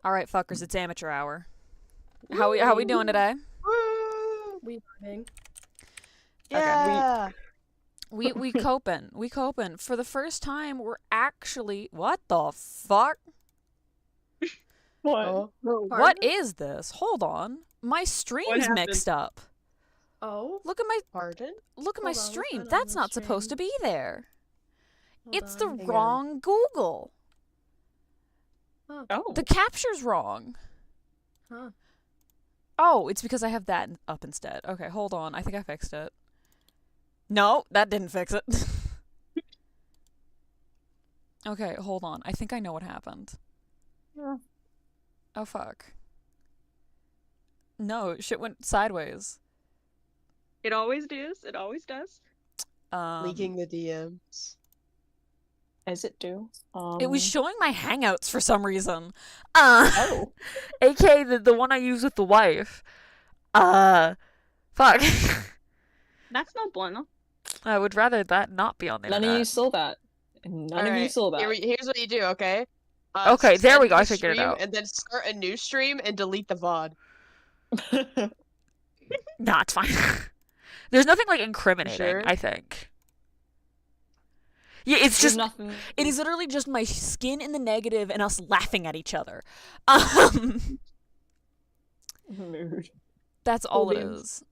All right, fuckers, it's amateur hour. How we doing today? Woo! We vibing. Yeah. We coping. We coping. For the first time, we're actually what the fuck? What? Oh, What pardon? is this? Hold on. My stream's happened? mixed up. Oh, Look at my Pardon? my Hold on, what's stream. going on That's with not supposed stream? to be there. hold It's the on. Hang on. wrong Google. Oh. The capture's wrong. Huh. Oh, it's because I have that up instead. Okay, hold on. I think I fixed it. No, that didn't fix it. Okay, hold on. I think I know what happened. Yeah. Oh, fuck. No, shit went sideways. It always does. It always does. Leaking the DMs. As it do. It was showing my Hangouts for some reason. Oh. aka the one I use with the wife. Fuck. That's no bueno. I would rather that not be on the None internet. of you saw that. None of you saw that. Here's what you do, okay? Okay, there we suspend go, I the figured it stream out. And then start a new stream and delete the VOD. Nah, it's fine. There's nothing like incriminating, Sure? I think. Yeah, it's There's just nothing. it is literally just my skin in the negative and us laughing at each other. Mood. That's all it Brilliant. is.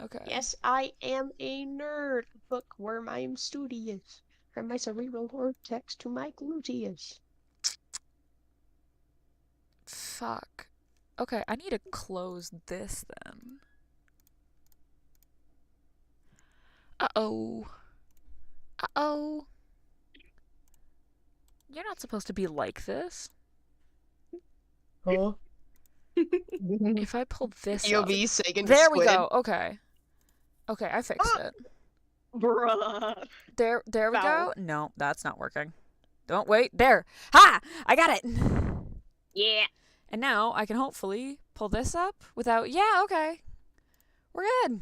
Okay. Yes, I am a nerd. Bookworm, I am studious. From my cerebral cortex to my gluteus. Fuck. Okay, I need to close this then. Uh-oh. Uh-oh. You're not supposed to be like this. Huh? If I pull this up. POV Sagan There we Squid. go. Okay. Okay, I fixed it. Bruh. There we Foul. go. No, that's not working. Don't wait. There. Ha! I got it. Yeah. And now I can hopefully pull this up without. Yeah, okay. We're good.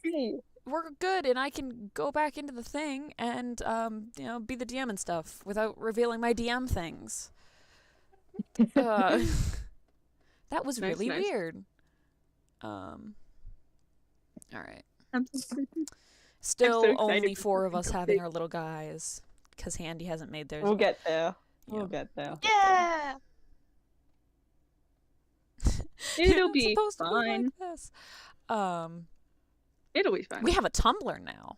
Hey. We're good, and I can go back into the thing and be the DM and stuff without revealing my DM things. That was Nice, really nice. weird. All right. I'm Still so excited only for 4 of something us having our little guys, because Handy hasn't made theirs. We'll yet. get there. Yeah. We'll get there. Yeah! You're It'll not be supposed to fine. like this. It'll be fine. We have a Tumblr now.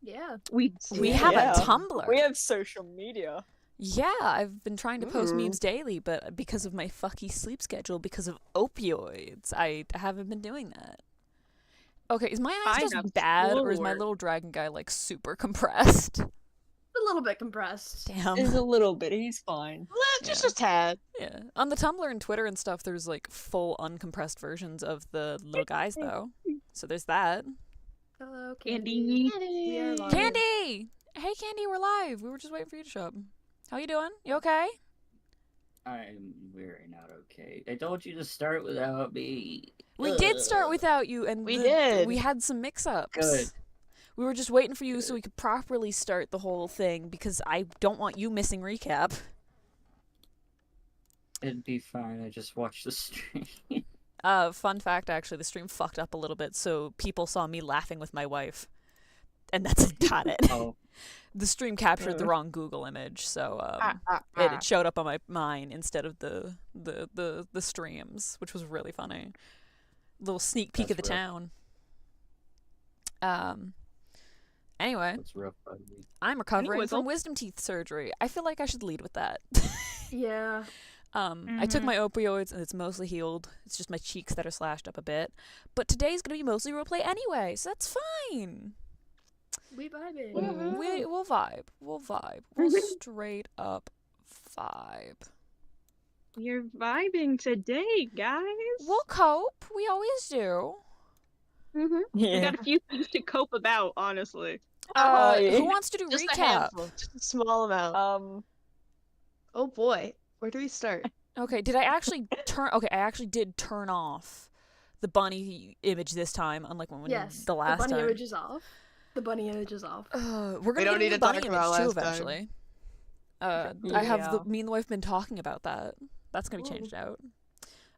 Yeah. We We Yeah. have Yeah. a Tumblr. We have social media. Yeah, I've been trying to post Ooh. memes daily, but because of my fucky sleep schedule, because of opioids, I haven't been doing that. Okay, is my eyes I just have bad, or is my schoolwork. little dragon guy like super compressed? A little bit compressed. Is Damn. a little bit. He's fine. Just Yeah. a tad. Yeah. On the Tumblr and Twitter and stuff, there's like full uncompressed versions of the little guys though. So there's that. Hello, Candy. We are live. Candy! Hey Candy, we're live. We were just waiting for you to show up. How you doing? You okay? I'm very not okay. I told you to start without me. We did start without you, and We did. We had some mix-ups. Good. We were just waiting for you so we could properly start the whole thing because I don't want you missing recap. It'd be fine. I just watched the stream. Fun fact, actually, the stream fucked up a little bit, so people saw me laughing with my wife, and that's about it. Oh, The stream captured the wrong Google image, so it showed up on mine instead of the streams, which was really funny. Little sneak peek of the That's rough. town. Anyway, that's rough, buddy. I'm recovering Whistle. from wisdom teeth surgery. I feel like I should lead with that. Yeah. I took my opioids and it's mostly healed. It's just my cheeks that are slashed up a bit. But today's gonna be mostly roleplay anyway, so that's fine. We vibing. We'll vibe. We'll vibe. We'll straight up vibe. You're vibing today, guys. We'll cope. We always do. Mm-hmm. We Yeah. got a few things to cope about, honestly. yeah. Who wants to do Just a recap? handful. Just a small amount. Uh, Oh boy. Where do we start? Okay, did I actually turn? Okay, I actually did turn off the bunny image this time, unlike when Yes. the last bunny time. image is off. The bunny image is off. We're We gonna don't get need the to bunny talk image about too last time. eventually. I have Yeah. the me and the wife been talking about that. That's gonna be changed out.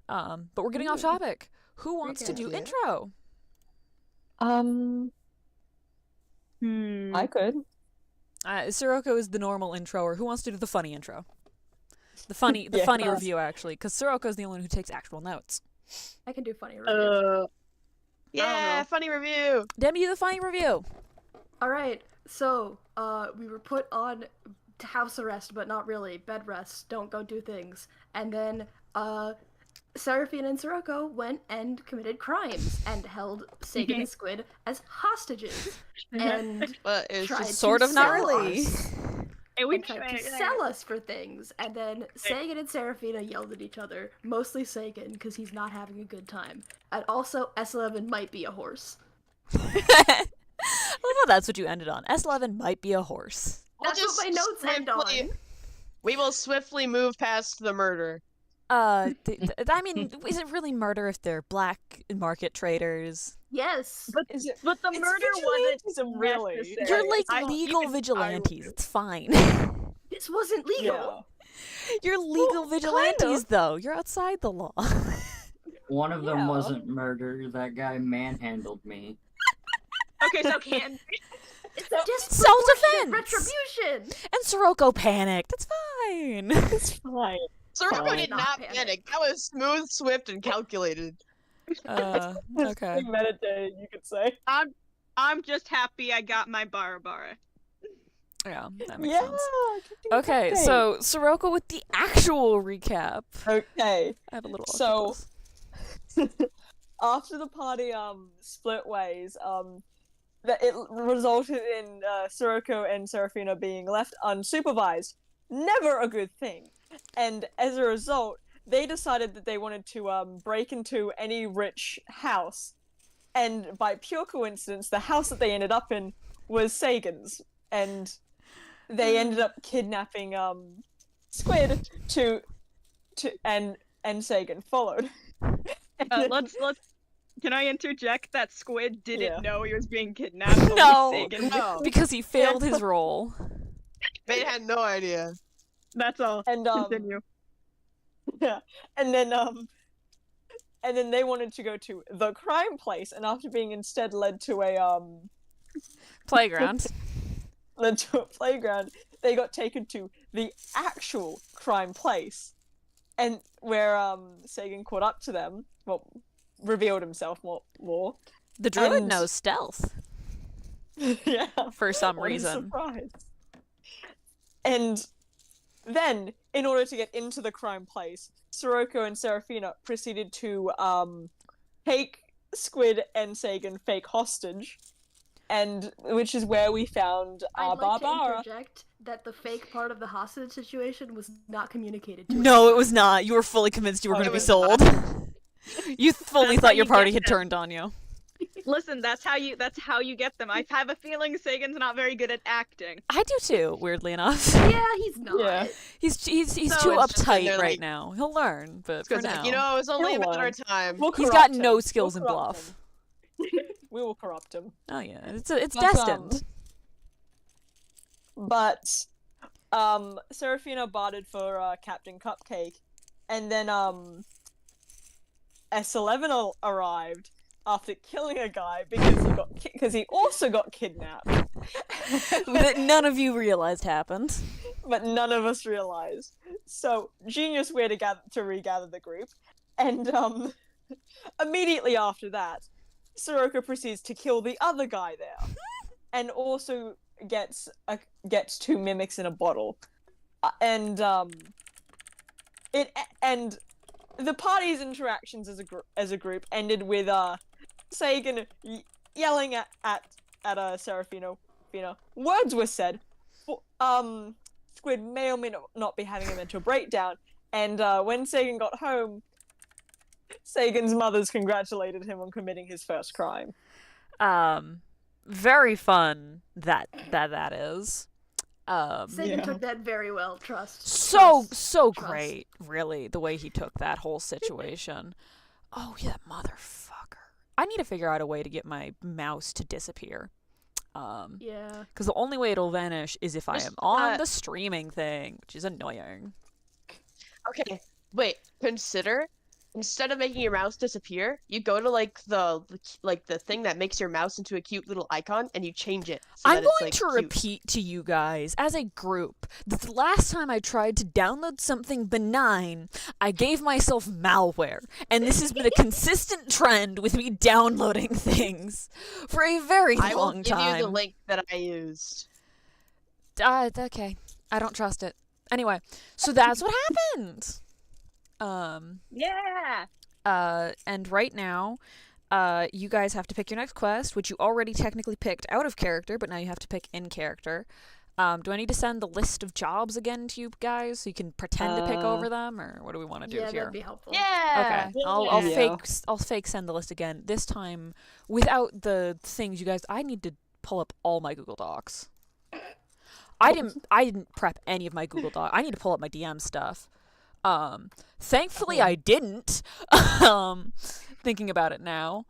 But we're getting off Ooh. topic. Who wants to Recap. do Yeah. intro? I could. Sirocco is the normal intro, or who wants to do the funny intro? The funny Yeah. funny review actually, because Sirocco is the only one who takes actual notes. I can do funny review. Yeah, know. funny review. Demi, do the funny review. All right, so we were put on house arrest, but not really. Bed rest. Don't go do things. And then Seraphine and Sirocco went and committed crimes and held Sagan and Squid as hostages and But it's tried just Sort to of, not sell really. us. And we And tried to sell us for things. And then Sagan and Seraphina yelled at each other, mostly Sagan because he's not having a good time. And also, S11 might be a horse. I love how that's what you ended on. S11 might be a horse. We'll That's what my notes end swiftly- on. We will swiftly move past the murder. I mean, is it really murder if they're black market traders? Yes. Is it? But the It's murder wasn't vigilantism, really. necessary. You're like I- legal even I vigilantes. would- It's fine. This wasn't legal. Yeah. You're legal kind vigilantes, of. though. You're outside the law. One of them Yeah. wasn't murder. That guy manhandled me. Okay, so can It's Self-defense! retribution. And Sirocco panicked. It's fine. It's fine. Sirocco Fine. did Not not panic. panic. That was smooth, swift, and calculated. Okay. Premeditated, you could say. I'm just happy I got my Barabara. Yeah, that makes Yeah. sense. good Okay, thing. so Sirocco with the actual recap. Okay. I have a little. So- octopus. After the party split ways, that it resulted in Sirocco and Seraphina being left unsupervised. Never a good thing. And as a result, they decided that they wanted to break into any rich house. And by pure coincidence, the house that they ended up in was Sagan's. And they ended up kidnapping Squid and Sagan followed. Let's. Can I interject that Squid didn't Yeah. know he was being kidnapped? Only No. Sagan did. No, Because he failed his role. they had no idea. That's all. And Continue. yeah, and then they wanted to go to the crime place, and after being instead led to a Playground. playground, they got taken to the actual crime place, and where Sagan caught up to them. Well, revealed himself more. The druid And- knows stealth Yeah, for some what a reason. surprise. And then, in order to get into the crime place, Sirocco and Seraphina proceeded to take Squid and Sagan fake hostage, and which is where we found I'd like Barbara. to interject that the fake part of the hostage situation was not communicated to No, us. it was not. You were fully convinced you were Oh, going to it be was sold. You fully That's thought how your you party get had them. turned on you. Listen, that's how you get them. I have a feeling Sagan's not very good at acting. I do too, weirdly enough. Yeah, he's not. Yeah. He's So too it's just when uptight they're right like- now. He'll learn, but for Because now, you know, it was only a He'll matter learn. of time. We'll he's corrupt got no him. skills We'll in corrupt bluff. him. We will corrupt him. Oh yeah, it's But, destined. But Seraphina bartered for Captain Cupcake, and then S11 arrived after killing a guy because he also got kidnapped. That none of you realized happened. But none of us realized. So genius way to regather the group, and immediately after that, Sirocco proceeds to kill the other guy there, and also gets two mimics in a bottle, and the party's interactions as a group ended with Sagan yelling at Seraphina. Words were said. Squid may or may not be having a mental breakdown, and when Sagan got home, Sagan's mothers congratulated him on committing his first crime. Very fun that is. Sagan Yeah. took that very well. Trust. So Trust. great, really, the way he took that whole situation. Oh, yeah, motherfucker. I need to figure out a way to get my mouse to disappear. Yeah. Because the only way it'll vanish is if I Just, am on the streaming thing, which is annoying. Okay, wait. Consider instead of making your mouse disappear, you go to the thing that makes your mouse into a cute little icon, and you change it. So I'm that going it's, to cute. repeat to you guys, as a group, that the last time I tried to download something benign, I gave myself malware. And this has been a consistent trend with me downloading things for a very I will long give time. you the link that I used. Okay. I don't trust it. Anyway, so that's what happened. Yeah. And right now, you guys have to pick your next quest, which you already technically picked out of character, but now you have to pick in character. Do I need to send the list of jobs again to you guys so you can pretend to pick over them, or what do we want to do Yeah, here? that'd be helpful. Yeah. Okay, I'll Yeah. fake send the list again. This time without the things, you guys. I need to pull up all my Google Docs. I didn't prep any of my Google Docs. I need to pull up my DM stuff. Thankfully I didn't. Thinking about it now.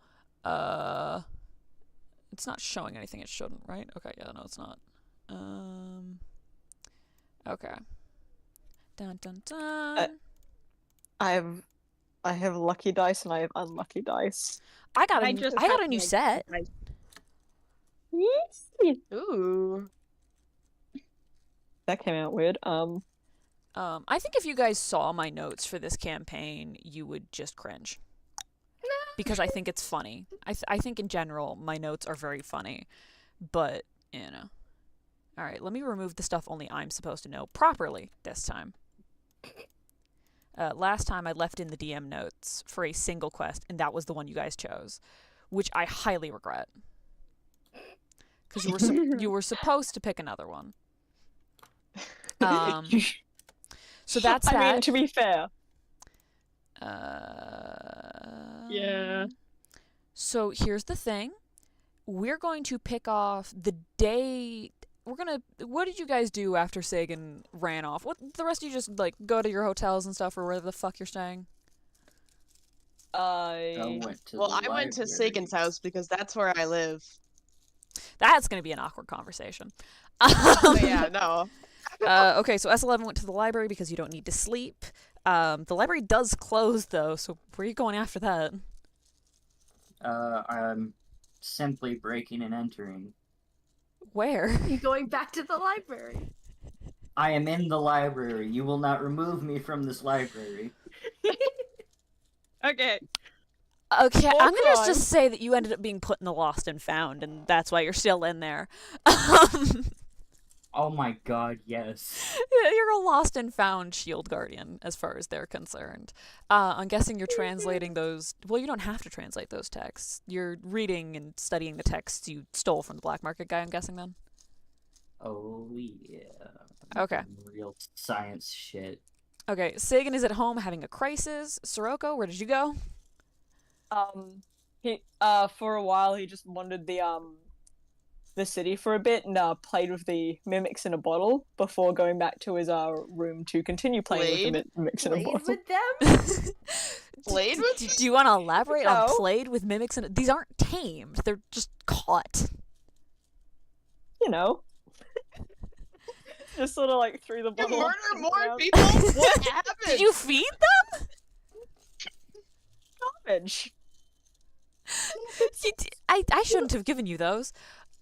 It's not showing anything it shouldn't, right? Okay, yeah, no, it's not. Okay. Dun dun dun. I have lucky dice and I have unlucky dice. I got I just a have new my- set. Ooh. That came out weird. I think if you guys saw my notes for this campaign, you would just cringe. Because I think it's funny. I think in general, my notes are very funny. But, you know. Alright, let me remove the stuff only I'm supposed to know properly this time. Last time I left in the DM notes for a single quest, and that was the one you guys chose. Which I highly regret. Because you were supposed to pick another one. So that's that. I mean, to be fair, Yeah. So here's the thing. We're going to pick off the day. What did you guys do after Sagan ran off? What the rest of you just like go to your hotels and stuff or wherever the fuck you're staying? I went to the I went to library. Sagan's house because that's where I live. That's going to be an awkward conversation. But yeah, no. Okay, so S11 went to the library because you don't need to sleep. The library does close though, so where are you going after that? I'm simply breaking and entering. Where? You going back to the library? I am in the library. You will not remove me from this library. Okay. Okay, Oh, I'm gonna God. just say that you ended up being put in the lost and found, and that's why you're still in there. Oh my god, yes. You're a lost and found shield guardian, as far as they're concerned. I'm guessing you're translating those. Well, you don't have to translate those texts. You're reading and studying the texts you stole from the black market guy. I'm guessing then. Oh yeah. Okay. Real science shit. Okay, Sagan is at home having a crisis. Sirocco, where did you go? he for a while he just wandered the city for a bit and played with the mimics in a bottle before going back to his room to continue playing with the mimics in a Played bottle. with them? Played with? Do you want to elaborate on No. played with mimics? And these aren't tamed; they're just caught. You know. Just sort of like threw the You bottle. murder on the more ground. people? What happened? Did you feed them? Garbage. I shouldn't have given you those.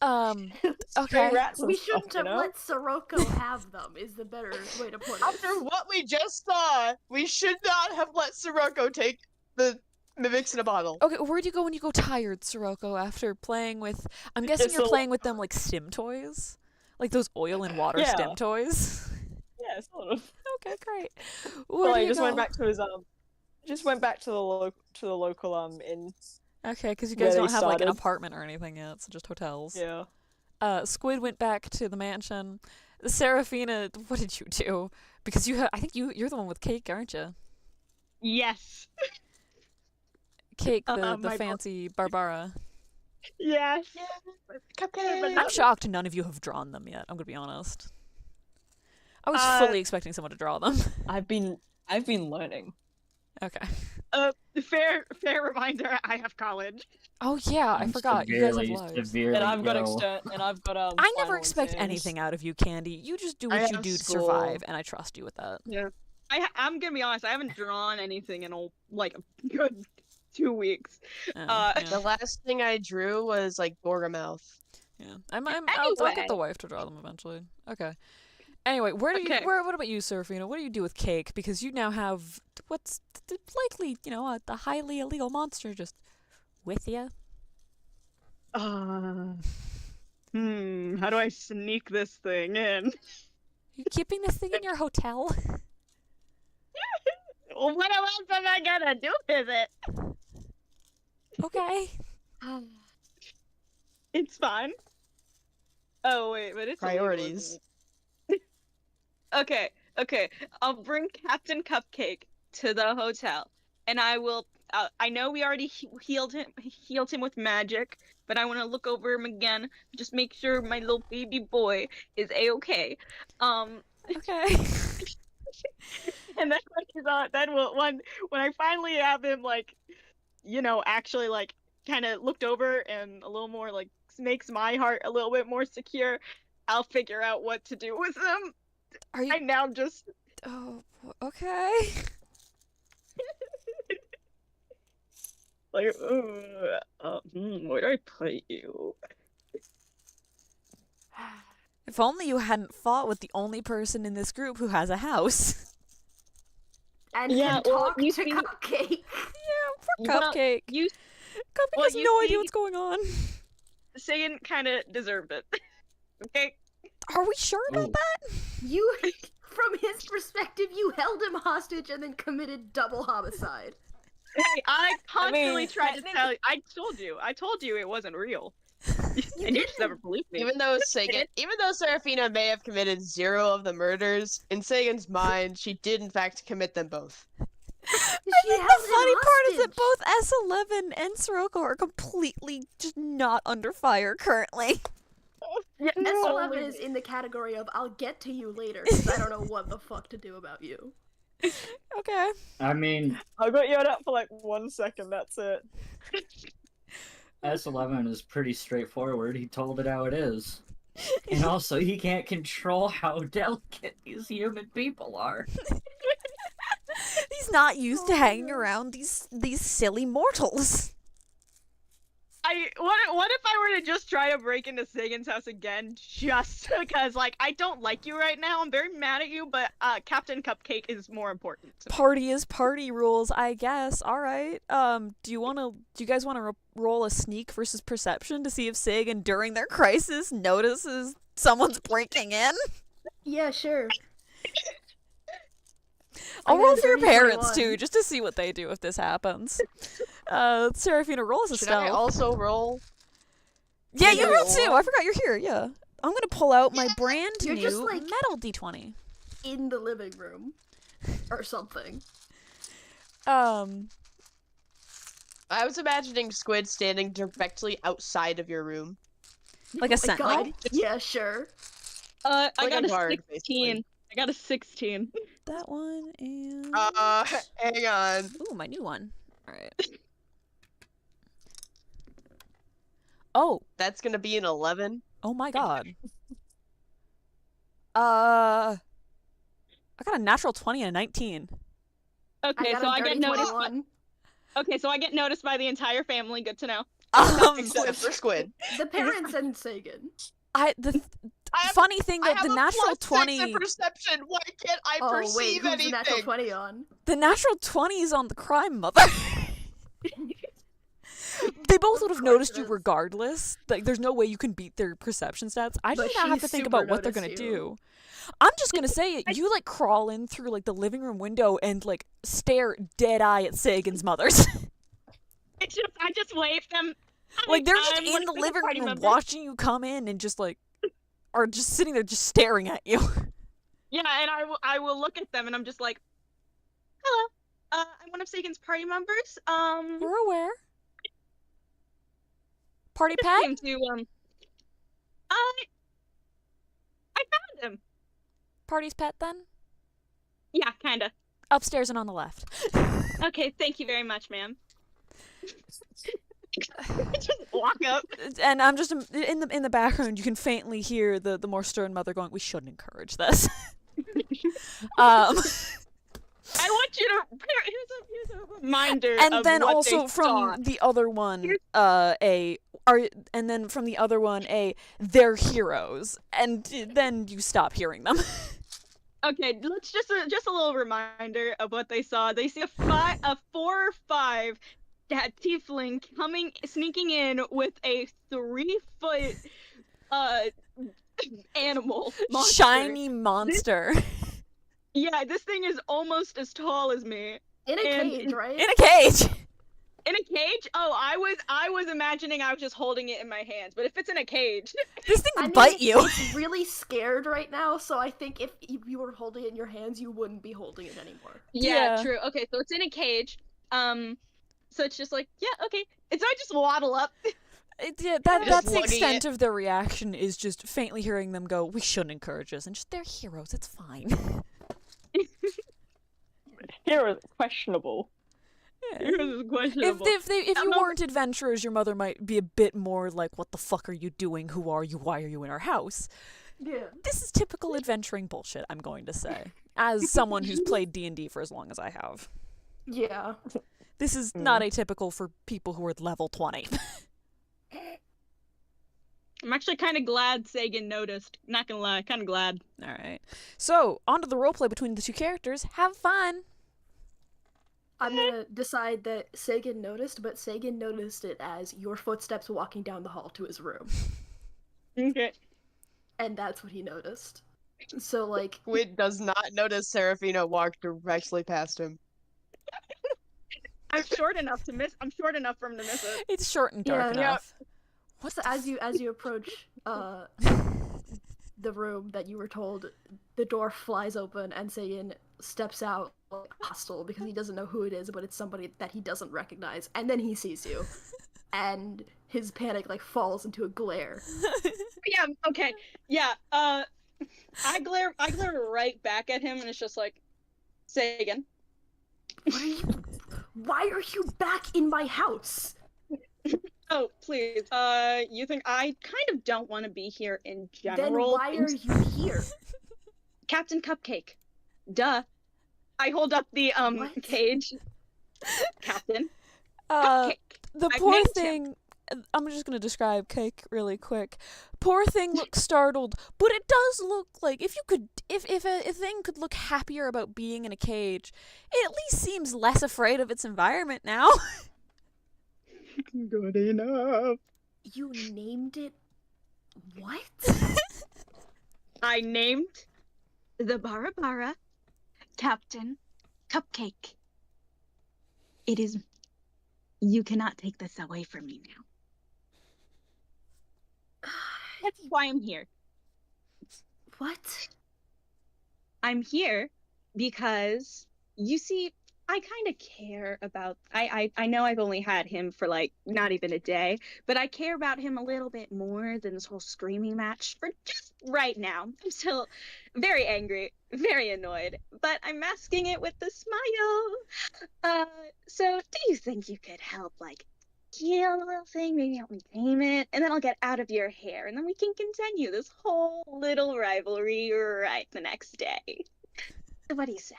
Stray Okay. rats and We stuff, shouldn't you have know? let Sirocco have them, is the better way to put it. After what we just saw, we should not have let Sirocco take the mimics in a bottle. Okay, where'd you go when you go tired, Sirocco, after playing with... I'm guessing Just you're a- playing with them like stim toys? Like those oil and water Yeah. stim toys? Yeah, sort of. Okay, great. Well, Where do he you just go? went back to his just went back to the local inn. Okay, because you where guys they don't have like an started. apartment or anything yet, so just hotels. Yeah. Squid went back to the mansion. Seraphina, what did you do? Because I think you're the one with Cake, aren't you? Yes. Cake, the my fancy Barbara. Yes. Cupcake. I'm shocked none of you have drawn them yet. I'm gonna be honest. I was fully expecting someone to draw them. I've been learning. Okay. Fair reminder. I have college. Oh yeah, I I'm forgot. You guys have severely, lives. severely And I've got ill. extent, and I've got I never final expect exams. anything out of you, Candy. You just do I what you have do to school. survive, and I trust you with that. I'm gonna be honest. I haven't drawn anything in a good 2 weeks. Yeah. The last thing I drew was like Gorgamouth. Yeah. I'll get the Anyway. wife to draw them eventually. Okay. Anyway, where do you? Okay. What about you, Serafina? What do you do with Cake? Because you now have what's likely, the highly illegal monster just with you. How do I sneak this thing in? You keeping this thing in your hotel? Well, what else am I gonna do with it? Okay. It's fine. Oh wait, but it's illegal, Priorities. isn't it? Okay. I'll bring Captain Cupcake to the hotel, and I will. I know we already healed him with magic, but I want to look over him again, just make sure my little baby boy is a-okay. Okay. And then when I finally have him actually kind of looked over and a little more makes my heart a little bit more secure, I'll figure out what to do with him. Are you? Right now, just Oh, okay. where do I put you? If only you hadn't fought with the only person in this group who has a house. And Yeah, can well, talk you to see- Cupcake. Poor Well, Cupcake. You Cupcake well, has you no idea see- what's going on. Sagan kind of deserved it. Okay. Are we sure about Ooh. that? You, from his perspective, you held him hostage and then committed double homicide. Hey, I constantly mean, tried to tell you. I told you it wasn't real. And you just never believed me. Even though Serafina may have committed 0 of the murders, in Sagan's mind, she did in fact commit them both. I think the funny part is that both S11 and Sirocco are completely just not under fire currently. Yeah, S11 only is me. in the category of I'll get to you later because I don't know what the fuck to do about you. Okay. I mean, I got yelled at for like 1 second. That's it. S11 is pretty straightforward. He told it how it is. And also, he can't control how delicate these human people are. He's not used to hanging around these silly mortals. What if I were to just try to break into Sagan's house again, just because I don't like you right now. I'm very mad at you, but Captain Cupcake is more important to me. Party is party rules, I guess. All right. Do you guys want to roll a sneak versus perception to see if Sagan during their crisis notices someone's breaking in? Yeah, sure. I'll I roll got a for your dirty parents 21. too, just to see what they do if this happens. Serafina, roll as a Should I stealth. also roll? Yeah, Can you I roll roll? too. I forgot you're here. Yeah. I'm gonna pull out my brand You're new just, like- metal D20. In the living room. Or something. I was imagining Squid standing directly outside of your room. Like a My sentinel. God. Yeah, sure. I Like got a a guard, 16. basically. I got a 16. That one and Hang on. ooh, my new one. All right. Oh, That's gonna be an 11. oh my God. I got a natural 20 and a 19. Okay, I got so a I dirty get noticed. 21. Okay, so I get noticed by the entire family. Good to know. Except for Squid. The parents and Sagan. The I have, funny thing I that have the a natural +6 in 20, perception. Why can't I Oh, wait, perceive who's anything? the natural 20 on? the natural 20 is on the crime mother. They both would have Of course noticed it you is. regardless. Like, there's no way you can beat their perception stats. I But just now have she to think super about what they're gonna noticed you. do. I'm just gonna say it. You crawl in through the living room window and stare dead eye at Sagan's mother's. I just waved them. They're just I'm in one the of the living party room members. watching you come in and are just sitting there just staring at you. Yeah, and I will look at them and I'm just like, hello. I'm one of Sagan's party members. We're aware. Party just pet? came to I found him. Party's pet then? Yeah, kinda. Upstairs and on the left. Okay, thank you very much, ma'am. Just walk up. And I'm just in the background. You can faintly hear the more stern mother going, "We shouldn't encourage this." I want you to. Here's a reminder. And of then what also they from saw. the other one, and then from the other one, they're heroes, and then you stop hearing them. Okay, let's just a little reminder of what they saw. They see a 4 or 5 that tiefling sneaking in with a 3-foot animal monster. Shiny monster Yeah, this thing is almost as tall as me. In a And- cage, right? in a cage. In a cage? Oh, I was imagining I was just holding it in my hands, but if it's in a cage, This thing I would mean, bite you. It's really scared right now, so I think if you were holding it in your hands, you wouldn't be holding it anymore. yeah, Yeah. true. Okay, so it's in a cage. So it's just like, yeah, okay. And so I just waddle up. Yeah, Just that's the looking extent of their reaction, is just faintly hearing them go, "We shouldn't encourage this," and just, they're heroes, it's fine. Here is questionable. This is questionable. If I'm you not- weren't adventurers, your mother might be a bit more like, "What the fuck are you doing? Who are you? Why are you in our house?" Yeah. This is typical adventuring bullshit, I'm going to say, as someone who's played D&D for as long as I have. Yeah. This is not atypical for people who are level 20. I'm actually kind of glad Sagan noticed. Not gonna lie, kind of glad. All right. So, on to the roleplay between the two characters. Have fun. I'm gonna decide that Sagan noticed, but Sagan noticed it as your footsteps walking down the hall to his room. Okay. And that's what he noticed. So, like, Squid does not notice Serafina walk directly past him. I'm short enough for him to miss it. It's short and dark Yeah. enough. What so the as you approach the room that you were told, the door flies open and Sagan steps out like, hostile because he doesn't know who it is, but it's somebody that he doesn't recognize, and then he sees you. And his panic like falls into a glare. Yeah. Okay. Yeah. I glare right back at him, and it's just like, Sagan. What are you? Why are you back in my house? Oh, please. You think I kind of don't want to be here in Then general? why are you here? Captain Cupcake? Duh. I hold up the What? cage. Captain Uh, Cupcake. the I've poor named him. thing. I'm just gonna describe Cake really quick. Poor thing looks startled, but it does look like if a thing could look happier about being in a cage, it at least seems less afraid of its environment now. Good enough. You named it what? I named the Barabara Captain Cupcake. It is. You cannot take this away from me now. That's why I'm here. What? I'm here because you see, I kind of care about. I know I've only had him for like not even a day, but I care about him a little bit more than this whole screaming match for just right now. I'm still very angry, very annoyed, but I'm masking it with a smile. So do you think you could help, like, heal the little thing, maybe help me tame it, and then I'll get out of your hair, and then we can continue this whole little rivalry right the next day. What do you say?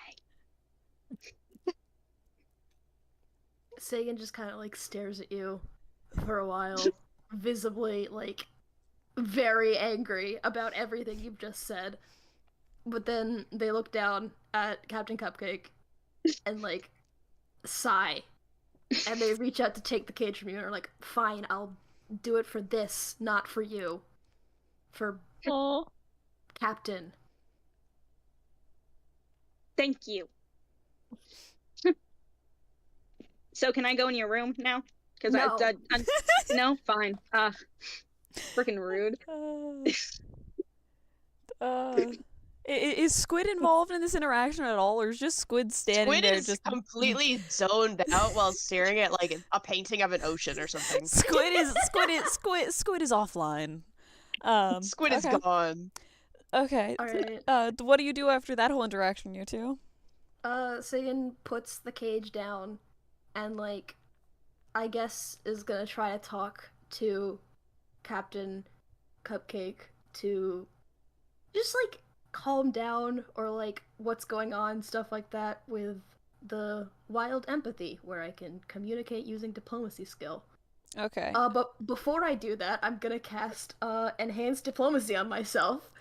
Sagan just kind of like stares at you for a while, visibly like very angry about everything you've just said. But then they look down at Captain Cupcake and like sigh. And they reach out to take the cage from you and are like, "Fine, I'll do it for this, not for you. For Oh, Captain." Thank you. So can I go in your room now? Because No. no, fine. Freaking rude. Is Squid involved in this interaction at all, or is just Squid standing Squid there is just completely zoned out while staring at like a painting of an ocean or something. Squid is offline. Squid is okay. gone. Okay. Alright. What do you do after that whole interaction, you two? Sagan puts the cage down and, like, I guess is gonna try to talk to Captain Cupcake to just, like, calm down or, like, what's going on, stuff like that, with the wild empathy, where I can communicate using diplomacy skill. Okay. But before I do that, I'm gonna cast enhanced diplomacy on myself.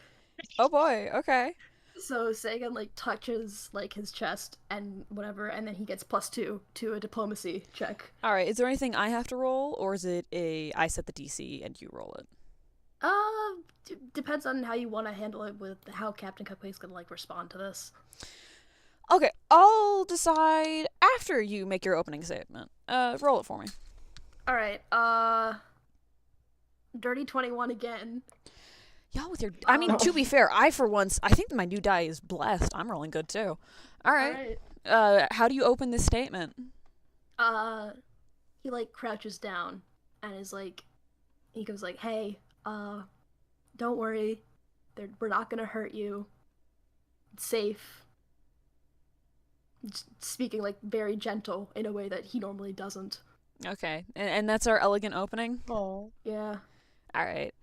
Oh boy. Okay. So Sagan like touches like his chest and whatever, and then he gets +2 to a diplomacy check. All right. Is there anything I have to roll, or is it a I set the DC and you roll it? Depends on how you want to handle it with how Captain Cupcake's gonna like respond to this. Okay. I'll decide after you make your opening statement. Roll it for me. All right. Dirty 21 again. Y'all with your. I mean, to be fair, I for once I think my new die is blessed. I'm rolling good too. All right. How do you open this statement? He like crouches down and is like, he goes like, "Hey, don't worry, we're not gonna hurt you. It's safe." Speaking like very gentle in a way that he normally doesn't. Okay, and that's our elegant opening. Oh. Yeah. All right.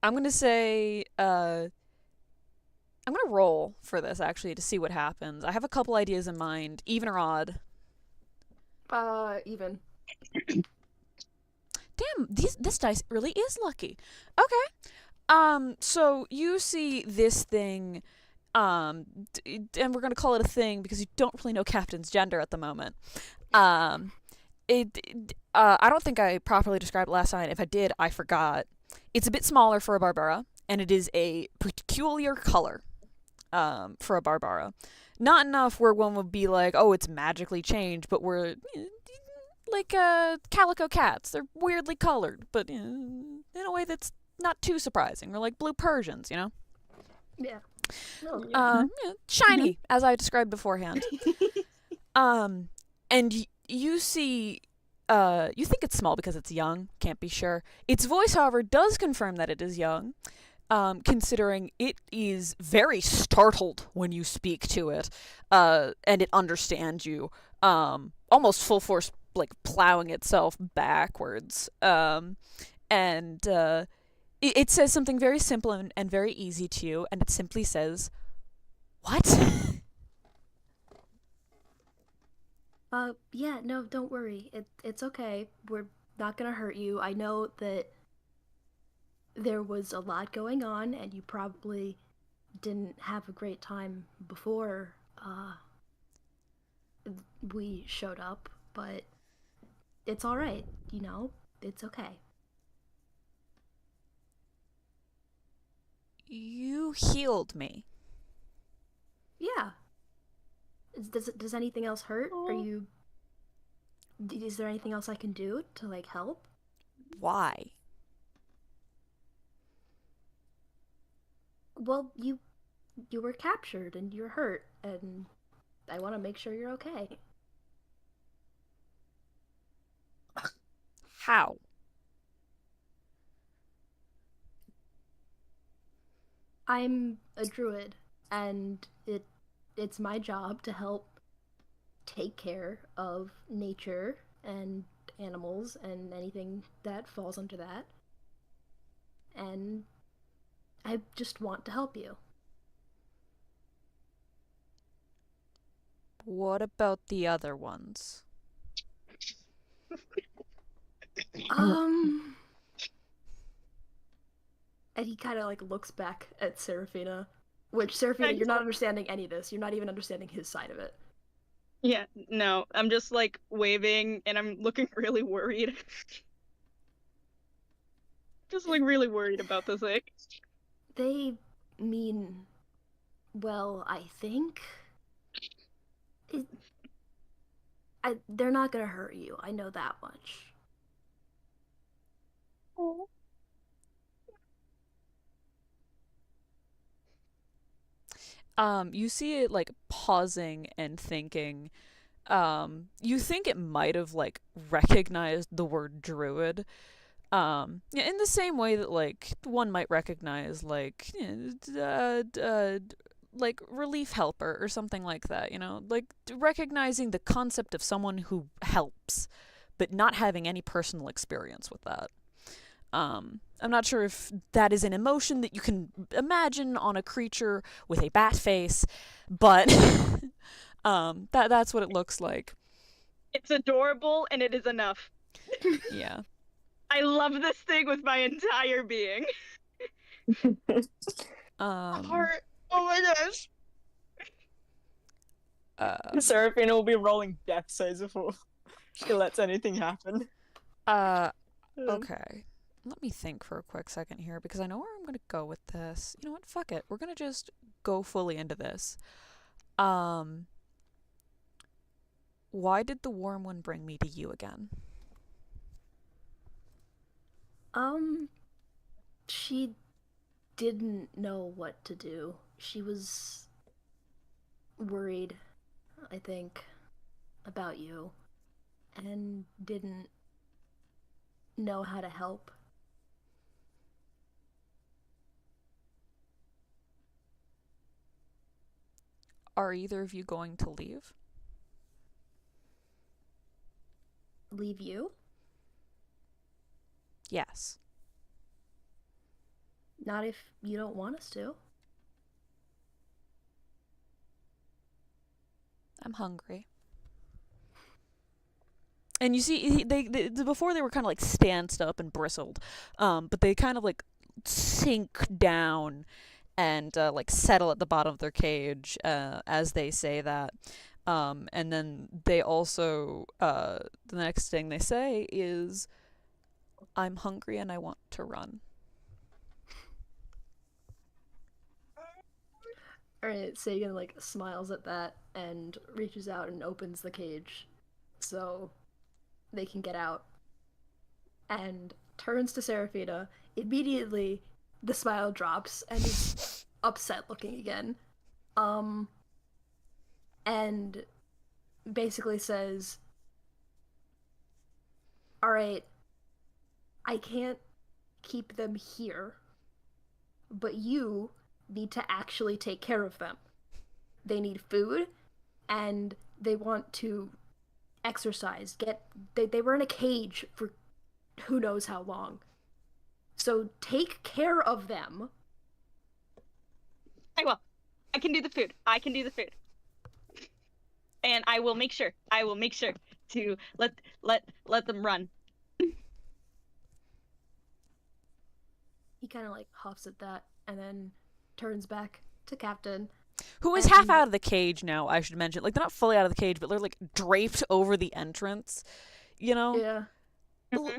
I'm gonna say I'm gonna roll for this actually to see what happens. I have a couple ideas in mind, even or odd. Even. Damn, this dice really is lucky. Okay. So you see this thing, and we're gonna call it a thing because you don't really know Captain's gender at the moment. I don't think I properly described it last time. If I did, I forgot. It's a bit smaller for a Barbara, and it is a peculiar color for a Barbara. Not enough where one would be like, oh, it's magically changed, but we're like calico cats. They're weirdly colored, but in a way that's not too surprising. Or like blue Persians, you know? Yeah. Oh, Yeah, shiny, as I described beforehand. And you see, you think it's small because it's young, can't be sure. Its voice, however, does confirm that it is young, considering it is very startled when you speak to it, and it understands you, almost full force, like plowing itself backwards. And it says something very simple and very easy to you, and it simply says, "What?" Yeah, no, don't worry. It's okay. We're not gonna hurt you. I know that there was a lot going on, and you probably didn't have a great time before we showed up, but it's all right. You know, it's okay. You healed me. Yeah. Does anything else hurt? Is there anything else I can do to like help? Why? Well, you were captured and you're hurt, and I want to make sure you're okay. How? I'm a druid, and it's my job to help take care of nature and animals and anything that falls under that. And I just want to help you. What about the other ones? And he kind of like looks back at Seraphina, which Seraphina, you're not understanding any of this. You're not even understanding his side of it. Yeah, no, I'm just like waving and I'm looking really worried. Just like really worried about this thing. They mean well, I think. They're not gonna hurt you. I know that much. Oh. You see it like pausing and thinking. You think it might have like recognized the word druid. Yeah, in the same way that like one might recognize like like relief helper or something like that, you know? Like recognizing the concept of someone who helps, but not having any personal experience with that. I'm not sure if that is an emotion that you can imagine on a creature with a bat face, but that's what it looks like. It's adorable and it is enough. Yeah. I love this thing with my entire being. Heart. Oh my gosh. Seraphina will be rolling death saves before she lets anything happen. Okay. Let me think for a quick second here because I know where I'm gonna go with this. You know what? Fuck it. We're gonna just go fully into this. Why did the warm one bring me to you again? She didn't know what to do. She was worried, I think, about you, and didn't know how to help. Are either of you going to leave? Leave you? Yes. Not if you don't want us to. I'm hungry. And you see, they before they were kind of like stanced up and bristled, but they kind of like sink down and like settle at the bottom of their cage as they say that. And then they also, the next thing they say is, I'm hungry and I want to run. Alright, Sagan like smiles at that and reaches out and opens the cage so they can get out. And turns to Seraphina. Immediately the smile drops and is upset looking again. And basically says, alright, I can't keep them here, but you need to actually take care of them. They need food, and they want to exercise. They were in a cage for who knows how long. So take care of them. I will. I can do the food. I can do the food. And I will make sure to let them run. He kind of like huffs at that and then turns back to Captain. Who is half out of the cage now, I should mention. Like, they're not fully out of the cage, but they're, like, draped over the entrance, you know? Yeah.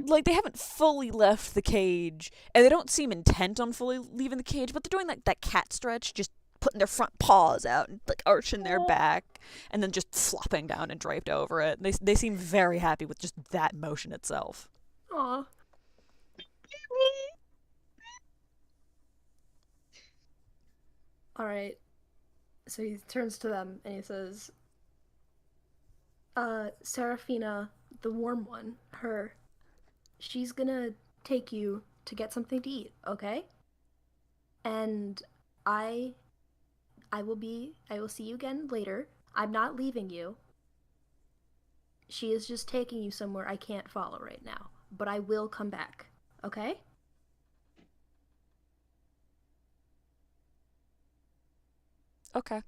Like, they haven't fully left the cage, and they don't seem intent on fully leaving the cage, but they're doing, like, that cat stretch, just putting their front paws out and, like, arching their back, and then just flopping down and draped over it. They seem very happy with just that motion itself. Aw. Alright. So he turns to them and he says, Seraphina, the warm one, she's gonna take you to get something to eat, okay? And I will see you again later. I'm not leaving you. She is just taking you somewhere I can't follow right now, but I will come back, okay? Okay.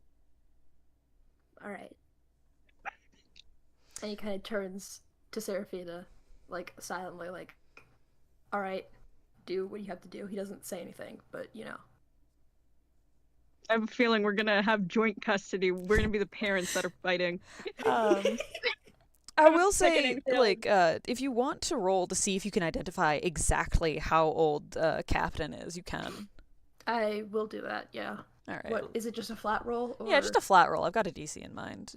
Alright. And he kind of turns to Seraphina, like, silently, like, alright, do what you have to do. He doesn't say anything, but, you know. I have a feeling we're gonna have joint custody. We're gonna be the parents that are fighting. I will say, like, if you want to roll to see if you can identify exactly how old Captain is, you can. I will do that, yeah. Alright. What, is it just a flat roll? Or... Yeah, just a flat roll. I've got a DC in mind.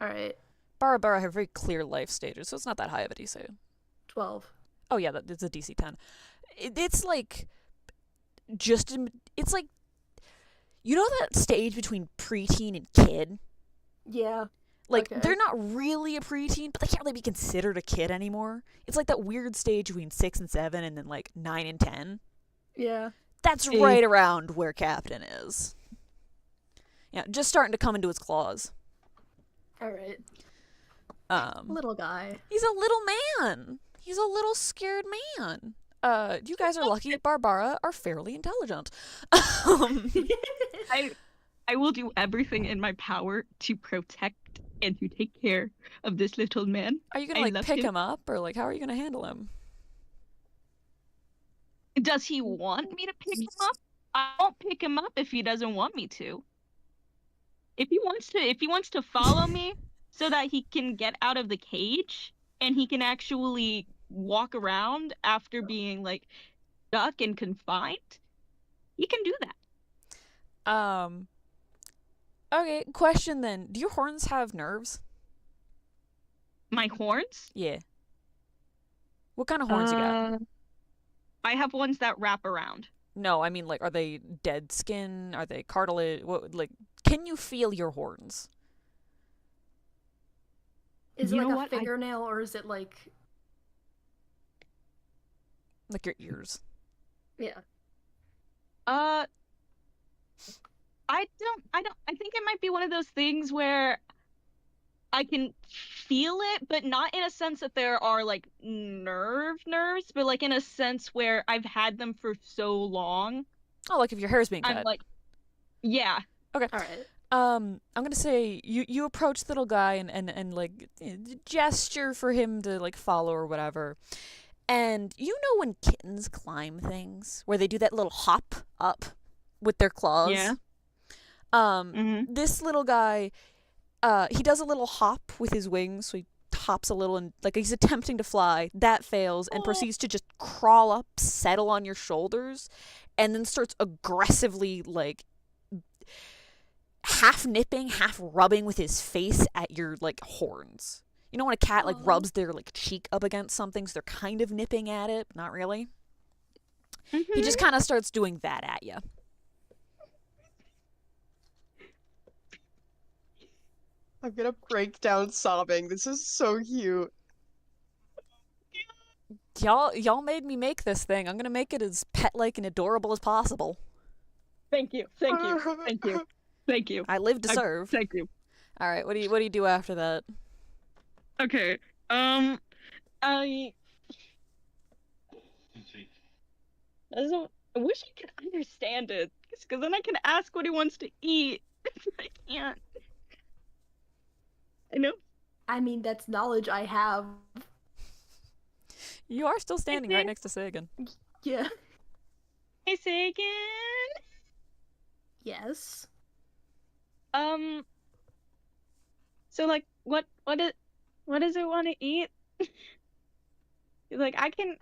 Alright. Barabara have very clear life stages, so it's not that high of a DC. 12. Oh yeah, it's a DC 10. It's like, it's like, you know that stage between preteen and kid? Yeah. Like, Okay. they're not really a preteen, but they can't really be considered a kid anymore. It's like that weird stage between 6 and 7 and then like 9 and 10. Yeah. That's right around where Captain is. Yeah, just starting to come into his claws. All right, Um, little guy. he's a little man. He's a little scared man. You guys are lucky. Barbara are fairly intelligent. Um, I will do everything in my power to protect and to take care of this little man. are you gonna I like love pick him. him up, or like how are you gonna handle him? Does he want me to pick him up? I won't pick him up if he doesn't want me to. If he wants to follow me so that he can get out of the cage and he can actually walk around after being like stuck and confined, he can do that. Um. Okay. Question then: do your horns have nerves? My horns? Yeah. What kind of horns you got? I have ones that wrap around. No, I mean like, are they dead skin? Are they cartilage? What like? Can you feel your horns? Is You it know like a what? I- fingernail or is it like? Like your ears? Yeah. I think it might be one of those things where I can feel it, but not in a sense that there are like nerves, but like in a sense where I've had them for so long. Oh, like if your hair's being cut. I'm like, yeah. All right. I'm gonna say you approach the little guy and like gesture for him to like follow or whatever. And you know when kittens climb things, where they do that little hop up with their claws? Yeah. This little guy, he does a little hop with his wings, so he hops a little and like he's attempting to fly. That fails and proceeds to just crawl up, settle on your shoulders, and then starts aggressively like half nipping, half rubbing with his face at your like horns. You know when a cat like Aw. rubs their like cheek up against something, so they're kind of nipping at it, but not really. He just kind of starts doing that at you. I'm gonna break down sobbing. This is so cute. Y'all made me make this thing. I'm gonna make it as pet-like and adorable as possible. Thank you. Thank you. I live to serve. Thank you. All right, what do you do after that? Okay. I wish I could understand it, because then I can ask what he wants to eat. I can't. I know. I mean, that's knowledge I have. You are still standing right next to Sagan. Yeah. Hey, Sagan. Yes. So like, what does it want to eat? Like, I can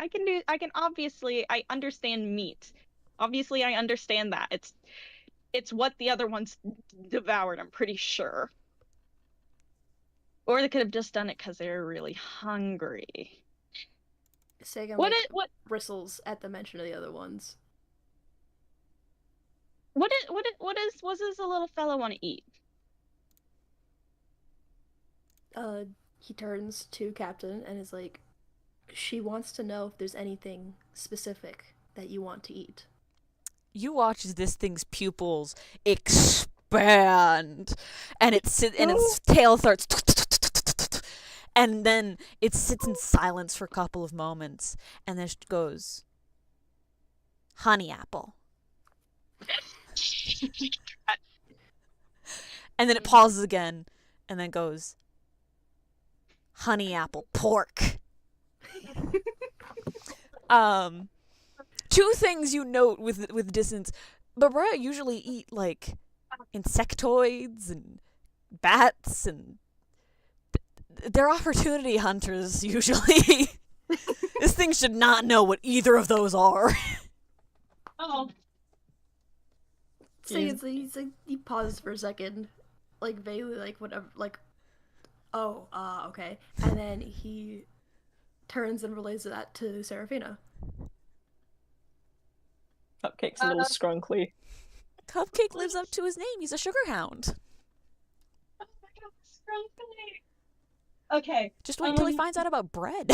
obviously, I understand meat. Obviously, I understand that. It's what the other ones devoured, I'm pretty sure. Or they could have just done it because they were really hungry. Sagan What like, it what bristles at the mention of the other ones. what does the little fellow want to eat? He turns to Captain and is like, she wants to know if there's anything specific that you want to eat. You watch as this thing's pupils expand, and and its tail starts, and then it sits in silence for a couple of moments, and then it goes, honey apple. And then it pauses again, and then goes, honey apple pork. Two things you note with distance. Barbara usually eat like insectoids and bats, and they're opportunity hunters usually. This thing should not know what either of those are. Oh. So he's like, he pauses for a second, like vaguely, like whatever, like, oh, okay, and then he turns and relays that to Seraphina. Cupcake's a little scrunkly. Cupcake lives up to his name. He's a sugar hound. Oh my god, scrunkly. Okay. Just wait until he finds out about bread.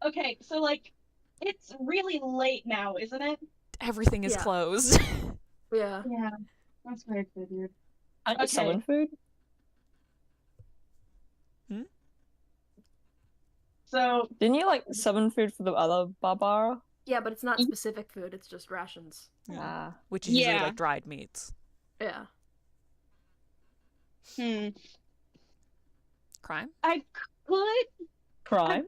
Okay, so like, it's really late now, isn't it? Everything is Yeah. closed. Yeah. Yeah, that's what I figured. I Okay. summon food. So Didn't you like summon food for the other Barbara? Yeah, but it's not Y- specific food, it's just rations. Ah. Which is usually Yeah. like dried meats. Yeah. Crime? I Crime?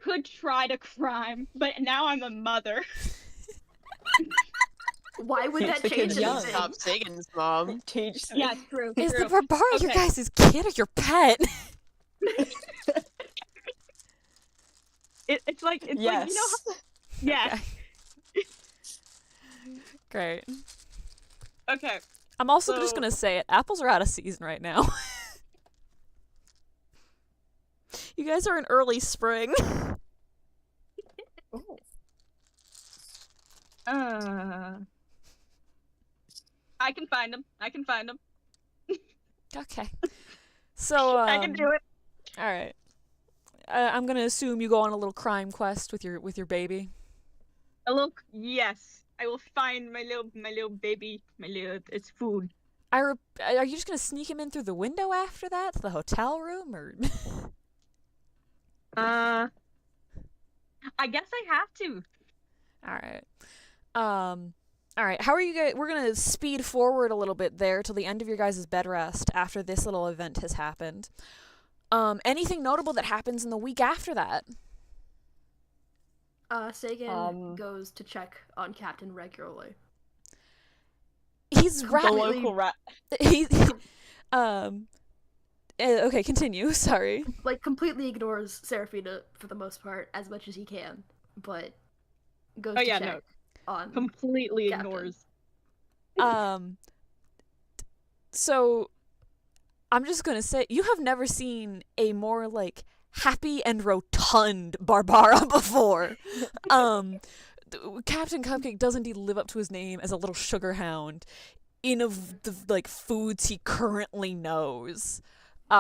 could try to crime, but now I'm a mother. Why would Keeps that the change kids young. anything? Stop Sagan's mom. Teach. Yeah, true. Is true. the Barbara your Okay. guys' kid or your pet? It's like it's Yes. like you know how yes. Great. Okay. I'm also just So- gonna say it. Apples are out of season right now. You guys are in early spring. I can find them. I can find them. Okay. So I can do it. All right. I'm gonna assume you go on a little crime quest with your baby. A little yes. I will find my little baby, it's food. Are you just gonna sneak him in through the window after that to the hotel room, or? I guess I have to. All right. All right. How are you guys? We're gonna speed forward a little bit there till the end of your guys' bed rest after this little event has happened. Anything notable that happens in the week after that? Sagan goes to check on Captain regularly. He's The rapidly. local rat. He. Okay, continue. Sorry. Like, completely ignores Seraphina for the most part, as much as he can, but goes Oh, to yeah, check on... Completely Captain. ignores. So I'm just gonna say you have never seen a more like happy and rotund Barbara before. Captain Cupcake does indeed live up to his name as a little sugar hound in of the like foods he currently knows. He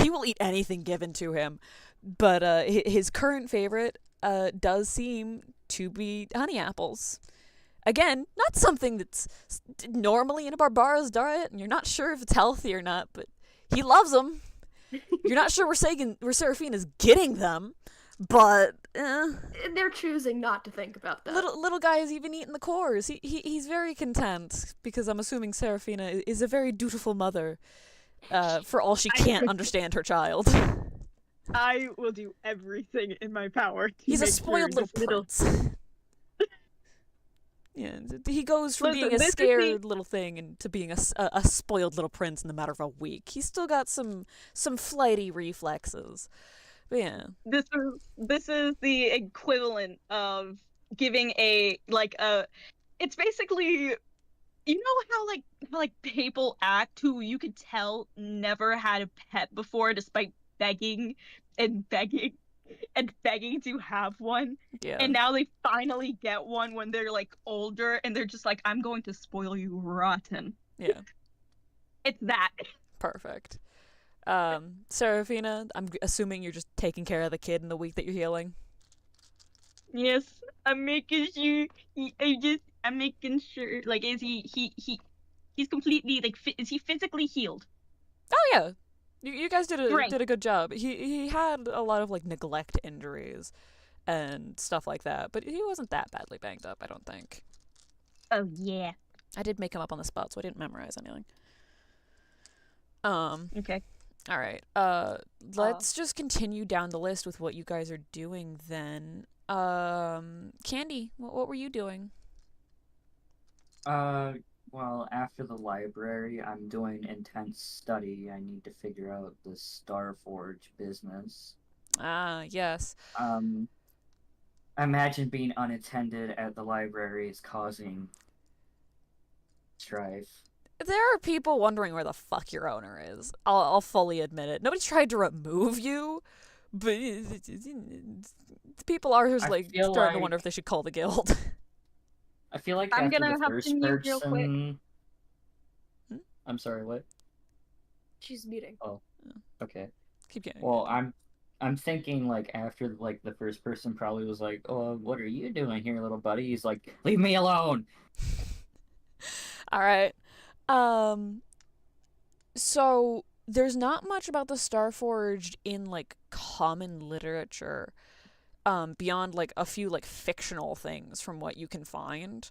will eat anything given to him, but his current favorite does seem to be honey apples. Again, not something that's normally in a Barbara's diet, and you're not sure if it's healthy or not, but he loves them. You're not sure where Seraphina's getting them, but They're choosing not to think about that. little guy is even eating the cores. He's very content because I'm assuming Seraphina is a very dutiful mother. For all she can't understand her child. I will do everything in my power to He's a make spoiled sure little this prince. Yeah, he goes from Listen, being a this is scared little thing and to being a spoiled little prince in the matter of a week. He's still got some flighty reflexes. But yeah. This is the equivalent of giving it's basically you know how like people act who you could tell never had a pet before despite begging and begging and begging to have one, Yeah. and now they finally get one when they're like older and they're just like, I'm going to spoil you rotten. Yeah. It's that. Perfect. Seraphina, I'm assuming you're just taking care of the kid in the week that you're healing. Yes, I'm making sure I'm making sure like is he's completely like is he physically healed? Oh yeah, you guys did Great. a good job. He had a lot of like neglect injuries and stuff like that, but he wasn't that badly banged up, I don't think. Oh yeah. I did make him up on the spot, so I didn't memorize anything. Okay. All right. Let's just continue down the list with what you guys are doing then. Candy, what were you doing? Well, after the library, I'm doing intense study. I need to figure out the Starforge business. Ah, yes. Imagine being unattended at the library is causing strife. There are people wondering where the fuck your owner is. I'll fully admit it. Nobody's tried to remove you, but people are just I like feel starting to like- wonder if they should call the guild. I feel like I'm after gonna the have first to mute real quick. person... I'm sorry, what? She's muting. Okay. Keep going. Well, I'm thinking like after like the first person probably was like, "Oh, what are you doing here, little buddy?" He's like, "Leave me alone." All right. Um. So there's not much about the Starforged in like common literature, beyond like a few like fictional things from what you can find.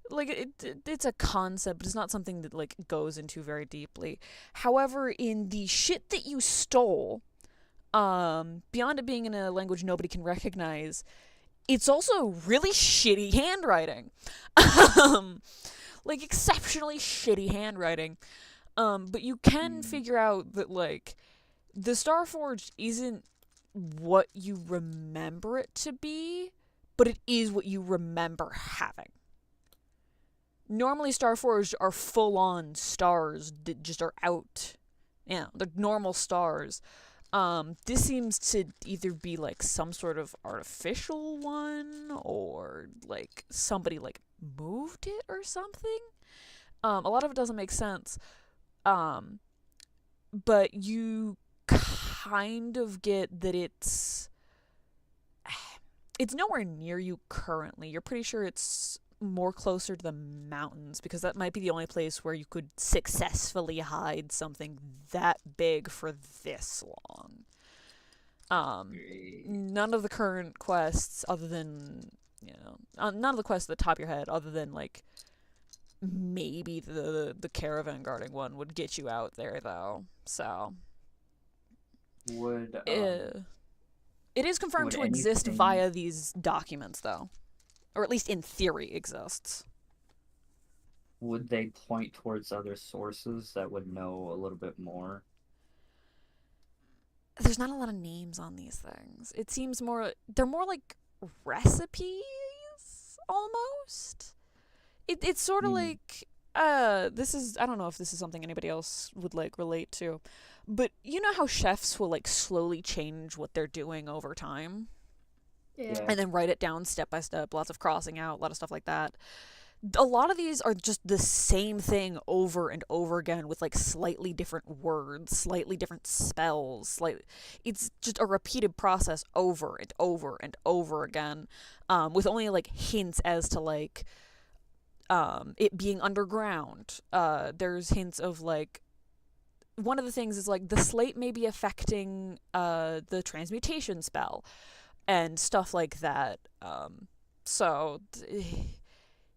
Like it's a concept, but it's not something that like goes into very deeply. However, in the shit that you stole, beyond it being in a language nobody can recognize, it's also really shitty handwriting. um, like exceptionally shitty handwriting. But you can figure out that like the Starforged isn't what you remember it to be, but it is what you remember having. Normally, Starforged are full-on stars that just are out. Yeah, they're normal stars. This seems to either be like some sort of artificial one, or like somebody like moved it or something. A lot of it doesn't make sense. But you kind of get that it's nowhere near you currently. You're pretty sure it's more closer to the mountains, because that might be the only place where you could successfully hide something that big for this long. None of the current quests, other than, none of the quests at the top of your head, other than like maybe the caravan guarding one, would get you out there though. So Would it is confirmed would to exist anything- via these documents though, or at least in theory exists. would they point towards other sources that would know a little bit more? There's not a lot of names on these things. It seems they're more like recipes almost. It's sort of like this is, I don't know if this is something anybody else would like relate to, but you know how chefs will like slowly change what they're doing over time Yeah. and then write it down step by step, lots of crossing out, a lot of stuff like that. A lot of these are just the same thing over and over again with like slightly different words, slightly different spells. It's just a repeated process over and over and over again, with only like hints as to like it being underground. There's hints of like, one of the things is like the slate may be affecting the transmutation spell and stuff like that. So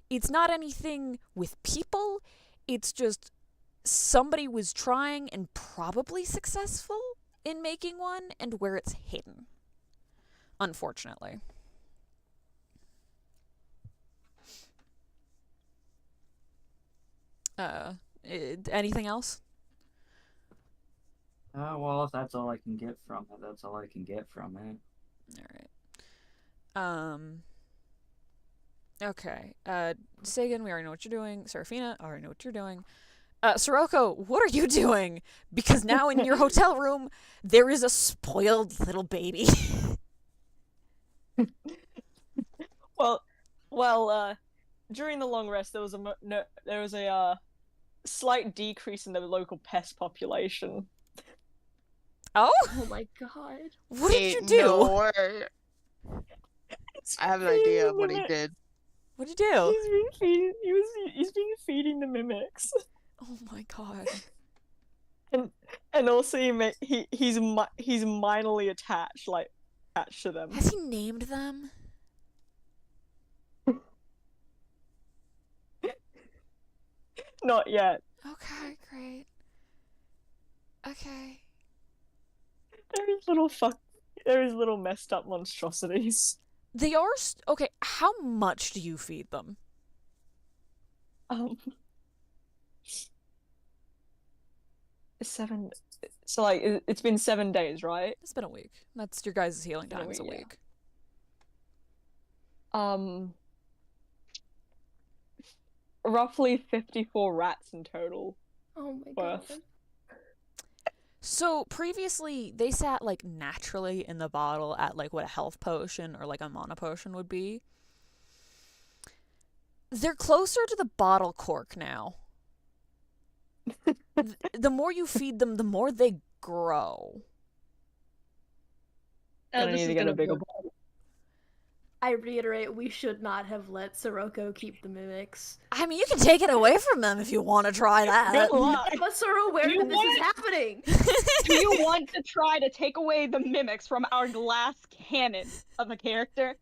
it's not anything with people. It's just somebody was trying and probably successful in making one, and where it's hidden, unfortunately. Anything else? Well, if that's all I can get from it, that's all I can get from it. All right. Okay. Sagan, we already know what you're doing. Seraphina, I already know what you're doing. Sirocco, what are you doing? Because now in your hotel room, there is a spoiled little baby. Well, during the long rest, there was a slight decrease in the local pest population. Oh? Oh my god. What did you Ain't do? no way. I have an idea of what he did. What did you do? He's been feeding. He's been feeding the mimics, Oh my god. and also he's minorly attached to them. Has he named them? Not yet. Okay, great. Okay. There is little messed up monstrosities. They are okay. How much do you feed them? Seven. So like it's been 7 days, right? It's been a week. That's your guys' healing Been a time is a week, yeah. week. Roughly 54 rats in total. Oh my god. Worth. So previously they sat like naturally in the bottle at like what a health potion or like a mana potion would be. They're closer to the bottle cork now. The more you feed them, the more they grow. Gonna this need is to get gonna a bigger work. ball. I reiterate, we should not have let Sirocco keep the mimics. I mean, you can take it away from them if you want to try that. Good luck. None of us are aware You that this is want- happening. Do you want to try to take away the mimics from our glass cannon of a character?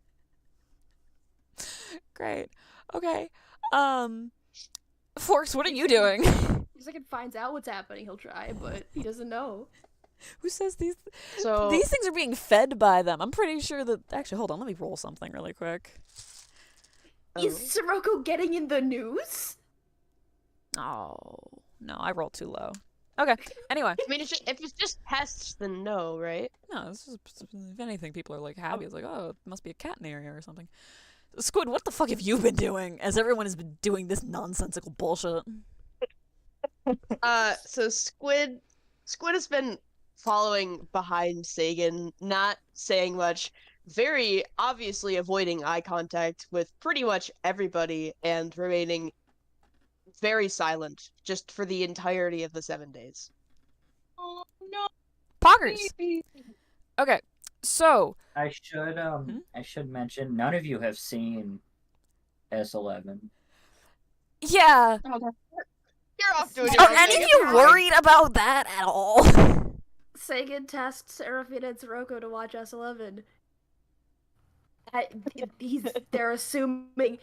Great. Okay. Forks, what are you doing? If Second finds out what's happening, he'll try, but he doesn't know. Who says these So these things are being fed by them? I'm pretty sure that actually hold on, let me roll something really quick. Is Sirocco getting in the news? Oh no, I rolled too low. Okay. Anyway. I mean, if it's just tests, then no, right? No, this is, if anything, people are like happy. It's like, oh, it must be a cat in the area or something. Squid, what the fuck have you been doing? As everyone has been doing this nonsensical bullshit. So Squid has been following behind Sagan, not saying much, very obviously avoiding eye contact with pretty much everybody, and remaining very silent just for the entirety of the 7 days. Oh no, Poggers. baby. Okay, so I should mention none of you have seen S11. yeah, You're off doing are your own any thing, of it's you fine. worried about that at all? Sagan tasked Serafina and Sirocco to watch S11. They're assuming...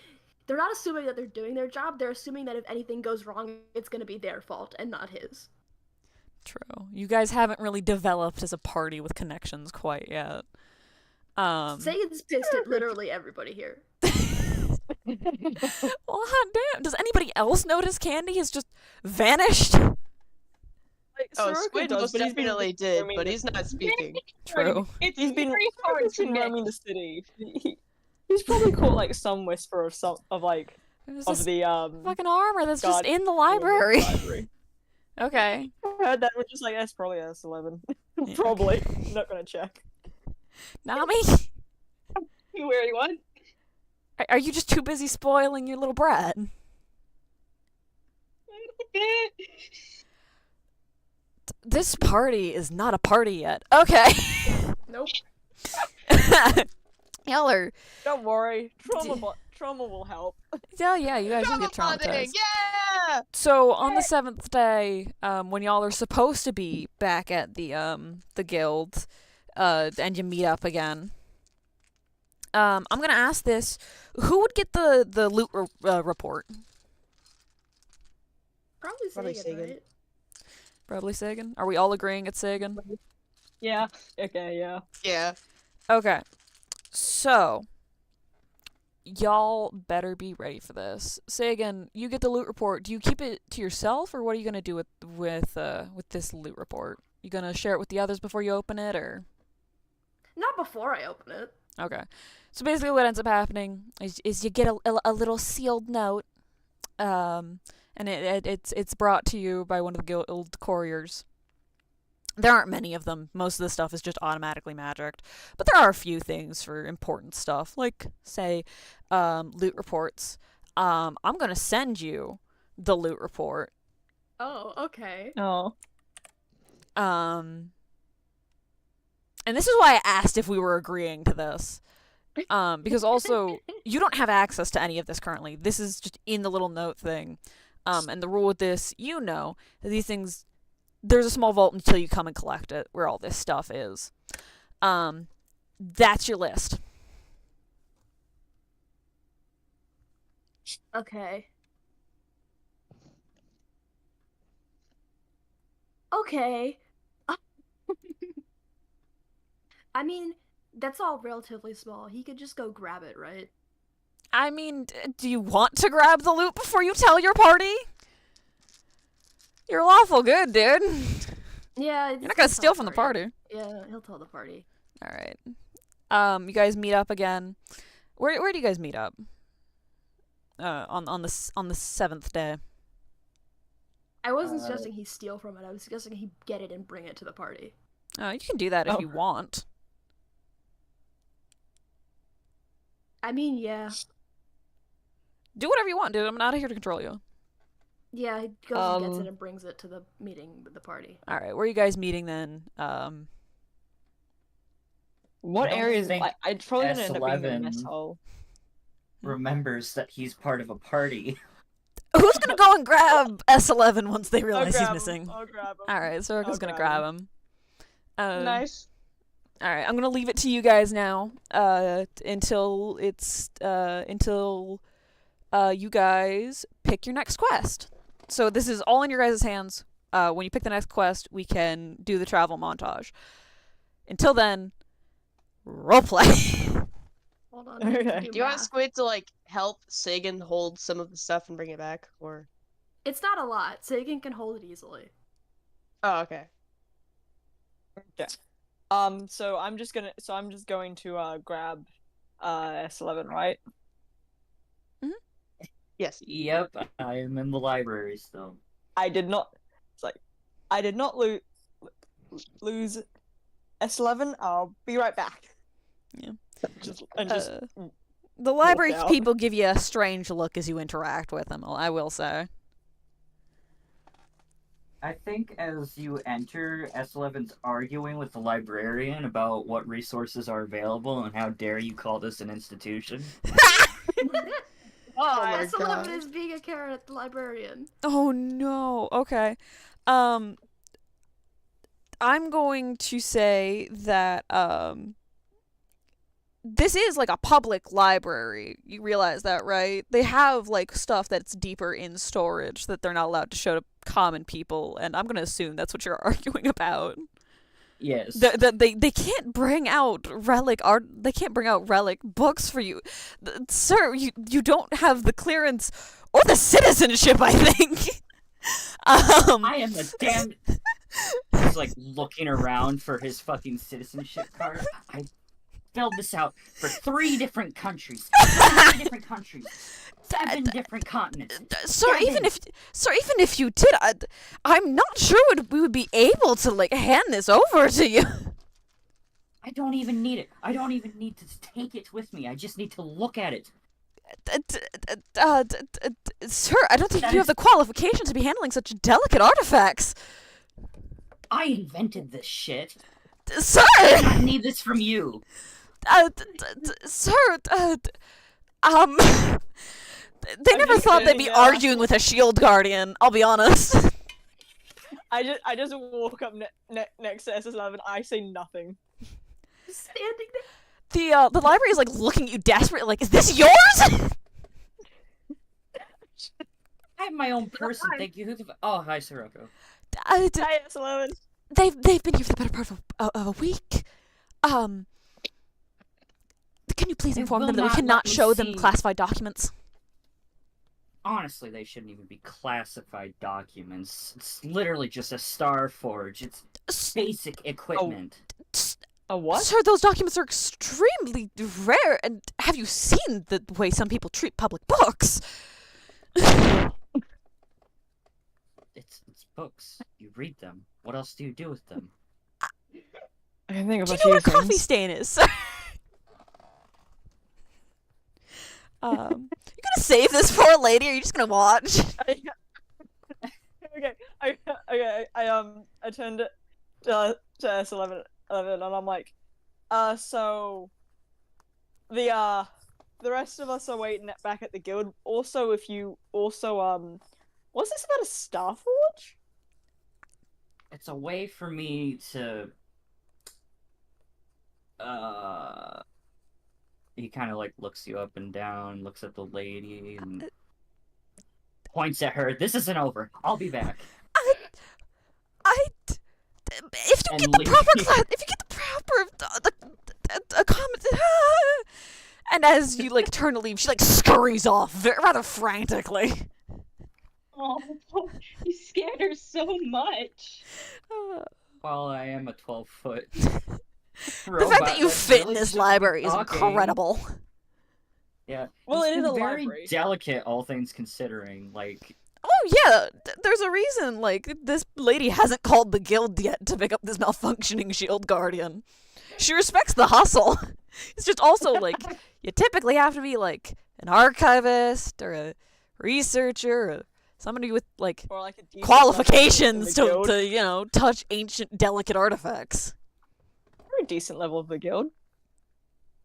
They're not assuming that they're doing their job, they're assuming that if anything goes wrong, it's gonna be their fault and not his. True. You guys haven't really developed as a party with connections quite yet. Sagan's pissed at literally everybody here. Well, hot damn. Does anybody else notice Candy has just vanished? Like, Oh, Sirocco Squid does, most but he's been definitely did, roaming but the- he's not speaking. True. It's He's been very hard to roaming mix. the city. He's probably caught like some whisper of like There's of this the fucking armor that's just God- in the library. library. Okay. I heard that. We're just like, that's probably S11. Yeah. Probably. Not gonna check. Nami, Where you want? are you just too busy spoiling your little brat? This party is not a party yet. Okay. Nope. Y'all are. Don't worry. Trauma will help. Yeah, you guys will get Trauma bonding, traumatized. yeah! So on the 7th day, when y'all are supposed to be back at the guild, and you meet up again, I'm gonna ask this: who would get the loot report? Probably Probably Sagan, Sagan. right? Probably Sagan. Are we all agreeing it's Sagan? Yeah. Okay. Yeah. Yeah. Okay. So y'all better be ready for this. Sagan, you get the loot report. Do you keep it to yourself, or what are you gonna do with this loot report? You gonna share it with the others before you open it, or? Not before I open it. Okay. So basically what ends up happening is you get a little sealed note, and it's brought to you by one of the guild couriers. There aren't many of them. Most of the stuff is just automatically magicked. But there are a few things for important stuff, like, say, loot reports. I'm going to send you the loot report. Oh, okay. Oh. And this is why I asked if we were agreeing to this. Because also, you don't have access to any of this currently. This is just in the little note thing. And the rule with this, you know, that these things, there's a small vault until you come and collect it, where all this stuff is. That's your list. Okay. Okay. I mean, that's all relatively small. He could just go grab it, right? I mean, do you want to grab the loot before you tell your party? You're lawful good, dude. Yeah. You're not gonna steal from the party. Yeah, he'll tell the party. All right. You guys meet up again. Where do you guys meet up? On the 7th day. I wasn't Uh, suggesting he steal from it. I was suggesting he get it and bring it to the party. You can do that if Oh. you want. I mean, yeah. Do whatever you want, dude. I'm not here to control you. Yeah, he goes and gets Um, it and brings it to the meeting with the party. All right. Where are you guys meeting then? What don't areas? think I'd probably gonna end up being in the mess S11 hall. remembers that he's part of a party. Who's gonna go and grab S11 once they I'll realize he's grab 'em, missing? I'll grab 'em. All right, Soroka's I'll gonna grab grab him. Nice. All right, I'm gonna leave it to you guys now. Until you guys pick your next quest. So this is all in your guys' hands. When you pick the next quest, we can do the travel montage. Until then, roleplay. Hold on. I have to Okay. Do you want math. Squid to like help Sagan hold some of the stuff and bring it back, or? It's not a lot. Sagan can hold it easily. Oh, okay. So I'm just going to grab S11, right? Yes. Yep, I am in the library still. I did not. It's like I did not lose S11. I'll be right back. Yeah. Just The library out. people give you a strange look as you interact with them, I will say. I think as you enter, S11's arguing with the librarian about what resources are available and how dare you call this an institution. Oh my S11 god. is being a carrot, the librarian. Oh no. Okay. I'm going to say that this is like a public library. You realize that, right? They have like stuff that's deeper in storage that they're not allowed to show to common people, and I'm going to assume that's what you're arguing about. Yes. They can't bring out relic art. They can't bring out relic books for you, sir. You don't have the clearance or the citizenship, I think. I am a damn. He's like looking around for his fucking citizenship card. I filled this out for 3 different countries. 3 different countries. 7 different continents. Sir, even if you did, I'm not sure we would be able to like hand this over to you. I don't even need it. I don't even need to take it with me. I just need to look at it. Sir, I don't think That you is- have the qualifications to be handling such delicate artifacts. I invented this shit. Sir, I don't need this from you. sir, they never just thought they'd kidding, be yeah. arguing with a shield guardian. I'll be honest. I just walk up next to S11. I say nothing. Standing there. The library is like looking at you desperate, like, is this yours? I have my own person. Thank you. Who the? Oh, hi, Sirocco. Hi, S11. They've been here for the better part of a week. Can you please They inform will them that we not cannot let me show them see. classified documents? Honestly, they shouldn't even be classified documents. It's literally just a star forge. It's basic equipment. A what? Sir, those documents are extremely rare, and have you seen the way some people treat public books? It's books. You read them. What else do you do with them? I can think of Do a you know what a few coffee things. stain is, sir? You gonna save this poor lady, or are you just gonna watch? Okay. I turned to S11 and I'm like, so the rest of us are waiting back at the guild. Also, if you also what's this about a star forge? It's a way for me to. He kind of like looks you up and down, looks at the lady, and points at her. This isn't over. I'll be back. If you And get the leave. proper if you get the proper comment, and as you like turn to leave, she like scurries off rather frantically. Oh, you scared her so much. While I am a 12-foot. The fact that you fit in this library is incredible. Yeah. Well, He's it is been a very library. delicate, all things considering. Like, Oh yeah, there's a reason. Like this lady hasn't called the guild yet to pick up this malfunctioning shield guardian. She respects the hustle. It's just also like you typically have to be like an archivist or a researcher, or somebody with like Or like a decent qualifications level of the to guild. touch ancient delicate artifacts. Very decent level of the guild.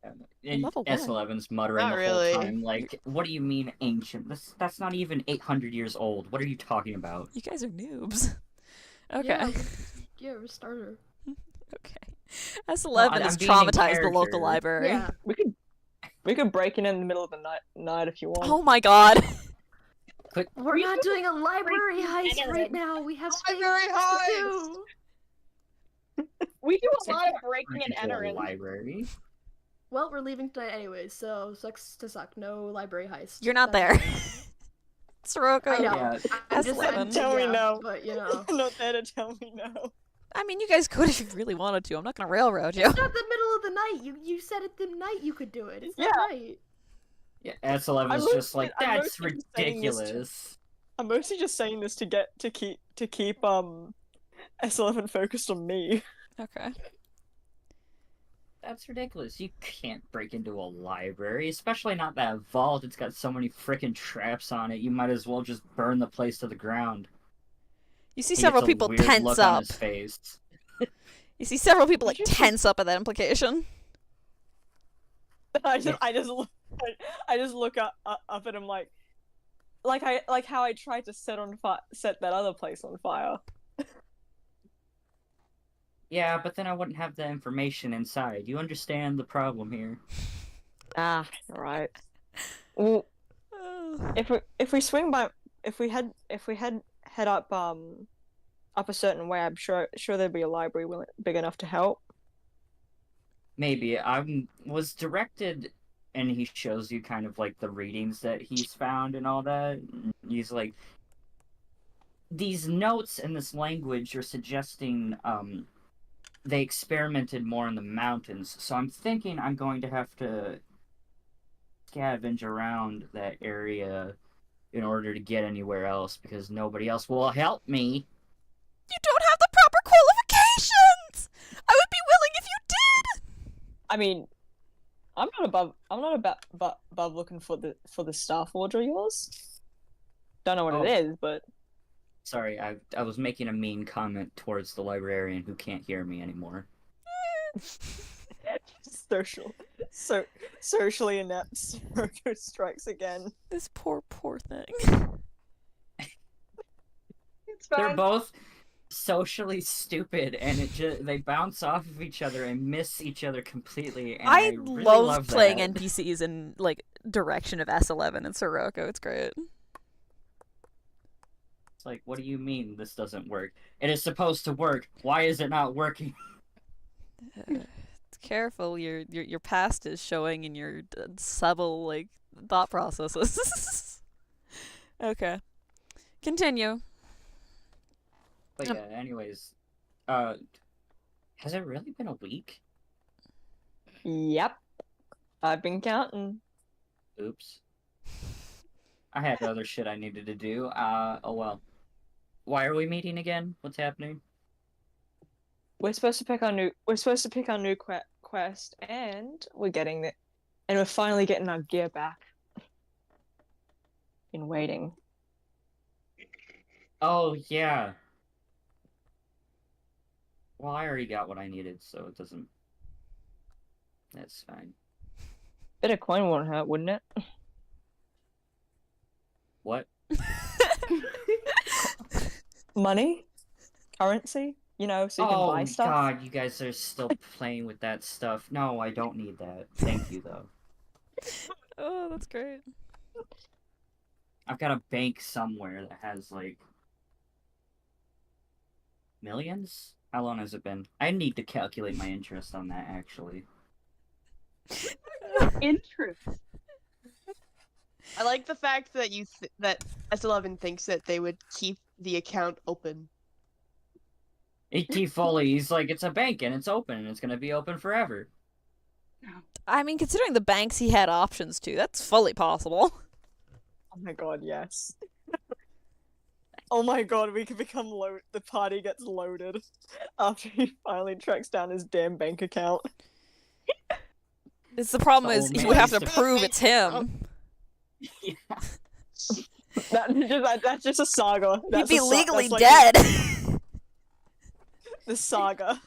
And Level one. S11's muttering Not the really. whole time, like, what do you mean ancient? That's not even 800 years old. What are you talking about? You guys are noobs. Okay. Yeah, yeah, we're starter. Okay. S11 Well, has I'm being in traumatized the local character. library. Yeah. We could break in the middle of the night if you want. Oh my god. We're We not could doing a library break heist into right it. now. We have things Library to heist! do. We do a Take lot of that breaking and into a entering. library. Well, we're leaving tonight anyways, so sucks to suck. No library heist. You're not That's there. okay. Sirocco. I know. Yeah. I'm just S11. Tell me yeah, no. But you know, Not there to tell me no. I mean, you guys could if you really wanted to. I'm not gonna railroad you. it's not the middle of the night. You said at the night you could do it. It's not Yeah. right. Yeah, S11's I'm just mostly- like, I'm that's mostly just saying this to- ridiculous. I'm mostly just saying this to keep S11 focused on me. Okay. That's ridiculous. You can't break into a library, especially not that vault. It's got so many freaking traps on it. You might as well just burn the place to the ground. You see He several gets a people weird tense look on up. his face. You see several people like Did you tense up at that implication. I just look up at him like how I tried to set that other place on fire. Yeah, but then I wouldn't have the information inside. You understand the problem here? Ah, right. Well, if we swing by, if we head up up a certain way, I'm sure there'd be a library big enough to help. Maybe. I was directed, and he shows you kind of like the readings that he's found and all that. And he's like, these notes in this language are suggesting they experimented more in the mountains. So I'm thinking I'm going to have to scavenge around that area in order to get anywhere else because nobody else will help me. You don't have the proper qualifications! I would be willing if you did! I mean, I'm not above looking for the Star Forge of yours. Don't know what Oh. it is, but Sorry, I was making a mean comment towards the librarian who can't hear me anymore. socially inept Sirocco strikes again. This poor thing. It's They're fine. both socially stupid, and they bounce off of each other and miss each other completely. And I really love playing that. NPCs in like direction of S11 and Sirocco. It's great. It's like, what do you mean this doesn't work? It is supposed to work. Why is it not working? Careful, your past is showing in your subtle like thought processes. Okay, continue. But yeah, anyways, has it really been a week? Yep, I've been counting. Oops. I had other shit I needed to do. Oh well. Why are we meeting again? What's happening? We're supposed to pick our new quest, and we're finally getting our gear back. In waiting. Oh yeah. Well, I already got what I needed, so it doesn't. That's fine. Bit of coin won't hurt, wouldn't it? What? Money, currency, so you can buy stuff. Oh god, you guys are still playing with that stuff. No, I don't need that. Thank you though. Oh, that's great. I've got a bank somewhere that has like millions. How long has it been? I need to calculate my interest on that actually. Interest. I like the fact that that S11 thinks that they would keep the account open. E.T. Foley, he's like, it's a bank and it's open and it's gonna be open forever. I mean, considering the banks he had options to, that's fully possible. Oh my god, yes. Oh my god, we can become the party gets loaded after he finally tracks down his damn bank account. It's the problem Oh, is he man, would have to he's prove it's him. Yeah. That's just a saga. He'd be legally that's like dead. The saga.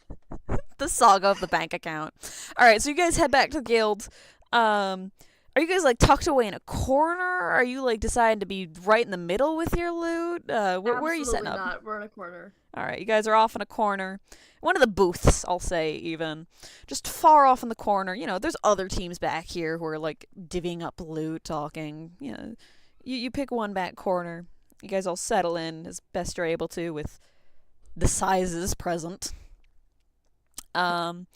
The the saga of the bank account. All right, so you guys head back to the guild. Are you guys like tucked away in a corner? Are you like deciding to be right in the middle with your loot? Where are you setting up? Absolutely not. We're in a corner. All right, you guys are off in a corner. One of the booths, I'll say, even. Just far off in the corner. You know, there's other teams back here who are, like, divvying up loot, talking. You know, you pick one back corner. You guys all settle in as best you're able to with the sizes present. And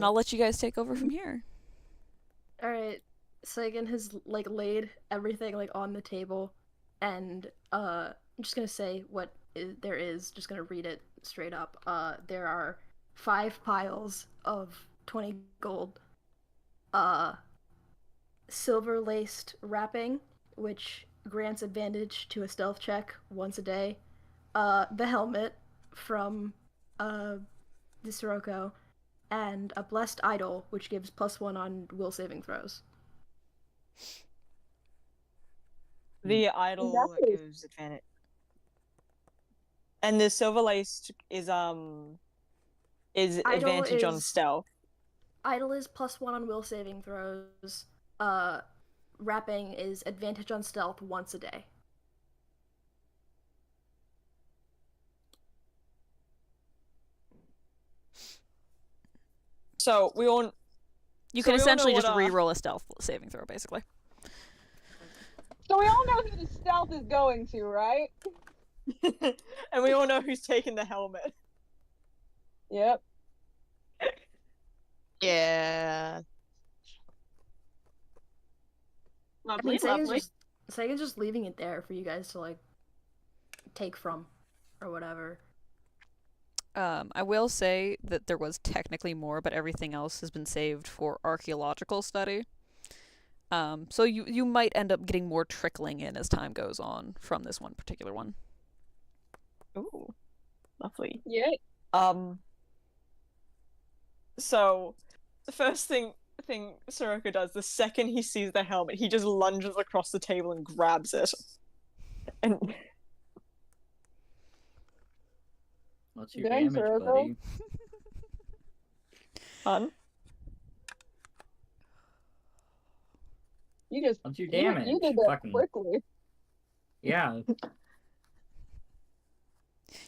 I'll let you guys take over from here. All right. Sagan has like laid everything like on the table, and I'm just gonna say what there is. Just gonna read it straight up. There are 5 piles of 20 gold, silver laced wrapping, which grants advantage to a stealth check once a day. The helmet from the Sirocco, and a blessed idol, which gives +1 on will saving throws. The idol Exactly. gives advantage. And the silver lace is Idol advantage on is- stealth. Idol is +1 on will saving throws. Wrapping is advantage on stealth once a day. So we all You So can we all know essentially what, just re-roll a stealth saving throw, basically. So we all know who the stealth is going to, right? and we all know who's taking the helmet. Yep. Yeah. Lovely, Sagan's lovely. Sagan's just leaving it there for you guys to like take from, or whatever. I will say that there was technically more, but everything else has been saved for archaeological study. So you might end up getting more trickling in as time goes on from this one particular one. Ooh, lovely. Yeah. So the first thing Sirocco does, the second he sees the helmet, he just lunges across the table and grabs it. And What's your Thanks, damage, Sirocco. buddy? fun. You just What's your you damage? did that Fucking quickly. yeah.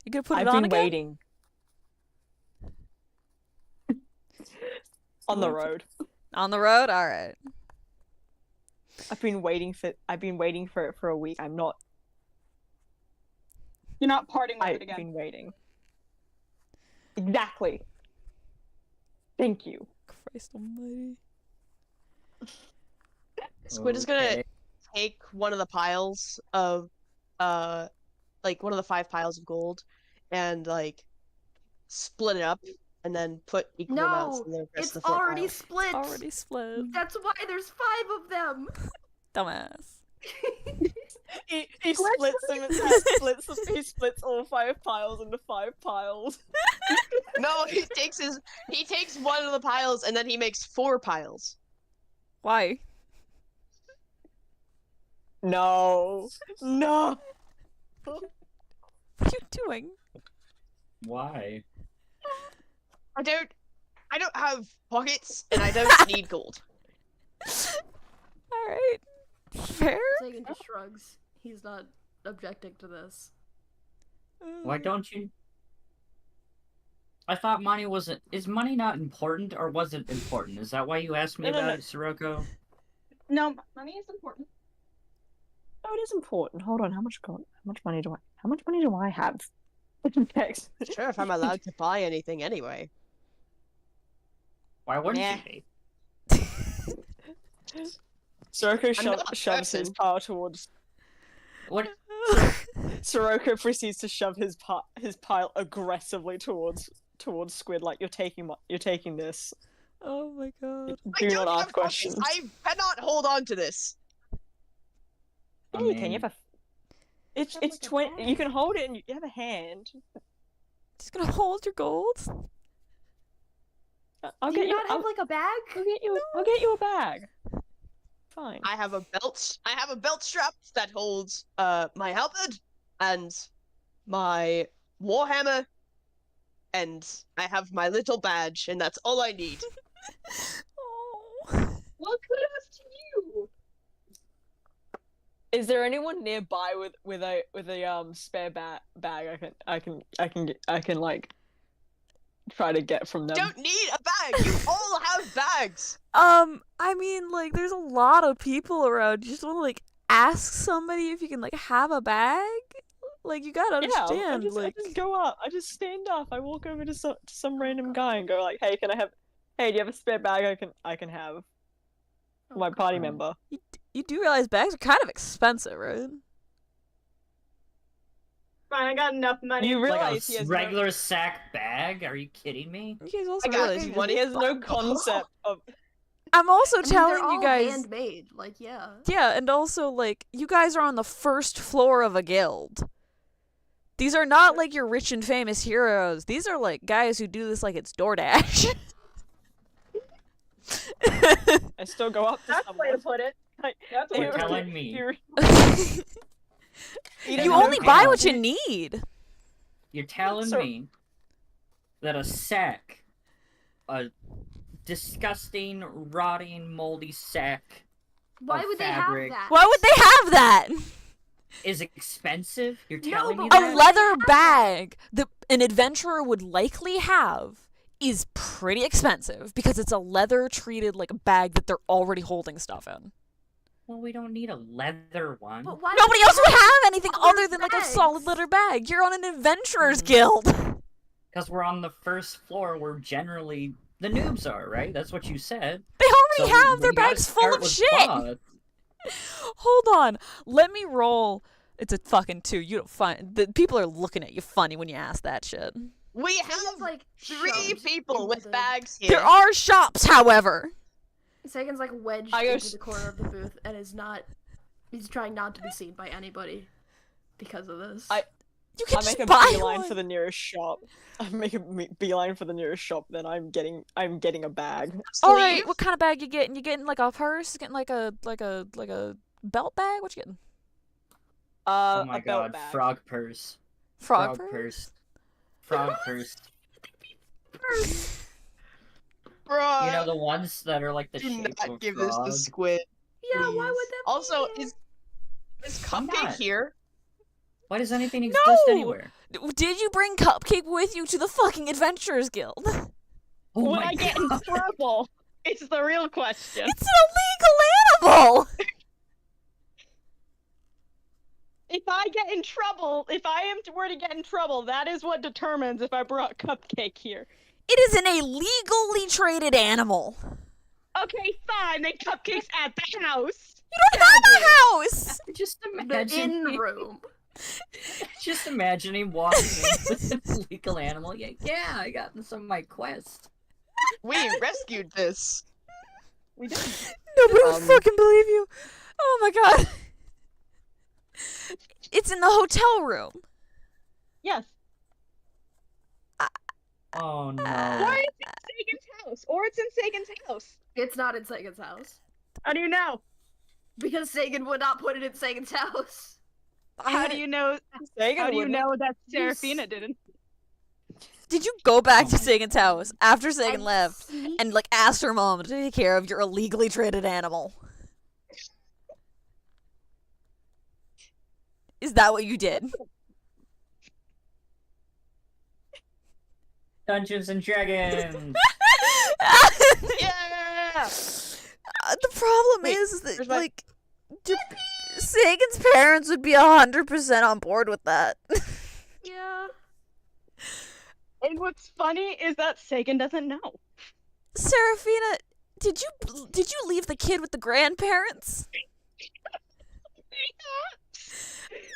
You could put I've it on been again? waiting. On the road. On the road? Alright. I've been waiting for it for a week. I'm not You're not parting with I've it again. been waiting. Exactly. Thank you. Christ almighty. Squid is gonna Okay. take one of the piles of, like one of the 5 piles of gold, and like split it up, and then put equal amounts No, in the rest it's of the 4 already piles. split. Already split. That's why there's 5 of them. Dumbass. He splits them. He splits all 5 piles into 5 piles. No, he takes one of the piles and then he makes 4 piles. Why? No. What are you doing? Why? I don't have pockets and I don't need gold. Alright. Fair? Sagan just shrugs. He's not objecting to this. Why don't you? I thought money wasn't. Is money not important, or was it important? Is that why you asked me No, no, about no. it, Sirocco? No, money is important. Oh, it is important. Hold on. How much money do I have? Text. Sure, if I'm allowed to buy anything anyway. Why wouldn't Nah. you be? Sirocco I'm not a shoves his person. pile towards. What? Sirocco proceeds to shove his pile aggressively towards Squid, like you're taking this. Oh my god. Do I not don't ask have questions. pockets. I cannot hold on to this. I Yeah, you can. mean, You have a. It's Have like a 20. You bag. can hold it and you have a hand. Just gonna hold your gold? I'll Do get you you. not have like a bag? I'll get you a bag. Fine. I have a belt. I have a belt strap that holds my halberd and my warhammer and I have my little badge, and that's all I need. Oh. Well, kudos to you. Is there anyone nearby with a spare bag I can like try to get from them? Don't need a bag. You all have bags. I mean, like, there's a lot of people around. You just want to, like, ask somebody if you can, like, have a bag? Like, you gotta understand, I just go up. I just stand up. I walk over to some random guy and go like, "Hey, do you have a spare bag I can have for my party member?" You do realize bags are kind of expensive, right? Fine, I got enough money. You Like realize a he has regular sack bag? Are you kidding me? You guys also I got realize you you one. he has no concept of. I'm also I mean, they're telling all you guys. handmade. Like, yeah. Yeah, and also, like, you guys are on the first floor of a guild. These are not, like, your rich and famous heroes. These are, like, guys who do this like it's DoorDash. I still go up to That's the way to someone. put it. Like, That's the way You're to put it. telling me. You only buy what you need. You're telling So- me that a sack, a disgusting, rotting, moldy sack, Why of would fabric. they have that? Why would they have that? is expensive? You're No, telling me but A that? leather bag that an adventurer would likely have is pretty expensive because it's a leather treated like a bag that they're already holding stuff in. Well, we don't need a leather one. But why Nobody would else they would have have anything other other than like a solid bags? leather bag. You're on an adventurer's Mhm. guild. Because we're on the first floor where generally the noobs are, right? That's what you said. They already So have their we gotta bags full start of with shit. cloth. Hold on. Let me roll. It's a fucking 2. You don't find the people are looking at you funny when you ask that shit. We Sagan's, have like, 3 shoved people into with the- bags here. There are shops, however. Sagan's like wedged I go into s- the corner of the booth and is not. He's trying not to be seen by anybody because of this. You can I just make a buy beeline one. for the nearest shop. I make a beeline for the nearest shop. Then I'm getting a bag. All right, Sleeve? what kind of bag you getting? You getting like a purse? You getting like a belt bag? What you getting? Oh my a belt god, bag. frog purse. Frog purse? Frog purse. Bruh. You know the ones that are like the do shape of not a give this frog? to Squid. yeah, why please. would that? Also, be is I'm Cupcake not. here? Why does anything exist No! anywhere? Did you bring Cupcake with you to the fucking Adventurers Guild? Oh Would my I get in god. trouble? It's the real question. It's an illegal animal! If I get in trouble, if I were to get in trouble, that is what determines if I brought Cupcake here. It is an illegally traded animal. Okay, fine. Then Cupcake's at the house. You don't have a house! Just The imagine. in room. Just imagine him walking in with an illegal animal. Yeah, I got some of my quest. We rescued this. We did. Nobody would Um, fucking believe you. Oh my god. It's in the hotel room. Yes. Oh no. Or it's in Sagan's house. Or it's in Sagan's house. It's not in Sagan's house How do you know? because Sagan would not put it in Sagan's house. How do you know? Sagan How do you wouldn't. know that You s- Seraphina didn't? Did you go back Oh to my Sagan's house after Sagan And left sneak- and like asked her mom to take care of your illegally traded animal? Is that what you did? Dungeons and Dragons. Yeah. The problem Wait, is that where's my- like Sagan's parents would be 100% on board with that. Yeah. And what's funny is that Sagan doesn't know. Seraphina, did you leave the kid with the grandparents?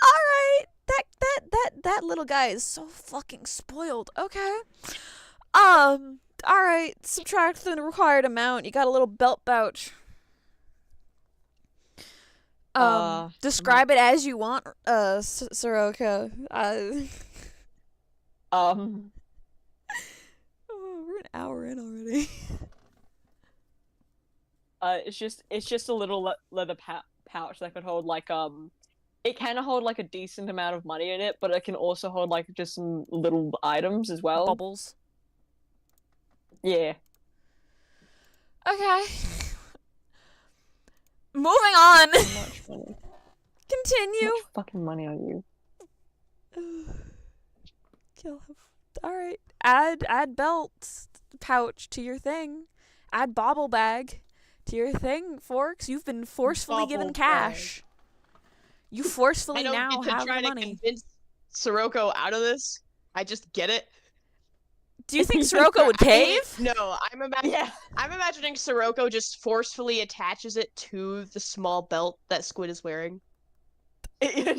All right, that little guy is so fucking spoiled. Okay. All right. Subtract the required amount. You got a little belt pouch. Describe it as you want, Soroka. Oh, we're an hour in already. It's just a little leather pouch that could hold like it can hold like a decent amount of money in it, but it can also hold like just some little items as well. Bubbles. Yeah. Okay. Moving on. How much money? How Continue. much fucking money are you? Kill him. All right. Add belt pouch to your thing. Add bobble bag to your thing, Forks. You've been forcefully given Bobble cash. You forcefully I don't now get to have try the to money. convince Sirocco out of this. I just get it. Do you think Sirocco would cave? No, I'm imagining Sirocco just forcefully attaches it to the small belt that Squid is wearing. Yeah.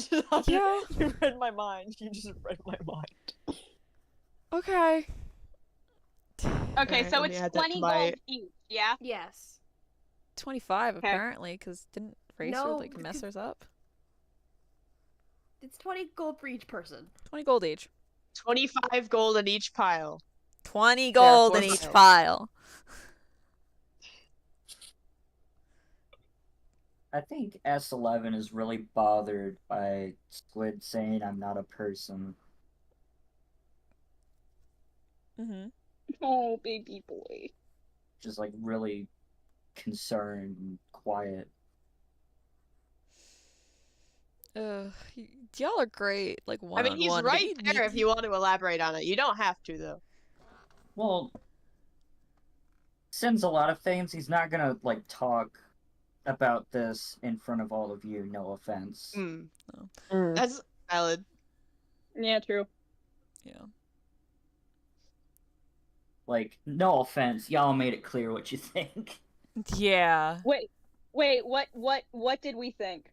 You read my mind. You just read my mind. Okay. Okay, Alright, so let me it's add that to 20 my- gold each, yeah? Yes. 25 Okay. apparently, because didn't Racer No, like mess because- hers up? It's 20 gold for each person. 20 gold each. 25 gold in each pile. 20 gold in four each piles. pile. I think S11 is really bothered by Squid saying I'm not a person. Mm-hmm. Oh, baby boy. Just like really concerned and quiet. Y'all are great. Like I one mean, on he's one. right there if you want to elaborate on it. You don't have to, though. Well, Sin's a lot of things. He's not gonna like talk about this in front of all of you. No offense. That's valid. Yeah, true. Yeah. Like, no offense. Y'all made it clear what you think. Yeah. Wait, what did we think?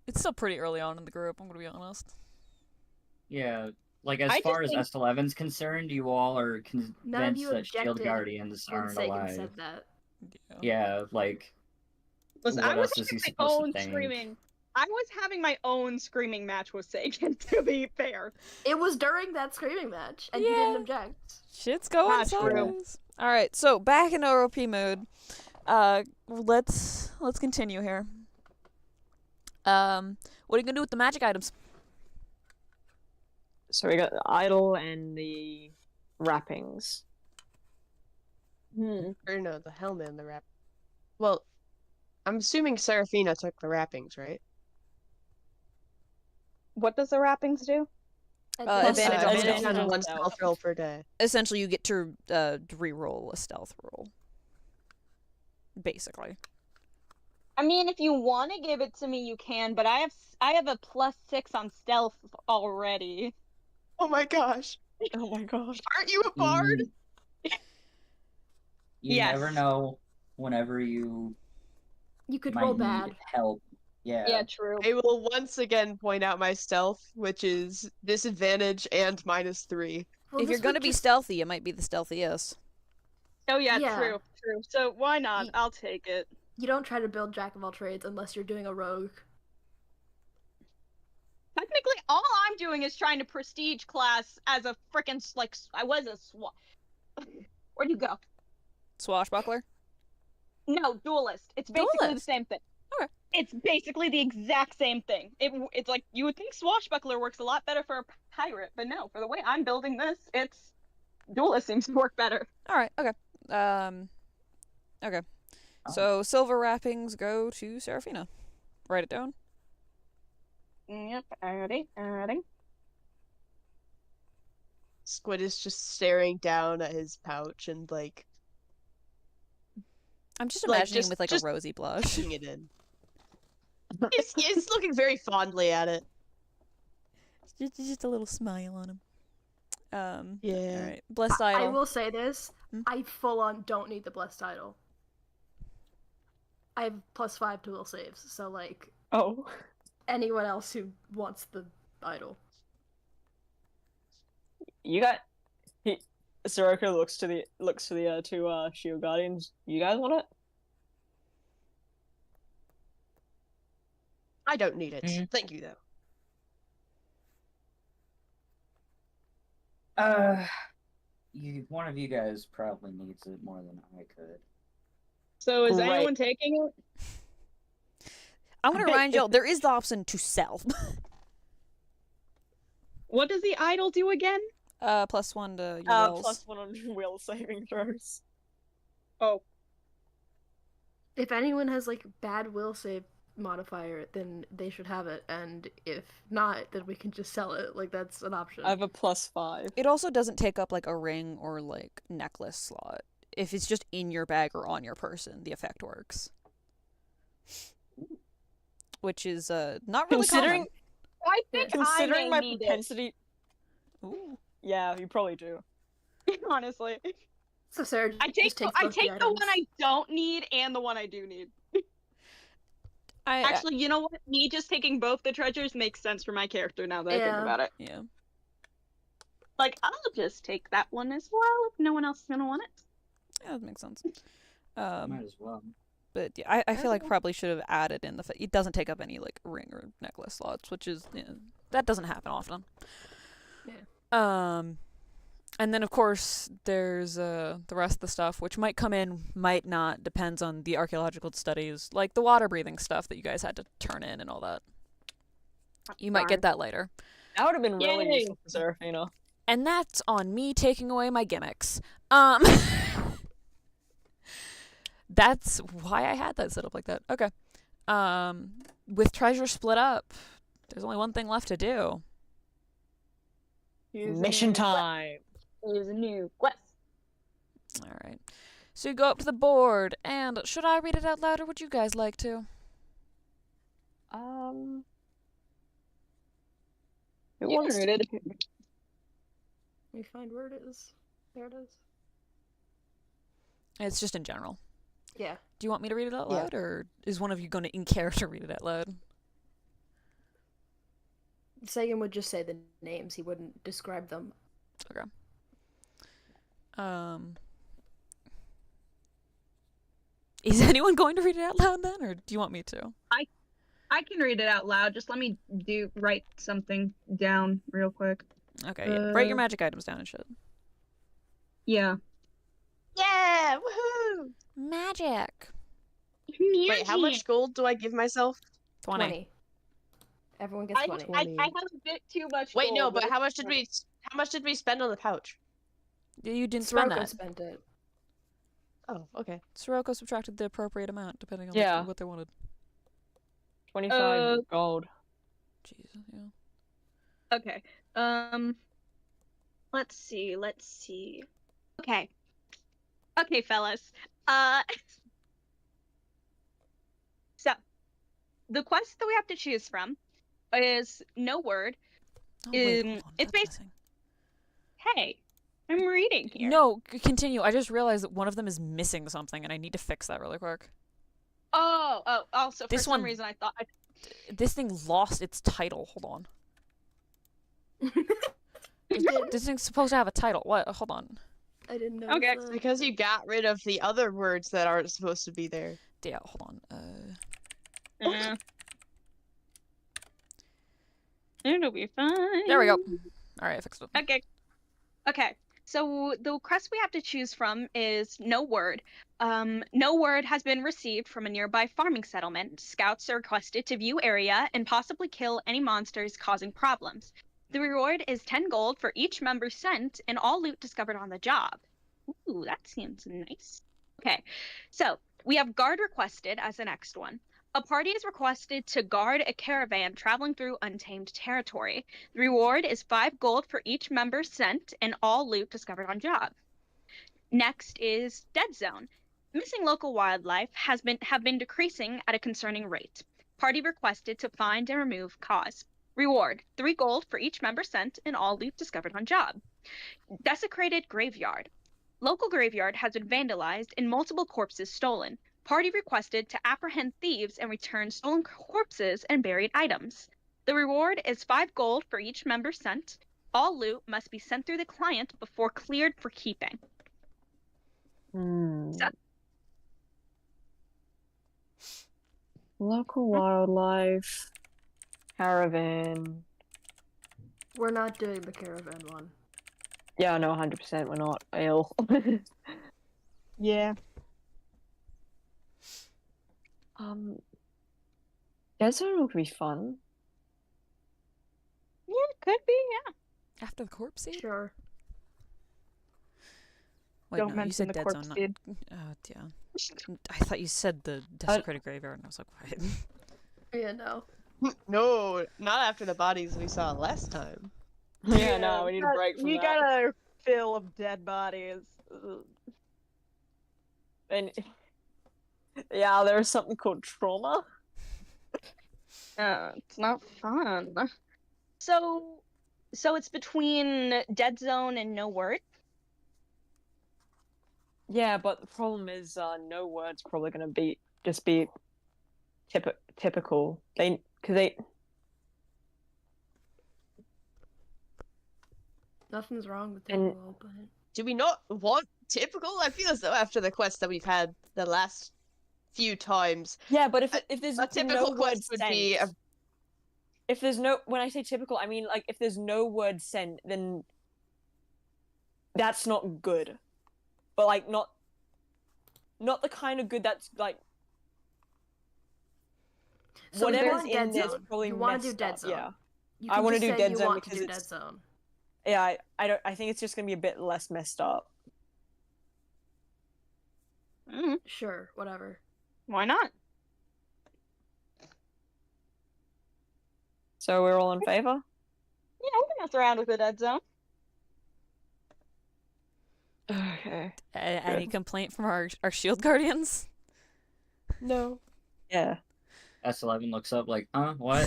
It's still pretty early on in the group, I'm gonna be honest. Yeah. Like, as I just far as think- S11's concerned, you all are None of convinced you that Shield objected Guardians When aren't Sagan alive. said that. Yeah. Yeah, like, Listen, what I was else is he having my supposed to own think? screaming. I was having my own screaming match with Sagan, to be fair. It was during that screaming match, and you Yeah. didn't object. Shit's going Ah, true. sideways. Alright, so back in OP mode. Let's continue here. What are you gonna do with the magic items? So we got the idol and the wrappings. Or no, the helmet and the wrap. Well, I'm assuming Seraphina took the wrappings, right? What does the wrappings do? Advantage on Advantage stealth. on one Stealth. stealth roll per day. Essentially, you get to re-roll a stealth roll. Basically. I mean, if you want to give it to me, you can, but I have a +6 on stealth already. Oh my gosh. Oh my gosh. Aren't you a bard? You Yes. never know whenever you You could might roll need bad. help. Yeah. Yeah, true. I will once again point out my stealth, which is disadvantage and -3. Well, If you're this gonna would be just- stealthy, it might be the stealthiest. Oh yeah, Yeah. true. So why not? Ye- I'll take it. You don't try to build Jack of all trades unless you're doing a rogue. Technically, all I'm doing is trying to prestige class as a frickin' I was a Where'd you go? Swashbuckler? No, duelist. It's basically the Duelist? same thing. Okay. It's basically the exact same thing. It's like you would think swashbuckler works a lot better for a pirate, but no. For the way I'm building this, it's duelist seems to work better. Alright, okay. Okay. So, silver wrappings go to Seraphina. Write it down. Yep. Alrighty. Squid is just staring down at his pouch and like I'm just Like, imagining just- with like just a rosy blush. tucking it in. He's looking very fondly at it. Just a little smile on him. Yeah. Alright. Blessed I idol. will say this: Hmm? I full on don't need the blessed idol. I have +5 to will saves, so like Oh. anyone else who wants the idol. You got Sirocco looks to the two shield guardians. You guys want it? I don't need it. Mhm. Thank you though. One of you guys probably needs it more than I could. So is Right. anyone taking it? I'm gonna remind y'all, there is the option to sell. What does the idol do again? +1 to your wills. +1 on will saving throws. Oh, If anyone has like bad will save modifier, then they should have it, and if not, then we can just sell it. Like that's an option. I have a +5. It also doesn't take up like a ring or like necklace slot. If it's just in your bag or on your person, the effect works. Which is not really Considering I think considering I my may need propensity, Ooh. yeah, you probably do. honestly. So Sarah I take just takes I both take the one items. I don't need and the one I do need. Actually, you know what? Me just taking both the treasures makes sense for my character now that I think Yeah. about it. yeah. Like, I'll just take that one as well if no one else is gonna want it. Yeah, that makes sense. Might as well. But yeah, I feel like probably should have added in it doesn't take up any like ring or necklace slots, which is that doesn't happen often. Yeah. And then of course there's the rest of the stuff which might come in, might not, depends on the archaeological studies, like the water breathing stuff that you guys had to turn in and all that. You might get that later. That would have been really Yay. useful for Seraphina. And that's on me taking away my gimmicks. That's why I had that set up like that. Okay. With treasure split up, there's only one thing left to do. Mission time. Here's a new quest. All right. So you go up to the board, and should I read it out loud, or would you guys like to? Who You wants can to- read it. Let me find where it is. There it is. It's just in general. Yeah. Do you want me to read it out Yeah. loud, or is one of you going to in character read it out loud? Sagan would just say the names. He wouldn't describe them. Is anyone going to read it out loud then, or do you want me to? I can read it out loud. Just let me write something down real quick. Okay, yeah. Write your magic items down and shit. Yeah. Yeah, woohoo! Magic. Wait, how much gold do I give myself? 20. Everyone gets 20. I have a bit too much. Wait, no, gold, but it's how much did fine. we spend on the pouch? You didn't spend Sirocco that. spent it. Oh, okay. Sirocco subtracted the appropriate amount, depending on Yeah. what they wanted. 25 gold. Jesus, yeah. Okay. Let's see. Okay. Okay, fellas. So, the quest that we have to choose from is No Word. Oh, wait, Um, hold on. it's That's based- missing. Hey, I'm reading here. No, continue. I just realized that one of them is missing something, and I need to fix that really quick. Oh, also, for This some one- reason I thought... This thing lost its title. Hold on. This thing's supposed to have a title. What? Hold on. I didn't know. Okay. that. Because you got rid of the other words that aren't supposed to be there. Yeah, hold on. Yeah. It'll be fine. There we go. All right, I fixed it. Okay. So the quest we have to choose from is No Word. No word has been received from a nearby farming settlement. Scouts are requested to view area and possibly kill any monsters causing problems. The reward is 10 gold for each member sent and all loot discovered on the job. Ooh, that seems nice. Okay, so we have guard requested as the next one. A party is requested to guard a caravan traveling through untamed territory. The reward is 5 gold for each member sent and all loot discovered on job. Next is Dead Zone. Missing local wildlife have been decreasing at a concerning rate. Party requested to find and remove cause. Reward 3 gold for each member sent and all loot discovered on job. Desecrated Graveyard. Local graveyard has been vandalized and multiple corpses stolen. Party requested to apprehend thieves and return stolen corpses and buried items. The reward is 5 gold for each member sent. All loot must be sent through the client before cleared for keeping. Local wildlife. Caravan. We're not doing the caravan one. Yeah, no, 100% we're not ill. Yeah. Dead Zone would be fun. Yeah, it could be. Yeah. After the corpse seed? Sure. Wait, Don't no, you mention said the dead corpse zone. seed. Oh, yeah. I thought you said the desecrated graveyard, and I was like, what? Yeah, no. No, not after the bodies we saw last time. Yeah, no, we need a got- break from We that. got a fill of dead bodies. Ugh. And yeah, there's something called trauma. It's not fun. So it's between Dead Zone and No Word. Yeah, but the problem is, no word's probably gonna be typical. Because Nothing's wrong with And- typical, but Do we not want typical? I feel as though after the quest that we've had the last few times, yeah, but if there's a typical no word quest would sent, be a if there's no, when I say typical, I mean like if there's no word sent, then that's not good. But like not the kind of good that's like so whatever's you want in Dead there's Zone. probably You want to do messed Dead up, Zone. yeah. You I can wanna just do say Dead you Zone want to because do it's- Dead Zone. Yeah, I think it's just gonna be a bit less messed up. Sure, whatever. Why not? So we're all in favor? Yeah, I can mess around with the Dead Zone. Okay. Any complaint from our shield guardians? No. Yeah. S11 looks up like, what?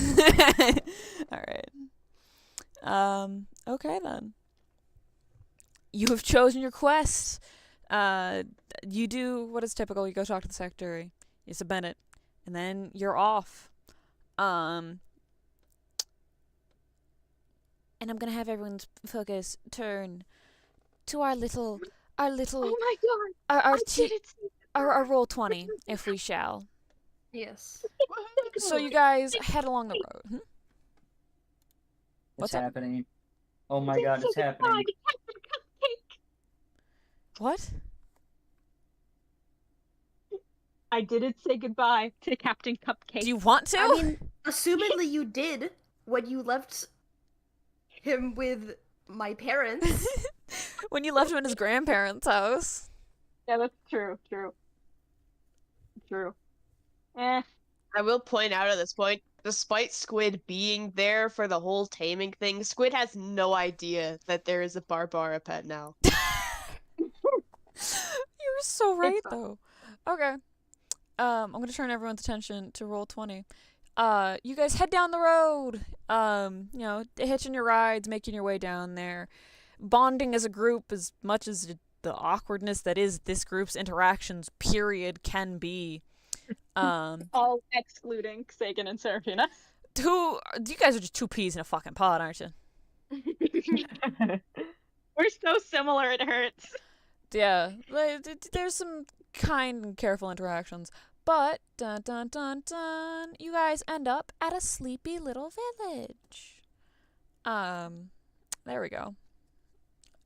All right. Okay then. You have chosen your quest. You do what is typical. You go talk to the secretary. You submit it, and then you're off. And I'm gonna have everyone's focus turn to our little, Oh my god! our I did it! our roll 20, if we shall. Yes. So you guys head along the road. Hmm? What's What's up? happening? Oh my god, it's happening. What? I didn't say goodbye to Captain Cupcake. Do you want to? I mean, assumedly you did when you left him with my parents. When you left him in his grandparents' house. Yeah, that's true. Eh. I will point out at this point, despite Squid being there for the whole taming thing, Squid has no idea that there is a Barbara pet now. You're so right, It's fine. though. Okay. I'm gonna turn everyone's attention to roll 20. You guys head down the road. Hitching your rides, making your way down there, bonding as a group as much as the awkwardness that is this group's interactions. Period can be. All excluding Sagan and Serafina. You guys are just two peas in a fucking pod, aren't you? We're so similar, it hurts. Yeah, there's some kind and careful interactions. But, dun dun dun dun, you guys end up at a sleepy little village. There we go.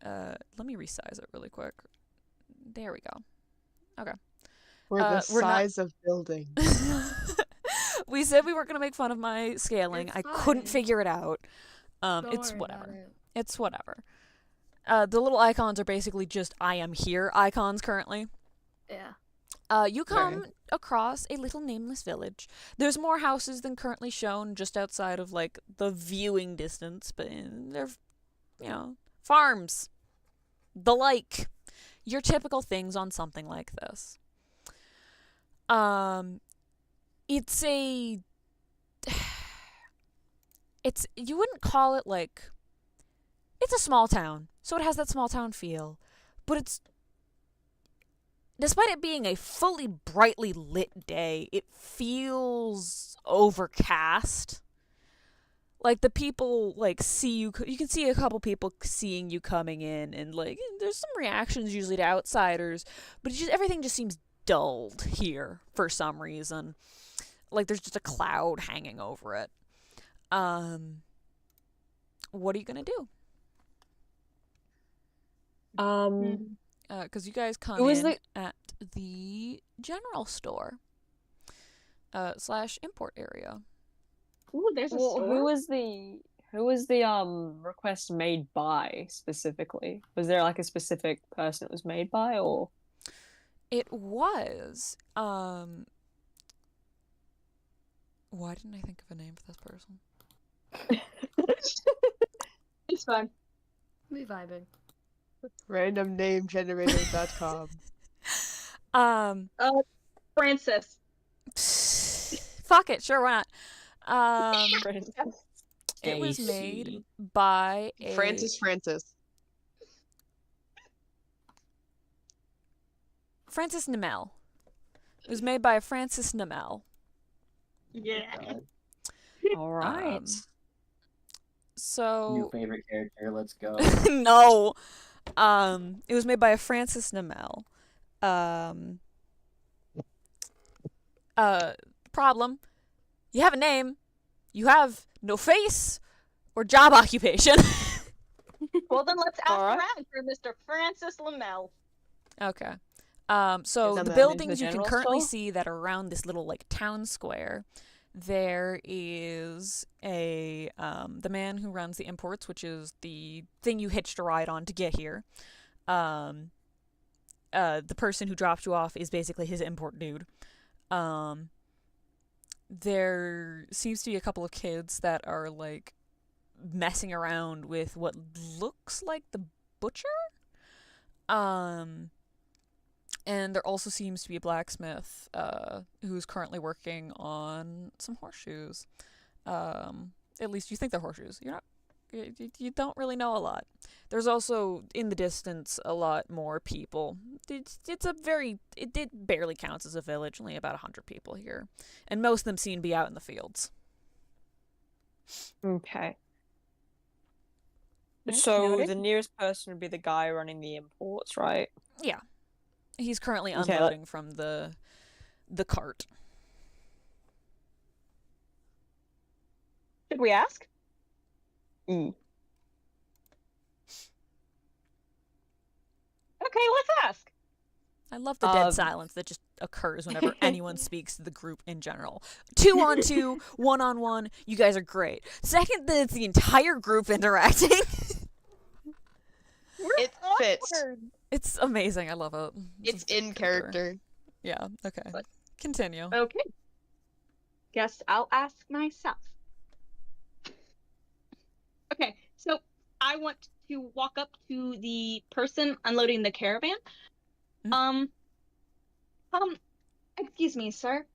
Let me resize it really quick. There we go. Okay. We're the we're not- size of buildings. We said we weren't going to make fun of my scaling. It's I couldn't fine. figure it out. Don't It's worry whatever. about it. It's whatever. The little icons are basically just I am here icons currently. Yeah. You come across a little nameless village. There's more houses than currently shown just outside of, like, the viewing distance, but they're, farms. The like. Your typical things on something like this. You wouldn't call it, like, it's a small town, so it has that small town feel, but despite it being a fully brightly lit day, it feels overcast. Like, the people, like, see you can see a couple people seeing you coming in, and, like, there's some reactions usually to outsiders, but everything just seems dulled here for some reason. Like, there's just a cloud hanging over it. What are you gonna do? Because you guys come Who is in at the general store / import area. Ooh, there's a Well, store. who was the request made by specifically? Was there like a specific person it was made by, or It was. Why didn't I think of a name for this person? It's fine. We vibing. Randomnamegenerator.com. Francis. Fuck it, sure, why not? It was Stacy. made by a Francis. Francis Namel. It was made by Francis Namel. Yeah. all right? New So favorite character. Let's go. no. It was made by a Francis Namel. Problem. You have a name. You have no face or job occupation. Well, then let's ask Alright. around for Mr. Francis Lamel. Okay. So Is the that buildings the you can general currently store? see that are around this little like town square, there is a the man who runs the imports, which is the thing you hitched a ride on to get here. The person who dropped you off is basically his import dude. There seems to be a couple of kids that are like messing around with what looks like the butcher. And there also seems to be a blacksmith who's currently working on some horseshoes. At least you think they're horseshoes. You're not. You don't really know a lot. There's also in the distance a lot more people. It barely counts as a village. Only about 100 people here, and most of them seem to be out in the fields. Okay. Okay, So noted. the nearest person would be the guy running the imports, right? Yeah, he's currently Okay, unloading from the cart. Should we ask? Okay, let's ask. I love the dead Um, silence that just occurs whenever anyone speaks to the group in general. 2-on-2, 1-on-1, you guys are great. Second, that it's the entire group interacting. It fits. It's amazing. I love it. It's in character. Yeah, okay. But- Continue. Okay. Guess I'll ask myself. Okay, so I want to walk up to the person unloading the caravan. Mhm. Excuse me, sir.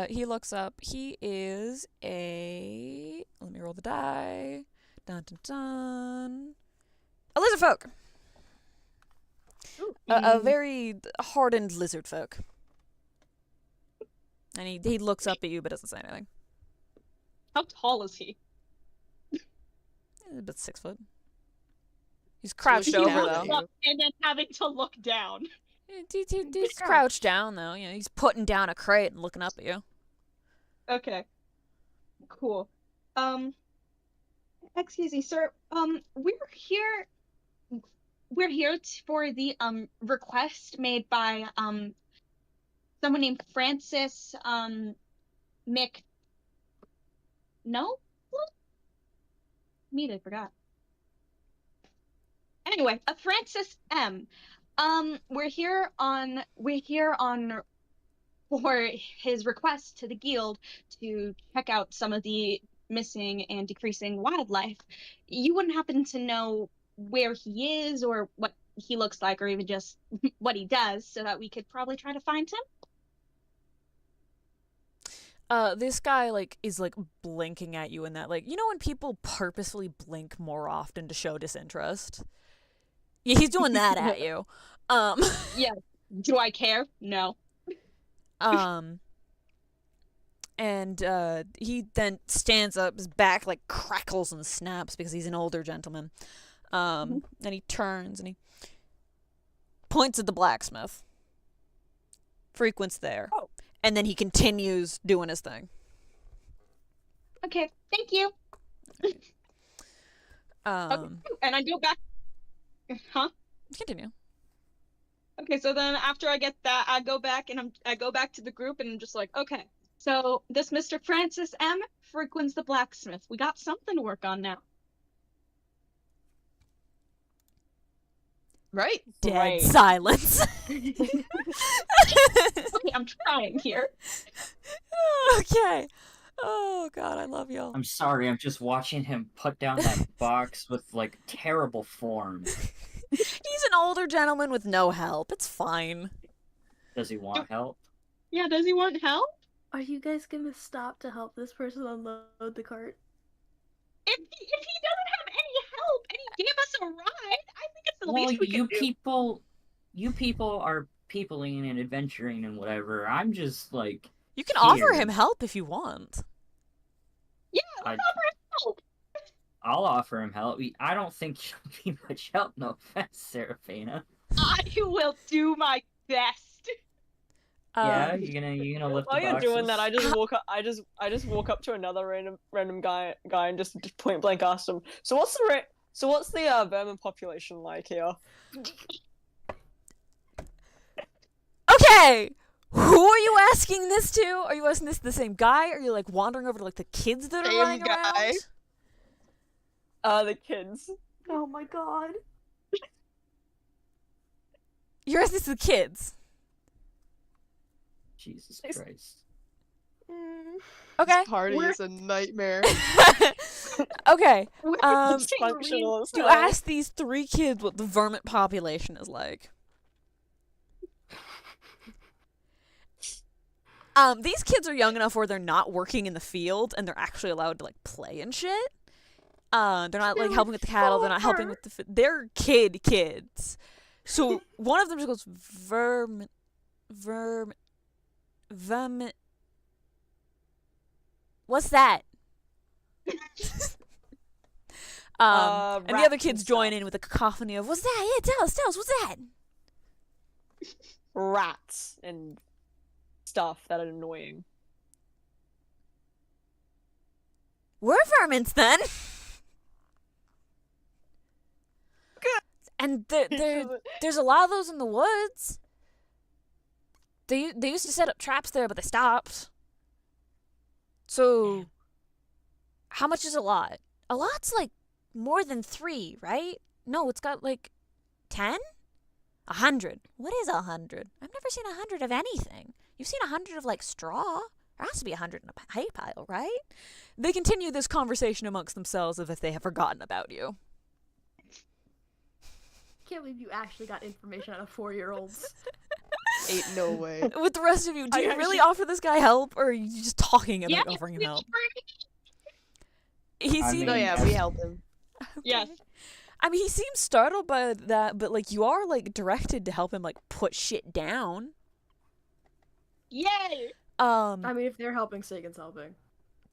He looks up. He is a... Let me roll the die. Dun dun dun. A lizard folk. A very hardened lizard folk. And he looks up at you but doesn't say anything. How tall is he? About 6 foot. He's crouched He over looks though. up. And then having to look down. He's crouched down though. You know, he's putting down a crate and looking up at you. Okay. Cool. Excuse me, sir. We're here for the request made by someone named Francis Mc. No? Me, I forgot. Anyway, a Francis M. We're here on for his request to the guild to check out some of the missing and decreasing wildlife. You wouldn't happen to know where he is or what he looks like or even just what he does so that we could probably try to find him? This guy is blinking at you in that when people purposefully blink more often to show disinterest. Yeah, he's doing that at you. Yeah. Do I care? No. And he then stands up, his back crackles and snaps because he's an older gentleman. And he turns and he points at the blacksmith. Frequent's there. Oh. And then he continues doing his thing. Okay, thank you. Okay. And I go back. Huh? Continue. Okay, so then after I get that, I go back and I go back to the group and I'm just like, okay, So this Mr. Francis M. frequents the blacksmith. We got something to work on now. Right? Dead Right. silence. Okay, I'm trying here. Okay. Oh god, I love y'all. I'm sorry, I'm just watching him put down that box with, like, terrible form. He's an older gentleman with no help. It's fine. Does he want help? Yeah, does he want help? Are you guys gonna stop to help this person unload the cart? If he doesn't have any help and he gave us a ride, I think it's the Well, least we you can do. people are peopling and adventuring and whatever. I'm just, like... You can offer Here. him help if you want. Yeah, I- let's offer him help. I'll offer him help. I don't think you'll be much help, no offense, Seraphina. I will do my best. Yeah, you gonna lift While the you're boxes? doing that, I just walk up. I just walk up to another random guy and just point blank ask him. So what's the vermin population like here? Okay! Who are you asking this to? Are you asking this to the same guy? Are you like wandering over to like the kids that are Same running guy. around? The kids. Oh my god. You're asking this to the kids. Jesus It's- Christ. Okay. This party is a nightmare. Okay. It's functional as You hell. ask these 3 kids what the vermin population is like. These kids are young enough where they're not working in the field and they're actually allowed to like play and shit. They're not like helping with the cattle. They're not helping with the. They're kids. So one of them just goes vermin. What's that? And the other Rats and kids join stuff. in with a cacophony of "What's that? Yeah, tell us, what's that?" Rats and stuff that are annoying. We're vermins then. And there's a lot of those in the woods. They used to set up traps there, but they stopped. So, how much is a lot? A lot's like more than 3, right? No, it's got like 10? 100. What is 100? I've never seen 100 of anything. You've seen 100 of like straw. There has to be 100 in a hay pile, right? They continue this conversation amongst themselves as if they have forgotten about you. Can't believe you actually got information out of 4-year-olds. Ain't no way. With the rest of you, do I you really actually- offer this guy help, or are you just talking about Yeah, offering him we help? offer- He I seems. No, mean, yeah, we help him. Yes. I mean, he seems startled by that, but like you are like directed to help him like put shit down. Yay! I mean, if they're helping, Sagan's helping.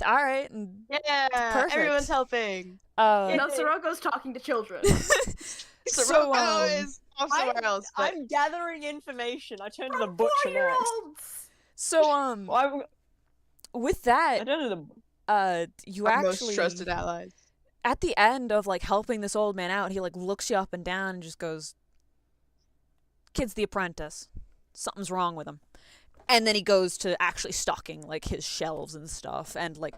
All right. And, Yeah, Perfect. everyone's helping. You know, Siroko's talking to children. so Sirocco is off somewhere else. But I'm gathering information. I turn to the butcher next. 4-year-olds! so Well, with I that, turn to the. you our actually most trusted allies. at the end of like helping this old man out, he like looks you up and down and just goes, "Kid's the apprentice. Something's wrong with him." And then he goes to actually stocking like his shelves and stuff, and like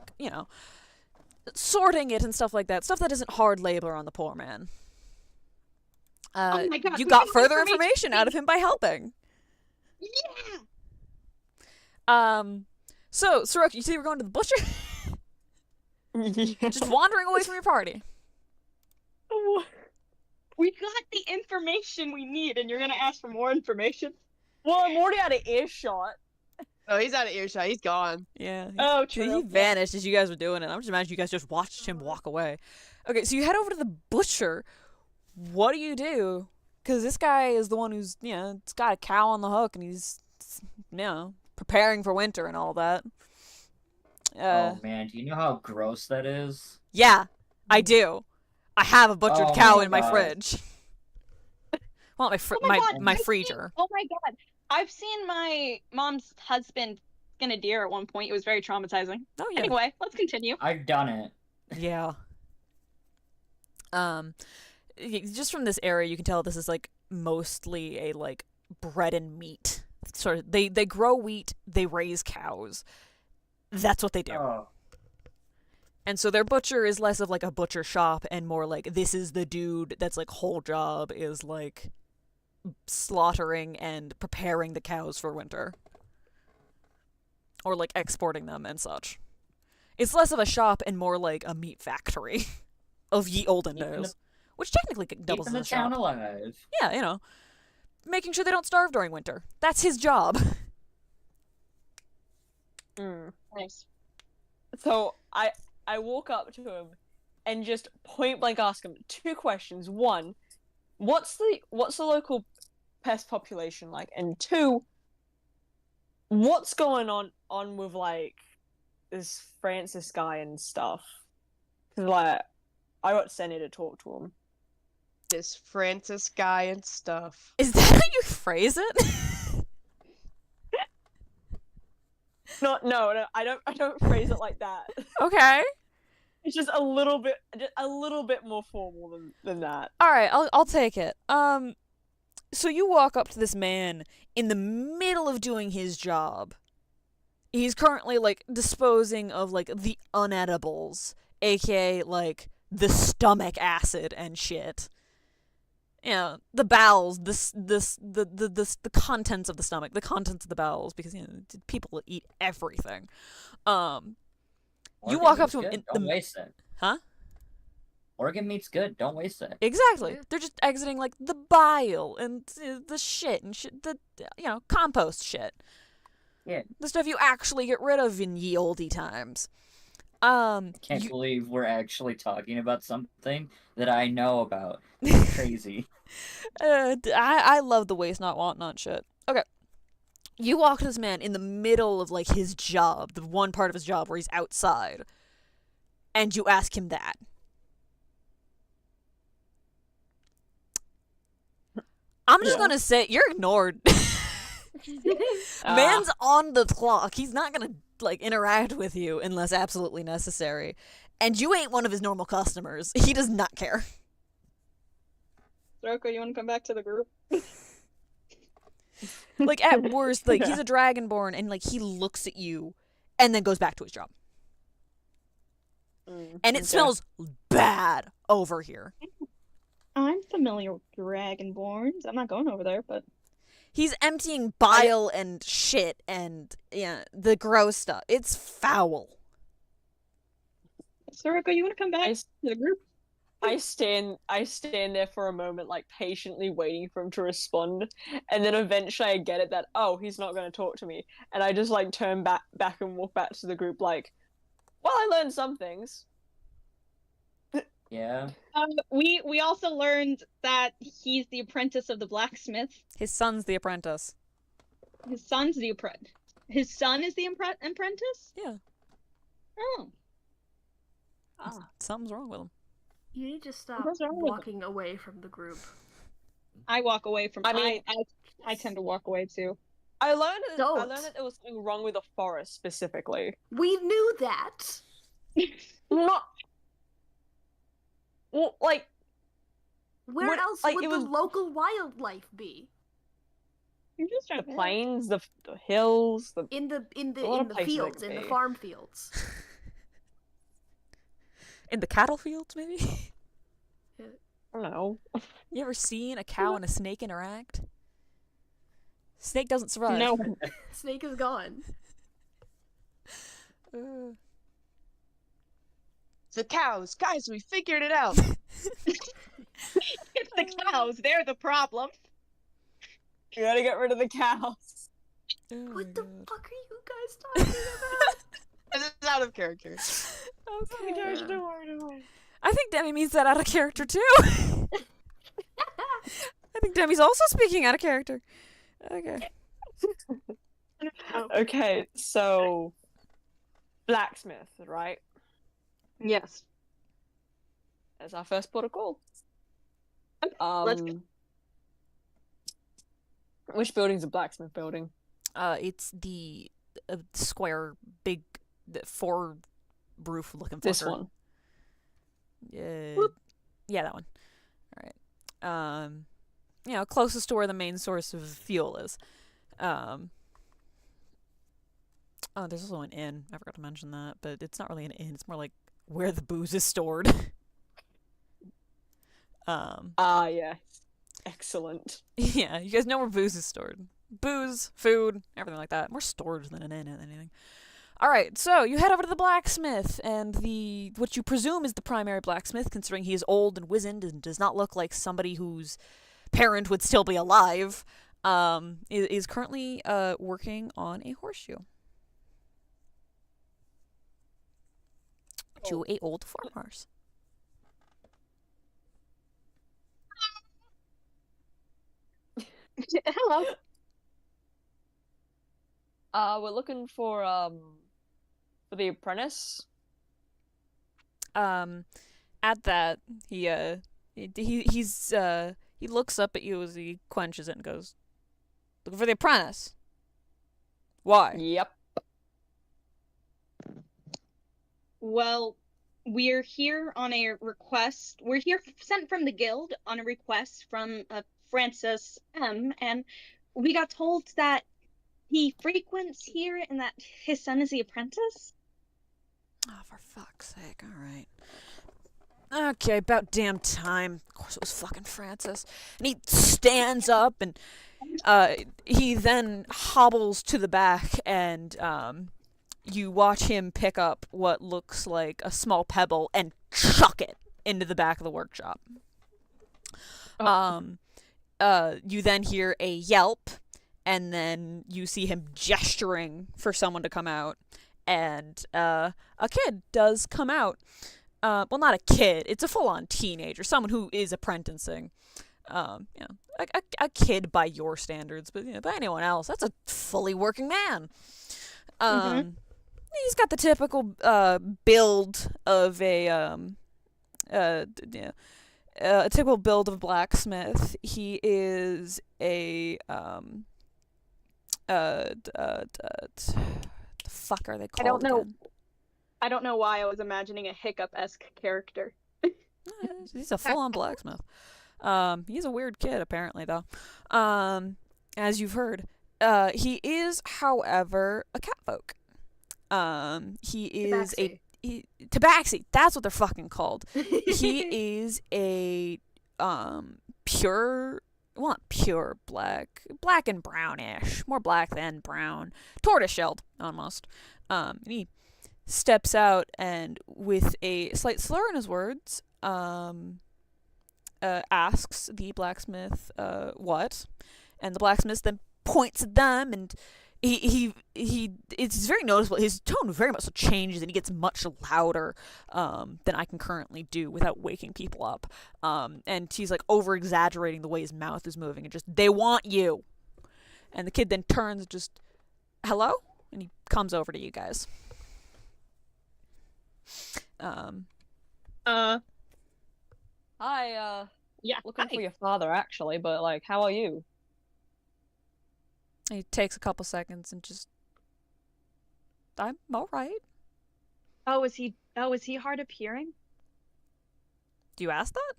sorting it and stuff like that. Stuff that isn't hard labor on the poor man. Oh my God, You we got got further information. information out of him by helping. Yeah! So Sorok, you say we're going to the butcher? Just wandering away from your party. We got the information we need, and you're gonna ask for more information? Well, I'm already out of earshot. Oh, he's out of earshot. He's gone. Yeah. Oh, He true. vanished as you guys were doing it. I'm just imagining you guys just watched him walk away. Okay, so you head over to the butcher. What do you do? Because this guy is the one who's, it's got a cow on the hook and he's, preparing for winter and all that. Oh man, do you know how gross that is? Yeah, I do. I have a butchered Oh cow my in my God. fridge. Well, my Oh my God, my I've seen- freezer. Oh my God. I've seen my mom's husband skin a deer at one point. It was very traumatizing. Oh yeah. Anyway, let's continue. I've done it. Yeah. Just from this area, you can tell this is like mostly a like bread and meat sort of. They grow wheat, they raise cows, That's what they do. Oh. And so their butcher is less of like a butcher shop and more like this is the dude that's like whole job is like slaughtering and preparing the cows for winter. Or like exporting them and such. It's less of a shop and more like a meat factory of ye olden Keeping days. Which technically doubles Keeping as the a town shop. alive. Yeah, you know. Making sure they don't starve during winter. That's his job. Mm. Nice. So I walk up to him and just point blank ask him 2 questions. 1, what's the local pest population like? And 2, what's going on with like this Francis guy and stuff? 'Cause like I got Senny to talk to him. This Francis guy and stuff. Is that how you phrase it? No, I don't phrase it like that. Okay. It's just a little bit more formal than that. All right, I'll take it. So you walk up to this man in the middle of doing his job. He's currently like disposing of like the unedibles, aka like the stomach acid and shit. You know, the bowels, the contents of the stomach, the contents of the bowels, because you know people eat everything. You walk up to him in Don't the waste it. Huh? Organ meat's good. Don't waste it. Exactly. Yeah. They're just exiting like the bile and the shit and shit, the compost shit. Yeah. The stuff you actually get rid of in ye olde times. Can't You- believe we're actually talking about something that I know about. It's crazy. I love the waste not want not shit. Okay. You walk to this man in the middle of like his job, the one part of his job where he's outside, and you ask him that. I'm just Yeah. gonna say you're ignored. Man's on the clock. He's not gonna like interact with you unless absolutely necessary. And you ain't one of his normal customers. He does not care. Roko, you want to come back to the group? Like at worst, like he's Yeah. a dragonborn and like he looks at you and then goes back to his job. And it Okay. smells bad over here. I'm familiar with Dragonborns. I'm not going over there, but He's emptying bile and shit and the gross stuff. It's foul. Soroko, you want to come back I to the group? I stand there for a moment, like patiently waiting for him to respond, and then eventually I get it that he's not going to talk to me, and I just like turn back and walk back to the group like, well, I learned some things. Yeah. We also learned that he's the apprentice of the blacksmith. His son's the apprentice. His son's the apprentice. His son is the apprentice? Yeah. Oh. Something's wrong with him. You need to stop What's wrong with walking away from the group. I walk away from. I mean- I tend to walk away too. I learned Don't. that there was something wrong with the forest specifically. We knew that. Not. Well, like Where What- else like, would it the was- local wildlife be? You're just the trying plains, the hills, the In the A lot of in the places it fields, could in the be. farm fields. In the cattle fields, maybe? I don't know. You ever seen a cow and a snake interact? Snake doesn't survive. No. Snake is gone. Uh, The cows, guys, we figured it out. It's the cows. They're the problem. You gotta get rid of the cows. oh my What the God. fuck are you guys talking about? This is out of character. Okay. Don't worry. I think Demi means that out of character too. I think Demi's also speaking out of character. Okay. Okay, so blacksmith, right? Yes. That's our first port of call. let's go. Which building's a blacksmith building? It's the square, big, 4 roof looking fucker. This one. Yeah, that one. All right. Closest to where the main source of fuel is. Oh, there's also an inn. I forgot to mention that, but it's not really an inn. It's more like where the booze is stored. Ah, yes. Excellent. Yeah, you guys know where booze is stored. Booze, food, everything like that. More storage than an inn than anything. All right, so you head over to the blacksmith, and what you presume is the primary blacksmith, considering he is old and wizened and does not look like somebody whose parent would still be alive, is currently working on a horseshoe. To a old farmhouse. Hello. We're looking for the apprentice. At that, he looks up at you as he quenches it and goes, "Looking for the apprentice. Why?" Yep. Well, we're here on a request. We're here sent from the guild on a request from Francis M. And we got told that he frequents here and that his son is the apprentice. Oh, for fuck's sake! All right. Okay, about damn time. Of course, it was fucking Francis. And he stands up and he then hobbles to the back and you watch him pick up what looks like a small pebble and chuck it into the back of the workshop. You then hear a yelp, and then you see him gesturing for someone to come out, and a kid does come out. Well, not a kid. It's a full-on teenager, someone who is apprenticing. A kid by your standards, but by anyone else, that's a fully working man. He's got the typical build of a typical build of a blacksmith. He is a the fuck are they called? I don't know. Again? I don't know why I was imagining a Hiccup-esque character. He's a full-on blacksmith. He's a weird kid, apparently, though. As you've heard, he is, however, a catfolk. He is tabaxi. That's what they're fucking called. He is a pure, well, not pure black and brownish, more black than brown, tortoise-shelled almost. He steps out and with a slight slur in his words, asks the blacksmith, what? And the blacksmith then points at them, and it's very noticeable. His tone very much changes, and he gets much louder than I can currently do without waking people up. And he's like over-exaggerating the way his mouth is moving, and just, "They want you." And the kid then turns and just, "Hello?" And he comes over to you guys. Hi, Yeah. looking for your father, actually, but, like, how are you? He takes a couple seconds and just, "I'm all right." Oh, is he hard of hearing? Do you ask that?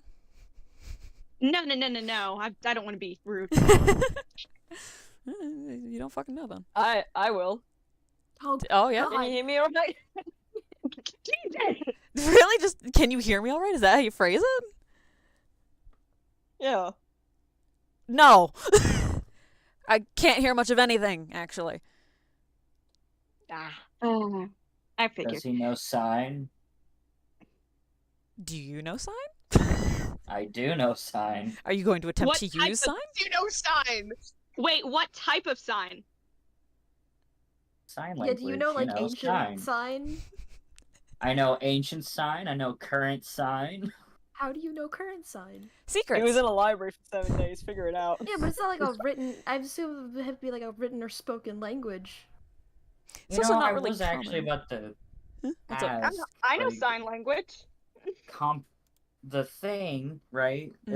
No. I don't want to be rude. You don't fucking know then. I will. Oh yeah. Can you hear me all right? Really? Just, can you hear me all right? Is that how you phrase it? Yeah. No. I can't hear much of anything, actually. I figured. Does he know sign? Do you know sign? I do know sign. Are you going to attempt What to type use of- sign? You know sign. Wait, what type of sign? Yeah, Sign language. do you know like ancient sign. sign? I know ancient sign. I know current sign. How do you know current sign? Secrets. He was in a library for 7 days. Figure it out. Yeah, but it's not like a written. I assume it would have to be like a written or spoken language. It's You also know, not I really was actually common. about to What's up? ask. I know like, sign language. The thing, right? Mhm.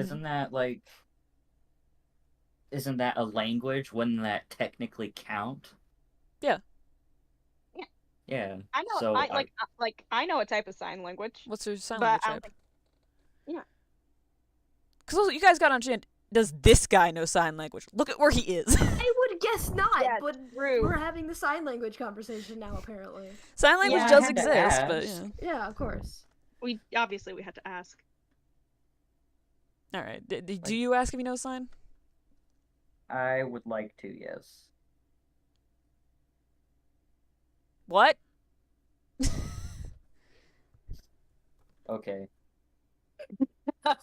Isn't that a language? Wouldn't that technically count? Yeah. Yeah. Yeah. I know. So I know a type of sign language. What's your sign But language I don't type? think- Because also, you guys got to understand, Does this guy know sign language? Look at where he is. I would guess not, Yeah, but true. we're having the sign language conversation now, apparently. Sign language Yeah, I does had to exist, but ask. Yeah, of course. We had to ask. All right. Do you ask if he knows sign? I would like to, yes. What? Okay.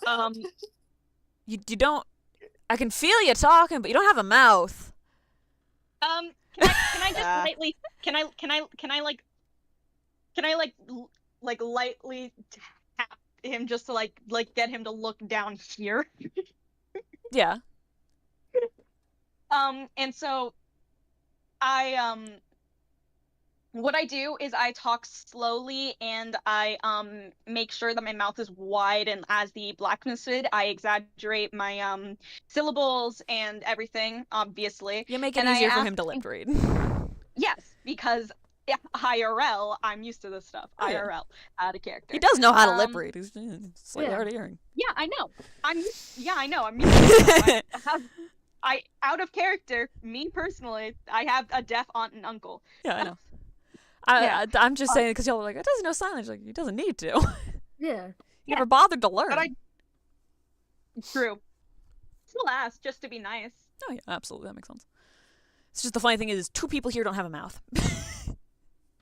Um, You don't. I can feel you talking, but you don't have a mouth. can I just Yeah. lightly can I lightly tap him just to like get him to look down here? Yeah. And so I what I do is I talk slowly and I make sure that my mouth is wide, and as the blacksmith did, I exaggerate my syllables and everything, obviously. You make it And I easier for ask him to lip read. Yes, because IRL, I'm used to this stuff. Oh, yeah. IRL, out of character. He does know how to lip Um, read. He's slightly yeah. hard of hearing. Yeah, I know. I know. I'm used to it. I out of character. Me personally, I have a deaf aunt and uncle. Yeah, I know. Yeah. I'm just saying because y'all are like, it doesn't know sign language. Like, he doesn't need to. Yeah. He never bothered to learn. But True. Still ask just to be nice. Oh yeah, absolutely, that makes sense. It's just the funny thing is, 2 people here don't have a mouth.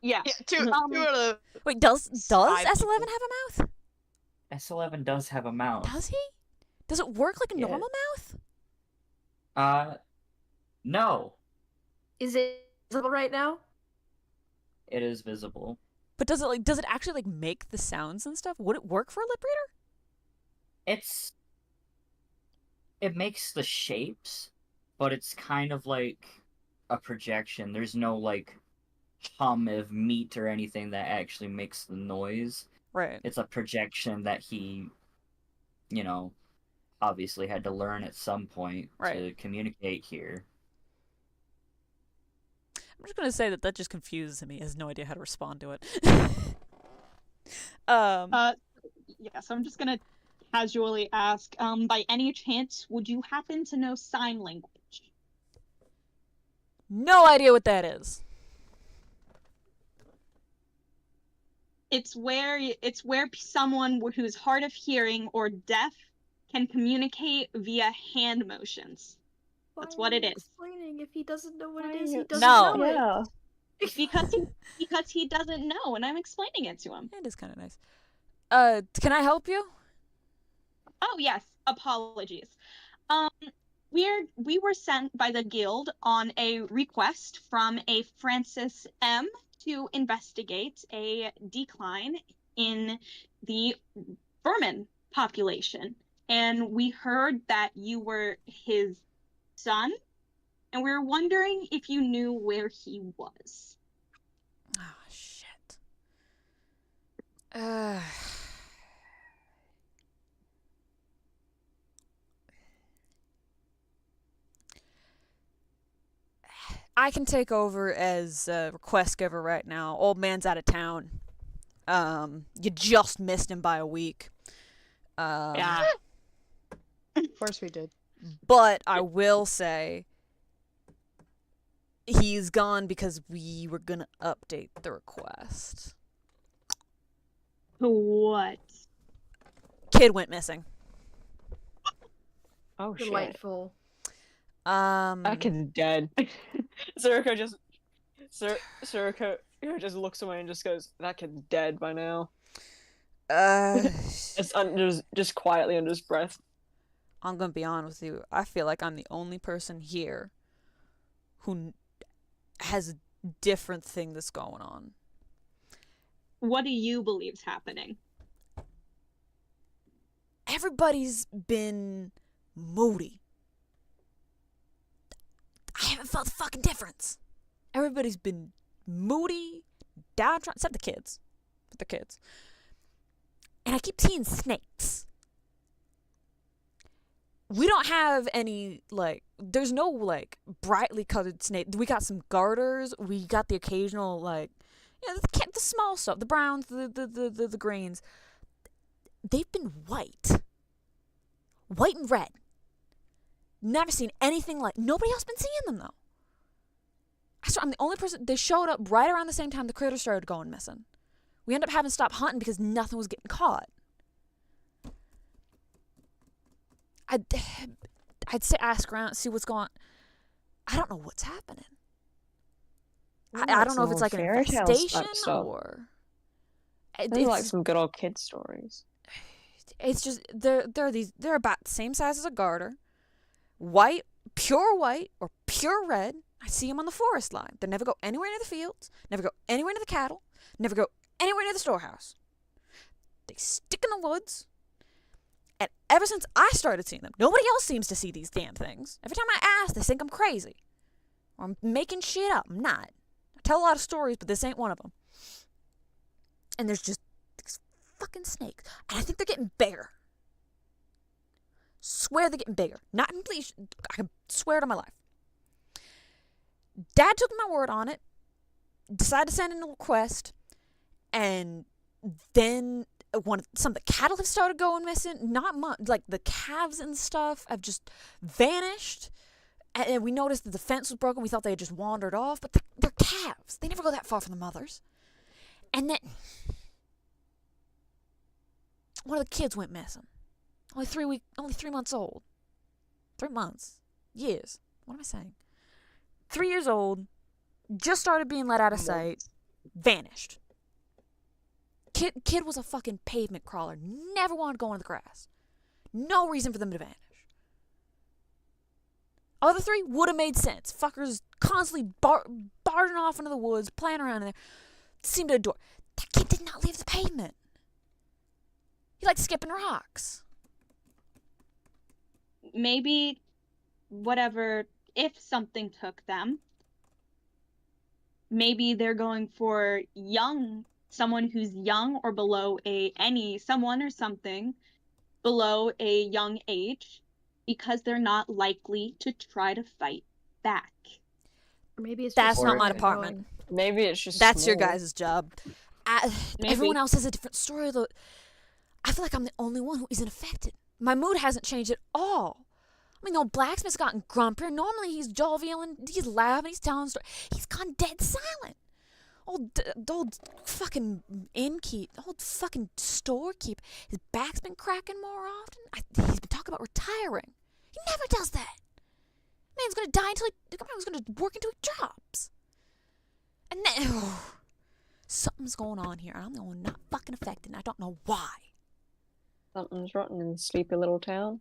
Yeah. Yeah, two Um, out of Wait, does Five S11 people. have a mouth? S11 does have a mouth. Does he? Does it work like a Yeah. normal mouth? No. Is it visible right now? It is visible. But does it actually like make the sounds and stuff? Would it work for a lip reader? It makes the shapes, but it's kind of like a projection. There's no like hum of meat or anything that actually makes the noise. Right. It's a projection that he, obviously had to learn at some point to Right. communicate here. I'm just gonna say that just confuses him. He has no idea how to respond to it. Yeah, so I'm just gonna casually ask, by any chance, would you happen to know sign language? No idea what that is. It's where someone who's hard of hearing or deaf can communicate via hand motions. That's what it is. Explaining if he doesn't know what Why it is, you- he doesn't No. know it. Yeah. Because he doesn't know, and I'm explaining it to him. It is kind of nice. Can I help you? Oh yes, apologies. We were sent by the guild on a request from a Francis M to investigate a decline in the vermin population, and we heard that you were his son, and we were wondering if you knew where he was. Oh shit. I can take over as request giver right now. Old man's out of town. You just missed him by a week. Yeah. Of course we did. But I will say he's gone because we were gonna update the request. What? Kid went missing. Oh shit. Delightful. That kid's dead. Suriko just looks away and just goes, "That kid's dead by now." Just quietly under his breath. I'm gonna be honest with you. I feel like I'm the only person here who has a different thing that's going on. What do you believe's happening? Everybody's been moody. I haven't felt the fucking difference. Everybody's been moody, downtrodden, except the kids. The kids. And I keep seeing snakes. We don't have any, there's no, brightly colored snake. We got some garters. We got the occasional, the small stuff. The browns, the greens. They've been white. White and red. Never seen anything like. Nobody else been seeing them though. I swear I'm the only person. They showed up right around the same time the critters started going missing. We ended up having to stop hunting because nothing was getting caught. I'd say ask around, see what's going on. I don't know what's happening. I don't know if it's like an infestation or. They're like some good old kid stories. It's just they're about the same size as a garter, white, pure white or pure red. I see them on the forest line. They never go anywhere near the fields, never go anywhere near the cattle, never go anywhere near the storehouse. They stick in the woods. And ever since I started seeing them, nobody else seems to see these damn things. Every time I ask, they think I'm crazy. Or I'm making shit up. I'm not. I tell a lot of stories, but this ain't one of them. And there's just these fucking snakes. And I think they're getting bigger. Swear they're getting bigger. Not complete. I can swear it on my life. Dad took my word on it. Decided to send in a request. And then some of the cattle have started going missing. Not much. Like the calves and stuff have just vanished. And we noticed that the fence was broken. We thought they had just wandered off. But they're calves. They never go that far from the mothers. And then one of the kids went missing. Only 3 months old. 3 months. Years. What am I saying? 3 years old. Just started being let out of sight. Vanished. Kid was a fucking pavement crawler. Never wanted to go into the grass. No reason for them to vanish. Other three would have made sense. Fuckers constantly barging off into the woods, playing around in there. Seemed to adore. That kid did not leave the pavement. He liked skipping rocks. Maybe, whatever, if something took them, maybe they're going for someone who's young or below someone or something below a young age, because they're not likely to try to fight back. Or maybe it's That's just not my going. department. Maybe it's just That's your small. guys' job. Maybe. Everyone else has a different story, though. I feel like I'm the only one who isn't affected. My mood hasn't changed at all. I mean, old Blacksmith's gotten grumpier. Normally he's jovial and he's laughing, he's telling stories. He's gone dead silent. Old fucking innkeep, old fucking storekeep, his back's been cracking more often. He's been talking about retiring. He never does that. Man's gonna die until the man's gonna work until he drops. And then, something's going on here. I'm the one not fucking affected, and I don't know why. Something's rotten in sleepy little town.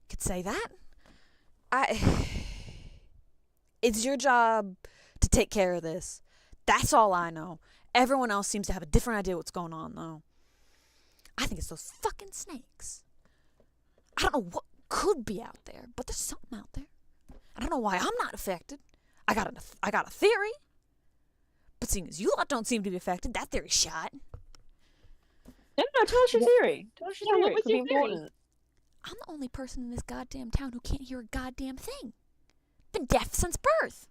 Could say that. It's your job to take care of this. That's all I know. Everyone else seems to have a different idea what's going on, though. I think it's those fucking snakes. I don't know what could be out there, but there's something out there. I don't know why I'm not affected. I got a theory. But seeing as you lot don't seem to be affected, that theory's shot. No, tell us your theory. Tell us your Yeah, theory. what It was could be your theory? important. I'm the only person in this goddamn town who can't hear a goddamn thing. Been deaf since birth.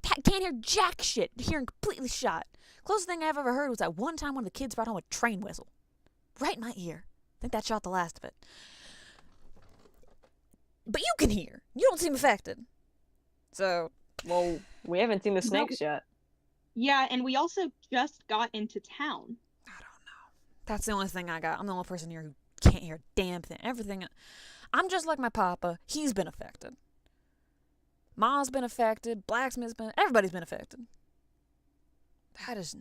Can't hear jack shit. Hearing completely shot. Closest thing I've ever heard was that one time one of the kids brought home a train whistle. Right in my ear. I think that shot the last of it. But you can hear. You don't seem affected. So, Well, we haven't seen the snakes yet. Yeah, and we also just got into town. I don't know. That's the only thing I got. I'm the only person here who can't hear a damn thing. Everything. I'm just like my papa. He's been affected. Ma's been affected. Blacksmith's been. Everybody's been affected. That is.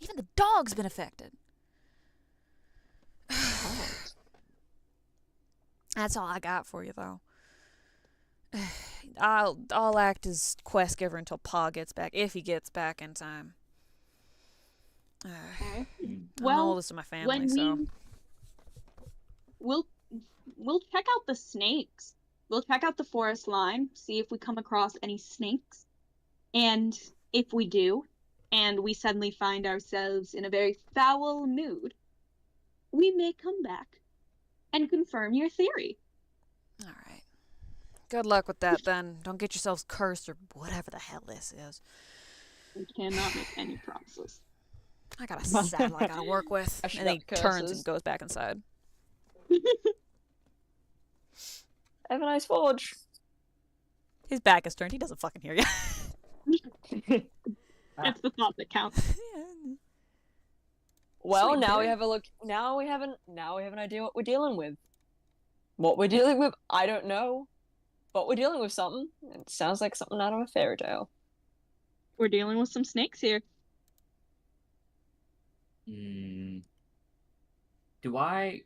Even the dog's been affected. That's all I got for you, though. I'll act as quest giver until Pa gets back, if he gets back in time. I'm the Well, oldest of my family, when so. we'll check out the snakes. We'll check out the forest line, see if we come across any snakes. And if we do, and we suddenly find ourselves in a very foul mood, we may come back and confirm your theory. All right. Good luck with that, then. Don't get yourselves cursed or whatever the hell this is. We cannot make any promises. I got a saddle I gotta work with. I should And then he have turns curses. and goes back inside. have a nice forge. His back is turned. He doesn't fucking hear you. It's the thought that counts. Well, Sweet now we boy. have a look. Now we have an idea what we're dealing with. What we're dealing with, I don't know, but we're dealing with something. It sounds like something out of a fairy tale. We're dealing with some snakes here. Do I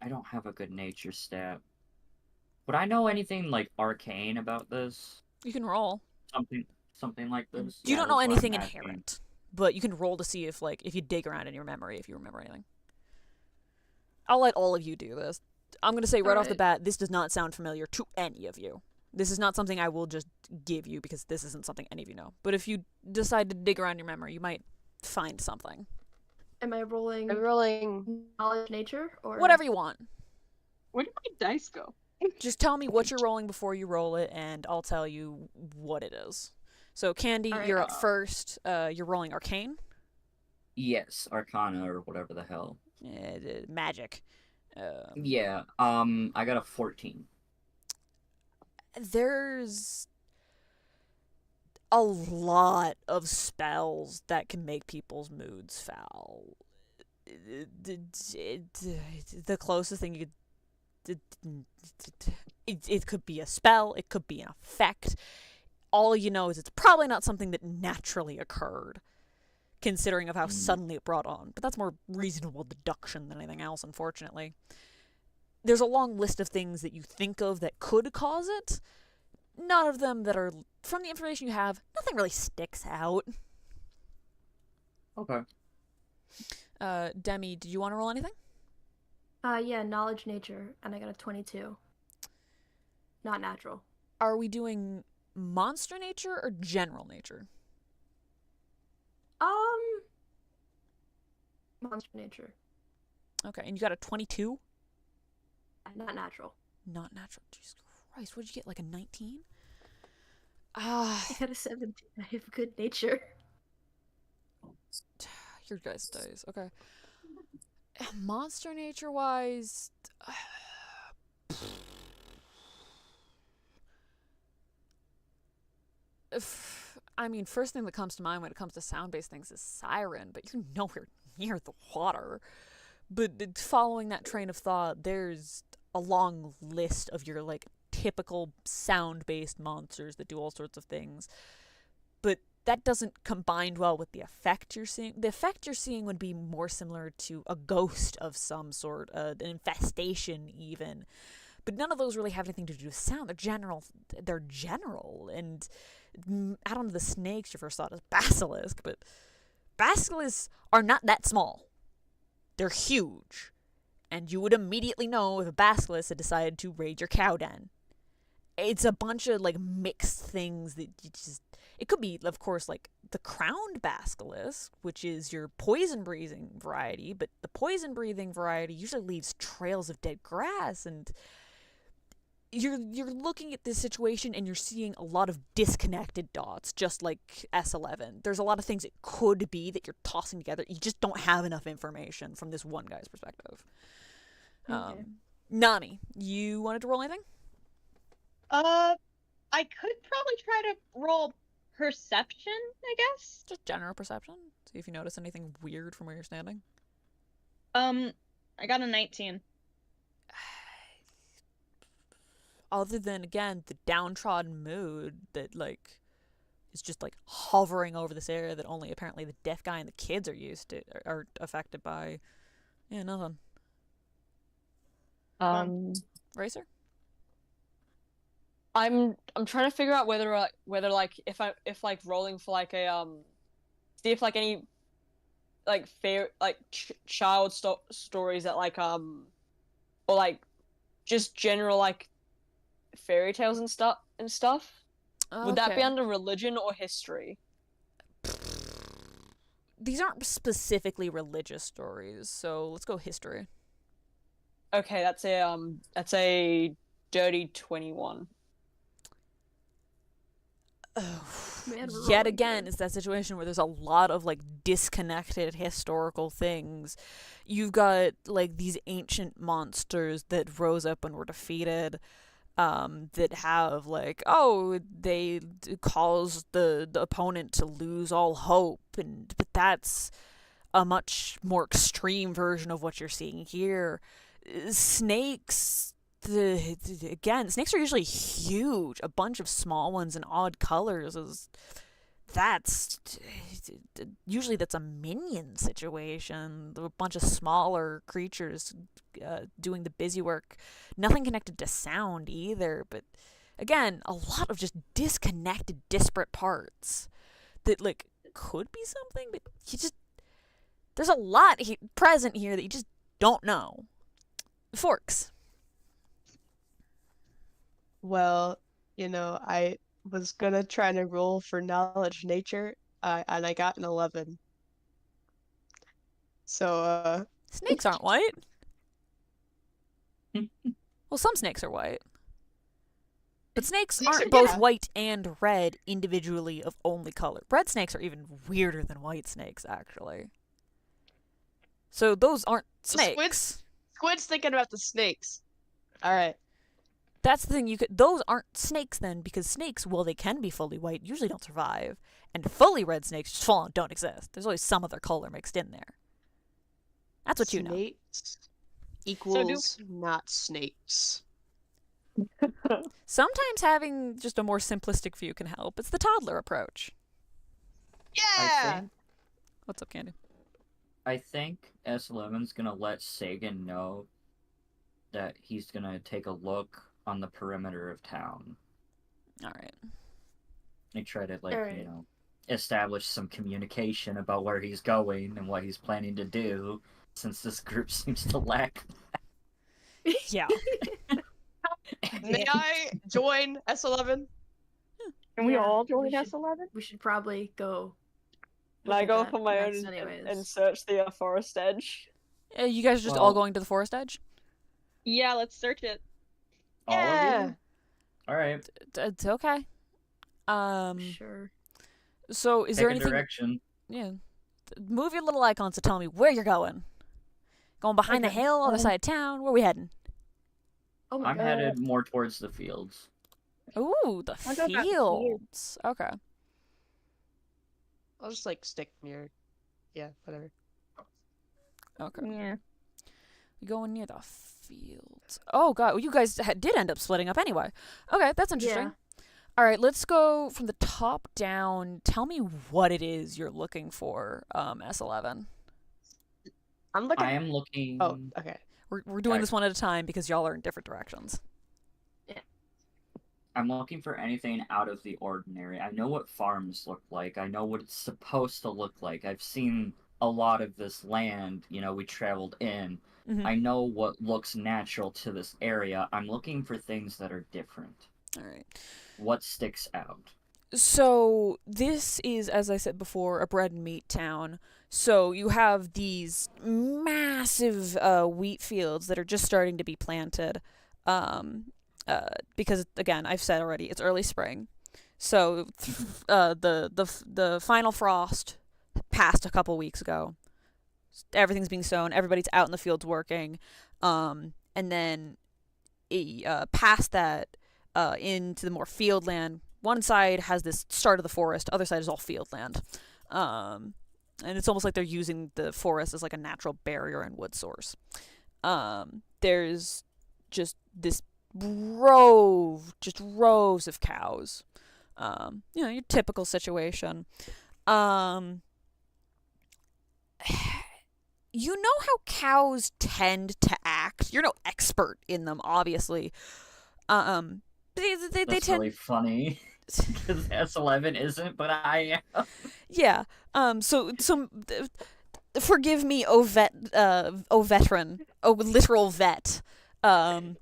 don't have a good nature stat. Would I know anything like arcane about this? You can roll. Something like this? You Yeah, don't know that's what I'm anything asking. inherent, but you can roll to see if you dig around in your memory, if you remember anything. I'll let all of you do this. I'm going to say right off the Alright. bat, this does not sound familiar to any of you. This is not something I will just give you because this isn't something any of you know. But if you decide to dig around your memory, you might find something. Am I rolling I'm rolling. knowledge nature or Whatever you want. Where did my dice go? Just tell me what you're rolling before you roll it, and I'll tell you what it is. So, Candy, Alright. you're up first. You're rolling Arcane. Yes, Arcana or whatever the hell. Magic. Yeah, I got a 14. There's a lot of spells that can make people's moods foul. The closest thing you could... It could be a spell, it could be an effect. All you know is it's probably not something that naturally occurred, considering of how suddenly it brought on. But that's more reasonable deduction than anything else, unfortunately. There's a long list of things that you think of that could cause it. None of them that are, from the information you have, nothing really sticks out. Okay. Demi, did you want to roll anything? Yeah, knowledge nature, and I got a 22. Not natural. Are we doing monster nature or general nature? Monster nature. Okay, and you got a 22? Not natural. Not natural. Jesus Christ, what did you get, like a 19? I got a 17. I have good nature. Your guys' dice. Okay. Monster nature wise, I mean, first thing that comes to mind when it comes to sound-based things is Siren, but you're nowhere near the water. But following that train of thought, there's a long list of your like typical sound-based monsters that do all sorts of things. But that doesn't combine well with the effect you're seeing. The effect you're seeing would be more similar to a ghost of some sort, an infestation even. But none of those really have anything to do with sound. They're general. And out on the snakes, you first thought as basilisk, but basilisks are not that small. They're huge. And you would immediately know if a basilisk had decided to raid your cow den. It's a bunch of like mixed things that you just... It could be, of course, like the crowned basilisk, which is your poison-breathing variety, but the poison-breathing variety usually leaves trails of dead grass, and you're looking at this situation and you're seeing a lot of disconnected dots, just like S11. There's a lot of things it could be that you're tossing together. You just don't have enough information from this one guy's perspective. Okay. Nani, you wanted to roll anything? I could probably try to roll perception, I guess. Just general perception. See if you notice anything weird from where you're standing. I got a 19. Other than, again, the downtrodden mood that, like, is just, like, hovering over this area that only apparently the deaf guy and the kids are used to, are affected by. Yeah, nothing. Racer? I'm trying to figure out whether like if like rolling for like a see if like any like child stories that like or like just general like fairy tales and stuff. Would that be Okay. under religion or history? These aren't specifically religious stories, so let's go history. Okay, that's a dirty 21. Oh, Man, we're yet rolling again, good. it's that situation where there's a lot of like disconnected historical things. You've got like these ancient monsters that rose up and were defeated, that have like, oh, cause the opponent to lose all hope, but that's a much more extreme version of what you're seeing here. Snakes, again, snakes are usually huge. A bunch of small ones in odd colors that's usually that's a minion situation. A bunch of smaller creatures doing the busy work. Nothing connected to sound either, but again, a lot of just disconnected, disparate parts that like could be something, but there's a lot present here that you just don't know. Forks. Well, I was gonna try to roll for knowledge nature, and I got an 11. So, Snakes aren't white. Well, some snakes are white. But snakes Snakes aren't are- both yeah. white and red individually of only color. Red snakes are even weirder than white snakes, actually. So those aren't snakes. Squid's thinking about the snakes. All right. That's the thing. Those aren't snakes then, because snakes, while they can be fully white, usually don't survive, and fully red snakes just full on don't exist. There's always some other color mixed in there. That's what you know. Snakes equals not snakes. Sometimes having just a more simplistic view can help. It's the toddler approach. Yeah. What's up, Candy? I think S11's gonna let Sagan know that he's gonna take a look on the perimeter of town. All right. They try to Alright. establish some communication about where he's going and what he's planning to do, since this group seems to lack. Yeah. May I join S11? Can we Yeah, all join we should- S11? We should probably go. Can I look go at for that my next own anyways. and search the forest edge? You guys are just all Well- going to the forest edge? Yeah, let's search it. All of Yeah. you? Alright. It's okay. Sure. So is Pick there a anything? direction. Yeah. Move your little icons to tell me where you're going. Going behind the Okay. hill, other side of town. Where we heading? Oh my I'm god. headed more towards the fields. Ooh, the I'll go back to you. fields. Okay. I'll just stick near. Yeah, whatever. Okay. Yeah. We going near the fields. Oh god, well, you guys did end up splitting up anyway. Okay, that's interesting. Yeah. All right, let's go from the top down. Tell me what it is you're looking for, S11. I'm looking. I am looking. Oh, okay. We're doing Alright. this one at a time because y'all are in different directions. I'm looking for anything out of the ordinary. I know what farms look like. I know what it's supposed to look like. I've seen a lot of this land, we traveled in. Mhm. I know what looks natural to this area. I'm looking for things that are different. All right. What sticks out? So this is, as I said before, a bread and meat town. So you have these massive wheat fields that are just starting to be planted, because again, I've said already, it's early spring. So the final frost passed a couple weeks ago. Everything's being sown. Everybody's out in the fields working, and then past that, into the more field land. One side has this start of the forest, other side is all field land. And it's almost like they're using the forest as like a natural barrier and wood source. There's just this rows of cows. Your typical situation. You know how cows tend to act. You're no expert in them, obviously. They That's tend. really funny. Because S11 isn't, but I am. Yeah. So forgive me, veteran, literal vet. But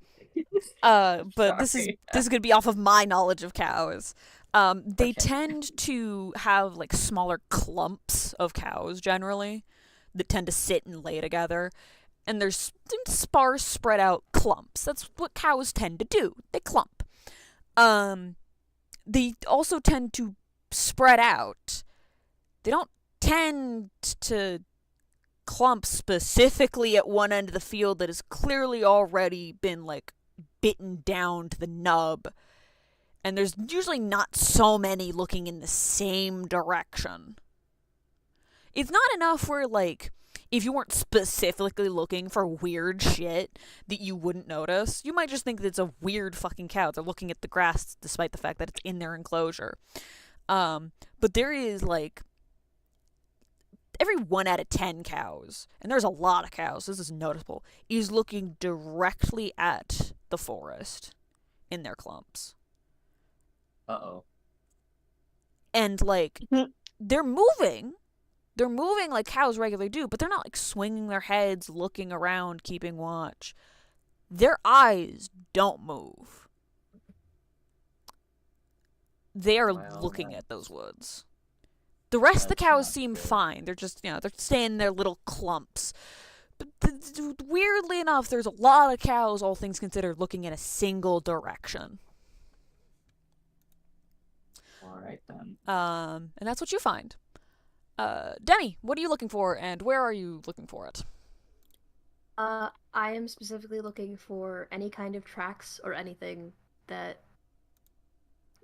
this is Sorry. gonna be off of my knowledge of cows. They Okay. tend to have like smaller clumps of cows generally that tend to sit and lay together, and there's sparse, spread out clumps. That's what cows tend to do. They clump. They also tend to spread out. They don't tend to clump specifically at one end of the field that has clearly already been like bitten down to the nub. And there's usually not so many looking in the same direction. It's not enough where, like, if you weren't specifically looking for weird shit that you wouldn't notice, you might just think that it's a weird fucking cow. They're looking at the grass despite the fact that it's in their enclosure. But there is, like, every 1 out of 10 cows, and there's a lot of cows, this is noticeable, is looking directly at the forest in their clumps. Uh-oh. And, like, they're moving. They're moving like cows regularly do, but they're not, like, swinging their heads, looking around, keeping watch. Their eyes don't move. They are looking at those woods. The rest of the cows seem fine. They're just, they're staying in their little clumps. But weirdly enough, there's a lot of cows, all things considered, looking in a single direction. Alright then. And that's what you find. Demi, what are you looking for, and where are you looking for it? I am specifically looking for any kind of tracks or anything that...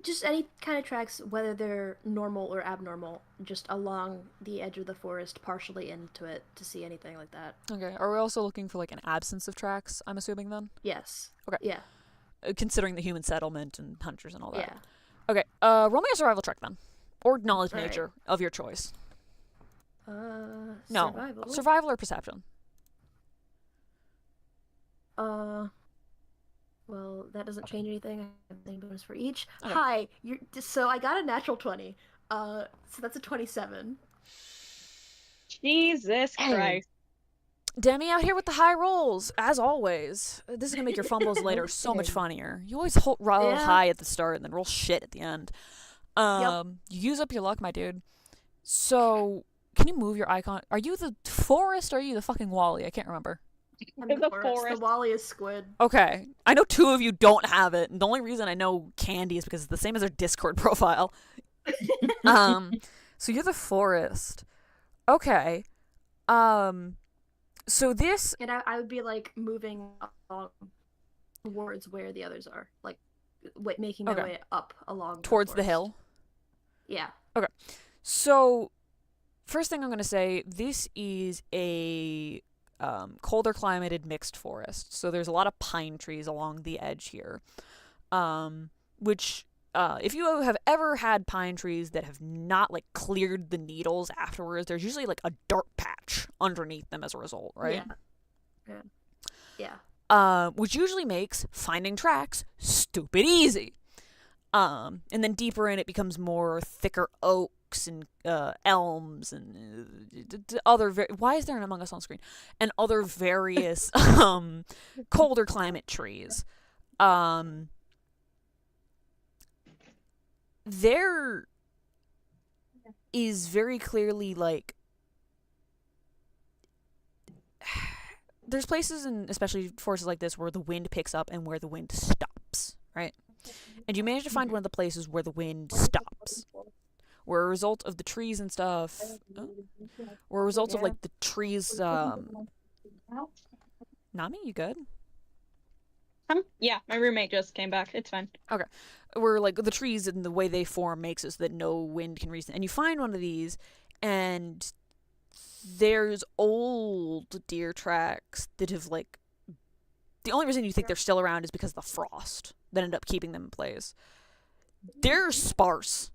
Just any kind of tracks, whether they're normal or abnormal, just along the edge of the forest, partially into it, to see anything like that. Okay, are we also looking for, like, an absence of tracks, I'm assuming, then? Yes. Okay. Yeah. Considering the human settlement and hunters and all that. Yeah. Okay, roll me a survival check, then. Or knowledge All right. nature, of your choice. No, Survival. survival or perception. Well, that doesn't change anything. I have a bonus for each. Okay. Hi, so I got a natural 20. So that's a 27. Jesus Christ. Demi out here with the high rolls, as always. This is gonna make your fumbles later so much funnier. You always roll high at the start and then roll shit at the end. You use up your luck, my dude. So, can you move your icon? Are you the forest or are you the fucking Wally? I can't remember. I'm The The forest. Wally is squid. Okay. I know 2 of you don't have it, and the only reason I know Candy is because it's the same as her Discord profile. So you're the forest. Okay. So this... And I would be, like, moving along towards where the others are. Like, making my Okay. way up along Towards the forest. hill? Yeah. So, first thing I'm going to say, this is a colder climated mixed forest. So there's a lot of pine trees along the edge here. Which, if you have ever had pine trees that have not, like, cleared the needles afterwards, there's usually, like, a dirt patch underneath them as a result, right? Yeah. Which usually makes finding tracks stupid easy. And then deeper in, it becomes more thicker oaks and elms and other... Why is there an Among Us on screen? And other various colder climate trees. There is very clearly, like... There's places, in especially forests like this, where the wind picks up and where the wind stops, right? And you manage to find one of the places where the wind stops. Where a result of the trees and stuff... Where a result of, like, the trees... Nami, you good? Yeah, my roommate just came back. It's fine. Where, like, the trees and the way they form makes it so that no wind can reach them. And you find one of these, and there's old deer tracks that have, like... The only reason you think they're still around is because of the frost that ended up keeping them in place. They're sparse.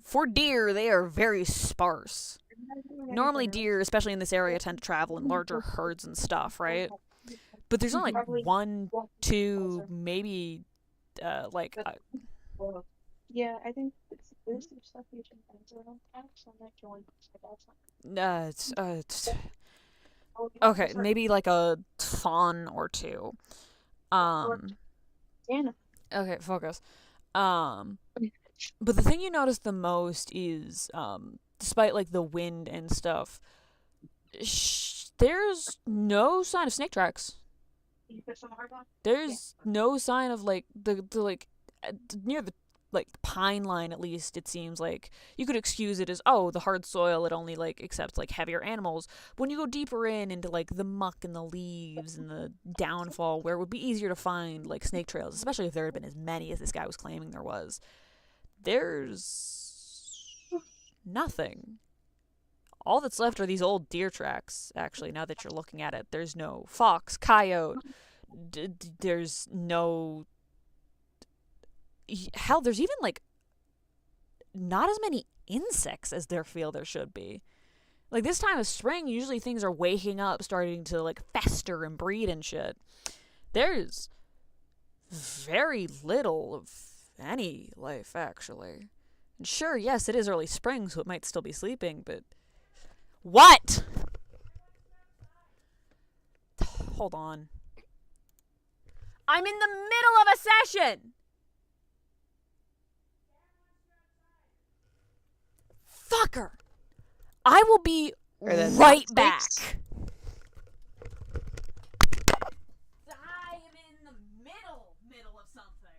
For deer, they are very sparse. Normally deer, especially in this area, tend to travel in larger herds and stuff, right? But there's only, like, 1, 2, maybe, like... Yeah, I think there's some stuff you can find around tax. I'm not going it's okay, maybe, like, a fawn or 2. Dana. Okay, focus. But the thing you notice the most is, despite, like, the wind and stuff, there's no sign of snake tracks. There's no sign of, like, the like, near the, like Pine Line, at least it seems like you could excuse it as, oh, the hard soil, it only like accepts like heavier animals. But when you go deeper into like the muck and the leaves and the downfall, where it would be easier to find like snake trails, especially if there had been as many as this guy was claiming there was, there's nothing. All that's left are these old deer tracks, actually, now that you're looking at it. There's no fox, coyote, there's no... Hell, there's even, like, not as many insects as there should be. Like, this time of spring, usually things are waking up, starting to, like, fester and breed and shit. There's very little of any life, actually. And sure, yes, it is early spring, so it might still be sleeping, but... What? Hold on. I'm in the middle of a session! Fucker! I will be right back. I am in the middle of something.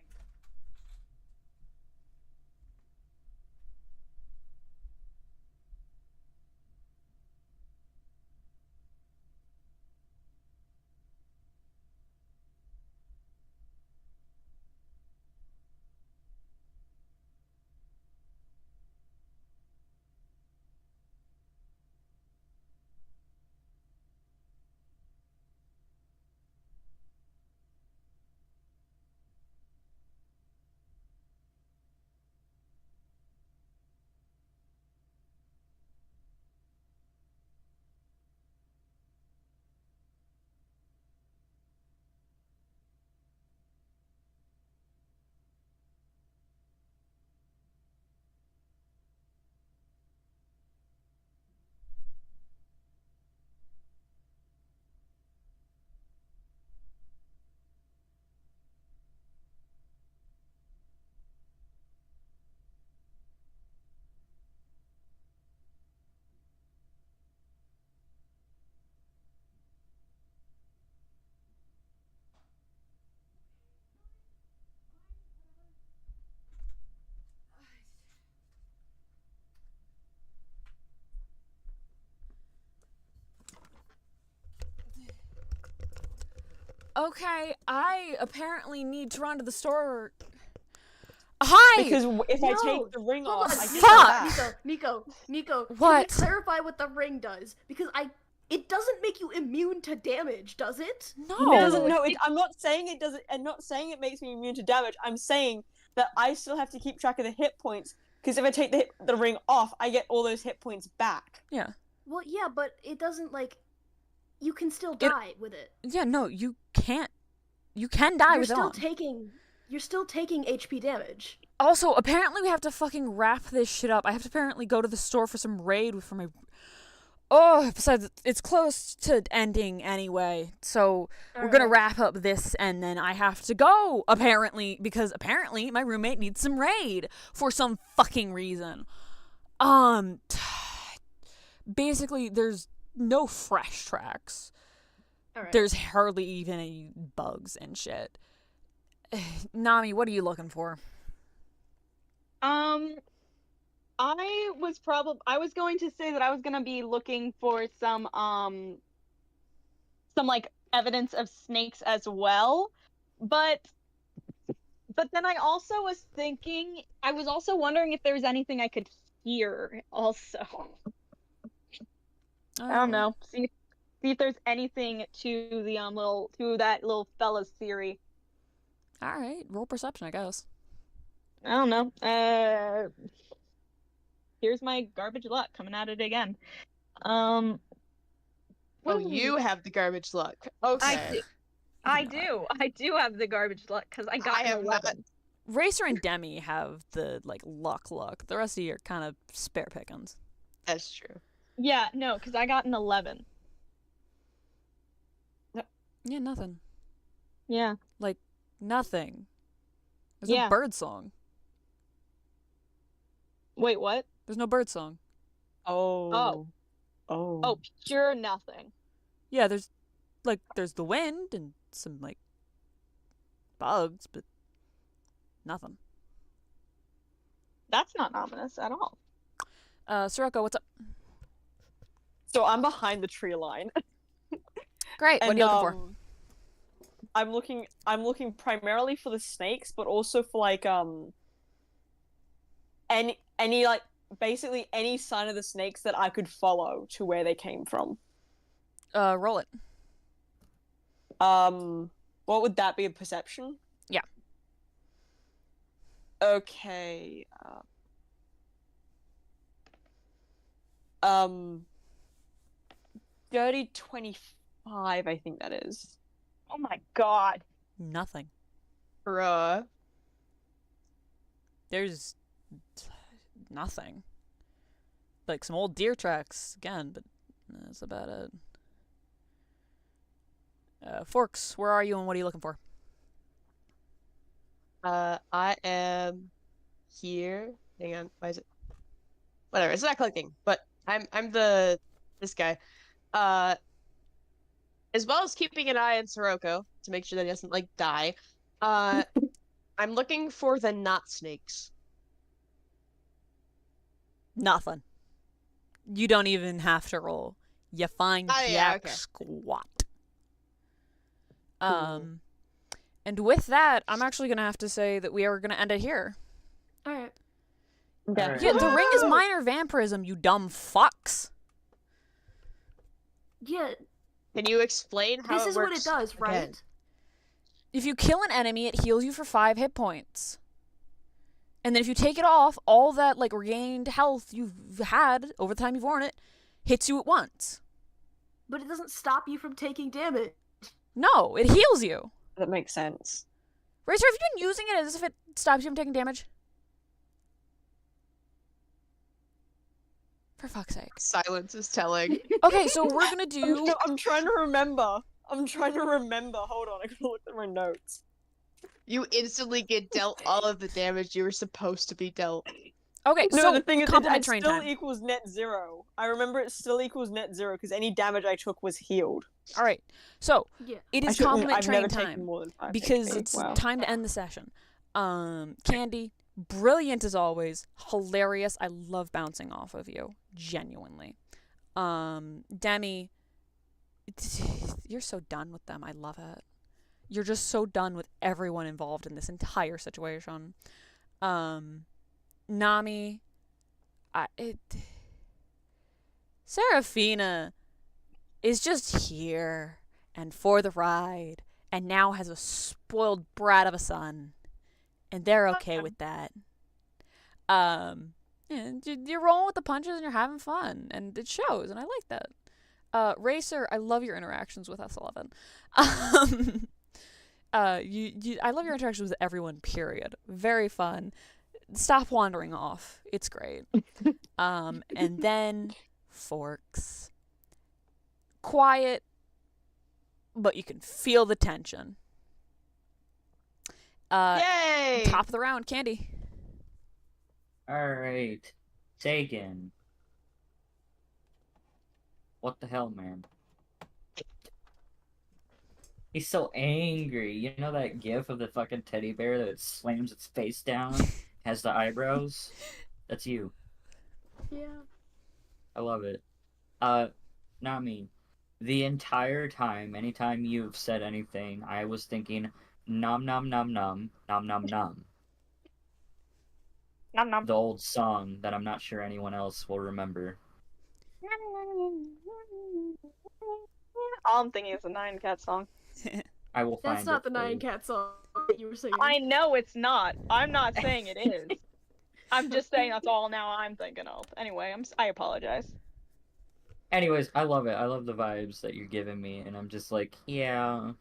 Okay, I apparently need to run to the store. Hi! Because if I No, take the ring hold off, on, I get Fuck! that. Nico, What? Can you clarify what the ring does? Because it doesn't make you immune to damage, does it? No. It doesn't. No, I'm not saying it doesn't. I'm not saying it makes me immune to damage. I'm saying that I still have to keep track of the hit points. Because if I take the ring off, I get all those hit points back. Yeah. Well, yeah, but it doesn't you can still die with it. Yeah, no, you can't. You can die You're with it still on. You're still taking HP damage. Also, apparently we have to fucking wrap this shit up. I have to apparently go to the store for some raid for my... Oh, besides, it's close to ending anyway, so we're gonna wrap up this, and then I have to go, apparently, because apparently my roommate needs some raid for some fucking reason. Basically, there's no fresh tracks. Alright. There's hardly even any bugs and shit. Nami, what are you looking for? I was going to say that I was gonna be looking for some like evidence of snakes as well, but then I also was wondering if there was anything I could hear also. I don't know. See if there's anything to the that little fella's theory. All right, roll perception, I guess. I don't know. Here's my garbage luck coming at it again. Oh, you have the garbage luck. Okay. I do have the garbage luck because I got I have 11. Racer and Demi have the luck. The rest of you are kind of spare pickings. That's true. Yeah, no, because I got an 11. Yeah, nothing. Yeah. Nothing. There's Yeah. no bird song. Wait, what? There's no bird song. Oh. Oh, pure nothing. Yeah, there's the wind and some bugs, but nothing. That's not ominous at all. Sirocco, what's up? So I'm behind the tree line. Great. What are And you looking for? I'm looking primarily for the snakes, but also for like any like basically any sign of the snakes that I could follow to where they came from. Roll it. What would that be, a perception? Yeah. Okay. Dirty 25, I think that is. Oh my god. Nothing. Bruh. There's nothing. Like some old deer tracks again, but that's about it. Forks, where are you and what are you looking for? I am here. Hang on, why is it? Whatever, it's not clicking. But I'm this guy. As well as keeping an eye on Sirocco to make sure that he doesn't like die. I'm looking for the knot snakes. Nothing. You don't even have to roll. You find Oh, yeah, jack okay. squat. Cool. And with that, I'm actually gonna have to say that we are gonna end it here. All right. Alright. Yeah, the ring is minor vampirism, you dumb fucks. Yeah, Can you explain how this it is what it works does, right? again? If you kill an enemy, it heals you for 5 hit points. And then if you take it off, all that like regained health you've had over the time you've worn it hits you at once. But it doesn't stop you from taking damage. No, it heals you. That makes sense. Racer, have you been using it as if it stops you from taking damage? For fuck's sake. Silence is telling. Okay, so we're gonna do. I'm trying to remember. Hold on, I gotta look at my notes. You instantly get dealt all of the damage you were supposed to be dealt. Okay, No, so the thing is, compliment it train still time. equals net zero. I remember it still equals net zero because any damage I took was healed. All right, so Yeah. it I is shouldn't- compliment I've train never taken time more than 5 because HP. it's Wow. time to end the session. Candy, brilliant as always, hilarious. I love bouncing off of you, genuinely. Demi, you're so done with them. I love it. You're just so done with everyone involved in this entire situation. Nami, Serafina is just here and for the ride and now has a spoiled brat of a son. And they're okay with that. Yeah, you're rolling with the punches and you're having fun. And it shows, and I like that. Racer, I love your interactions with S11. I love your interactions with everyone, period. Very fun. Stop wandering off. It's great. And then Forks. Quiet, but you can feel the tension. Yay! Top of the round, Candy. Alright. Sagan. What the hell, man? He's so angry. You know that gif of the fucking teddy bear that slams its face down? Has the eyebrows? That's you. Yeah. I love it. Not me. The entire time, anytime you've said anything, I was thinking, nom nom nom nom, nom nom nom. Nom nom. The old song that I'm not sure anyone else will remember. All I'm thinking is the Nine Cat song. I will find That's not it the for you. Nine Cat song that you were singing. I know it's not. I'm not saying it is. I'm just saying that's all now I'm thinking of. Anyway, I apologize. Anyways, I love it. I love the vibes that you're giving me, and I'm just like, yeah.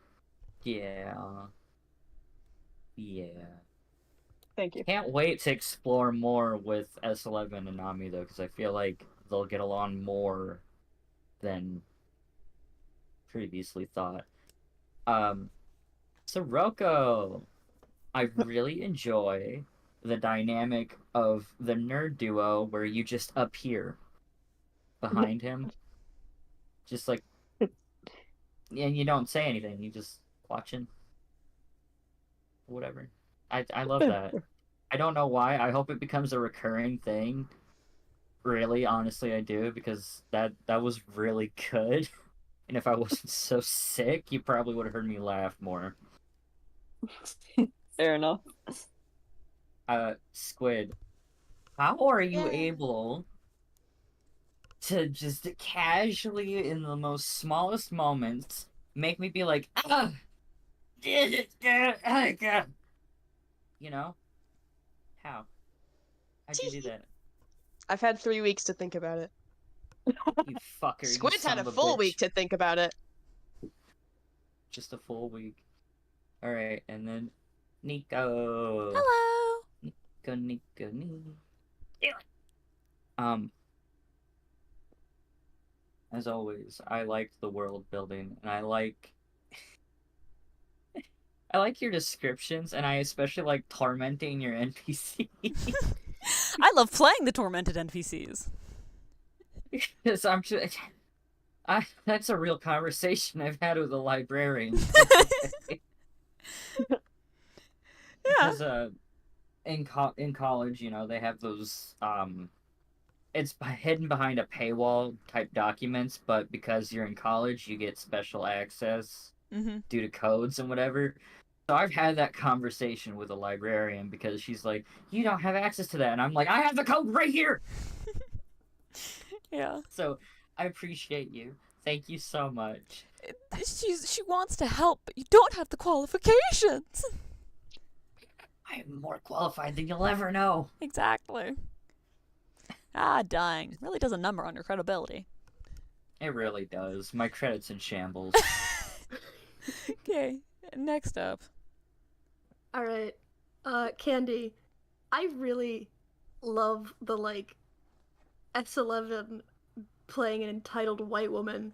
Thank you. Can't wait to explore more with S11 and Nami, though, because I feel like they'll get along more than previously thought. Sirocco! I really enjoy the dynamic of the nerd duo where you just appear behind him. Just like, and you don't say anything, you just watching. Whatever. I love that. I don't know why. I hope it becomes a recurring thing. Really, honestly, I do, because that was really good. And if I wasn't so sick, you probably would have heard me laugh more. Fair enough. Squid, how are you Yeah. able to just casually, in the most smallest moments, make me be like, ah, you know? How? How'd you do that? I've had 3 weeks to think about it. You fucker, you Squid's son had of a full bitch. week to think about it. Just a full week. Alright, and then Nico. Hello. Nico. As always, I liked the world building, and I like your descriptions, and I especially like tormenting your NPC. I love playing the tormented NPCs. Because I'm just, that's a real conversation I've had with a librarian. Yeah. Because in college, you know, they have those it's hidden behind a paywall type documents, but because you're in college, you get special access Mm-hmm. due to codes and whatever. So I've had that conversation with a librarian because she's like, "You don't have access to that," and I'm like, "I have the code right here." Yeah. So I appreciate you. Thank you so much. She wants to help, but you don't have the qualifications. I am more qualified than you'll ever know. Exactly. Ah, dying. Really does a number on your credibility. It really does. My credit's in shambles. Okay, next up. Alright. Candy, I really love the, like, S11 playing an entitled white woman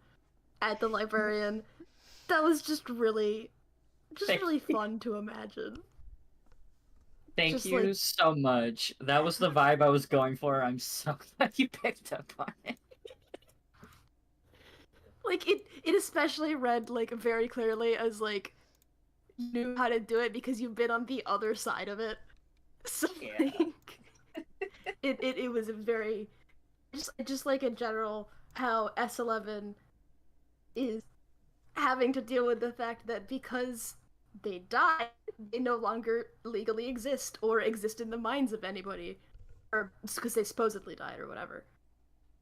at the librarian. That was just really fun to imagine. Thank Just you like- so much. That was the vibe I was going for. I'm so glad you picked up on it. Like, it especially read, like, very clearly as, like, you knew how to do it because you've been on the other side of it. So, Yeah. like, it was a very... Just like, in general, how S11 is having to deal with the fact that because they died, they no longer legally exist or exist in the minds of anybody. Or because they supposedly died or whatever.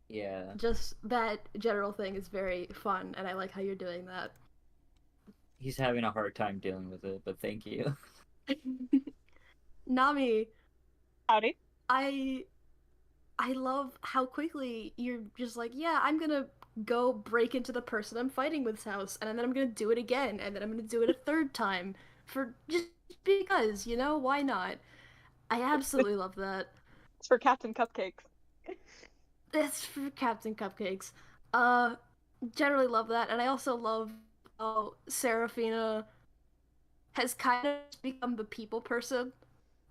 Yeah. Just that general thing is very fun, and I like how you're doing that. He's having a hard time dealing with it, but thank you. Nami, Howdy. I love how quickly you're just like, yeah, I'm gonna go break into the person I'm fighting with's house, and then I'm gonna do it again, and then I'm gonna do it a third time, for just because, you know, why not? I absolutely love that. It's for Captain Cupcakes. That's for Captain Cupcakes. Generally love that, and I also love how Seraphina has kind of become the people person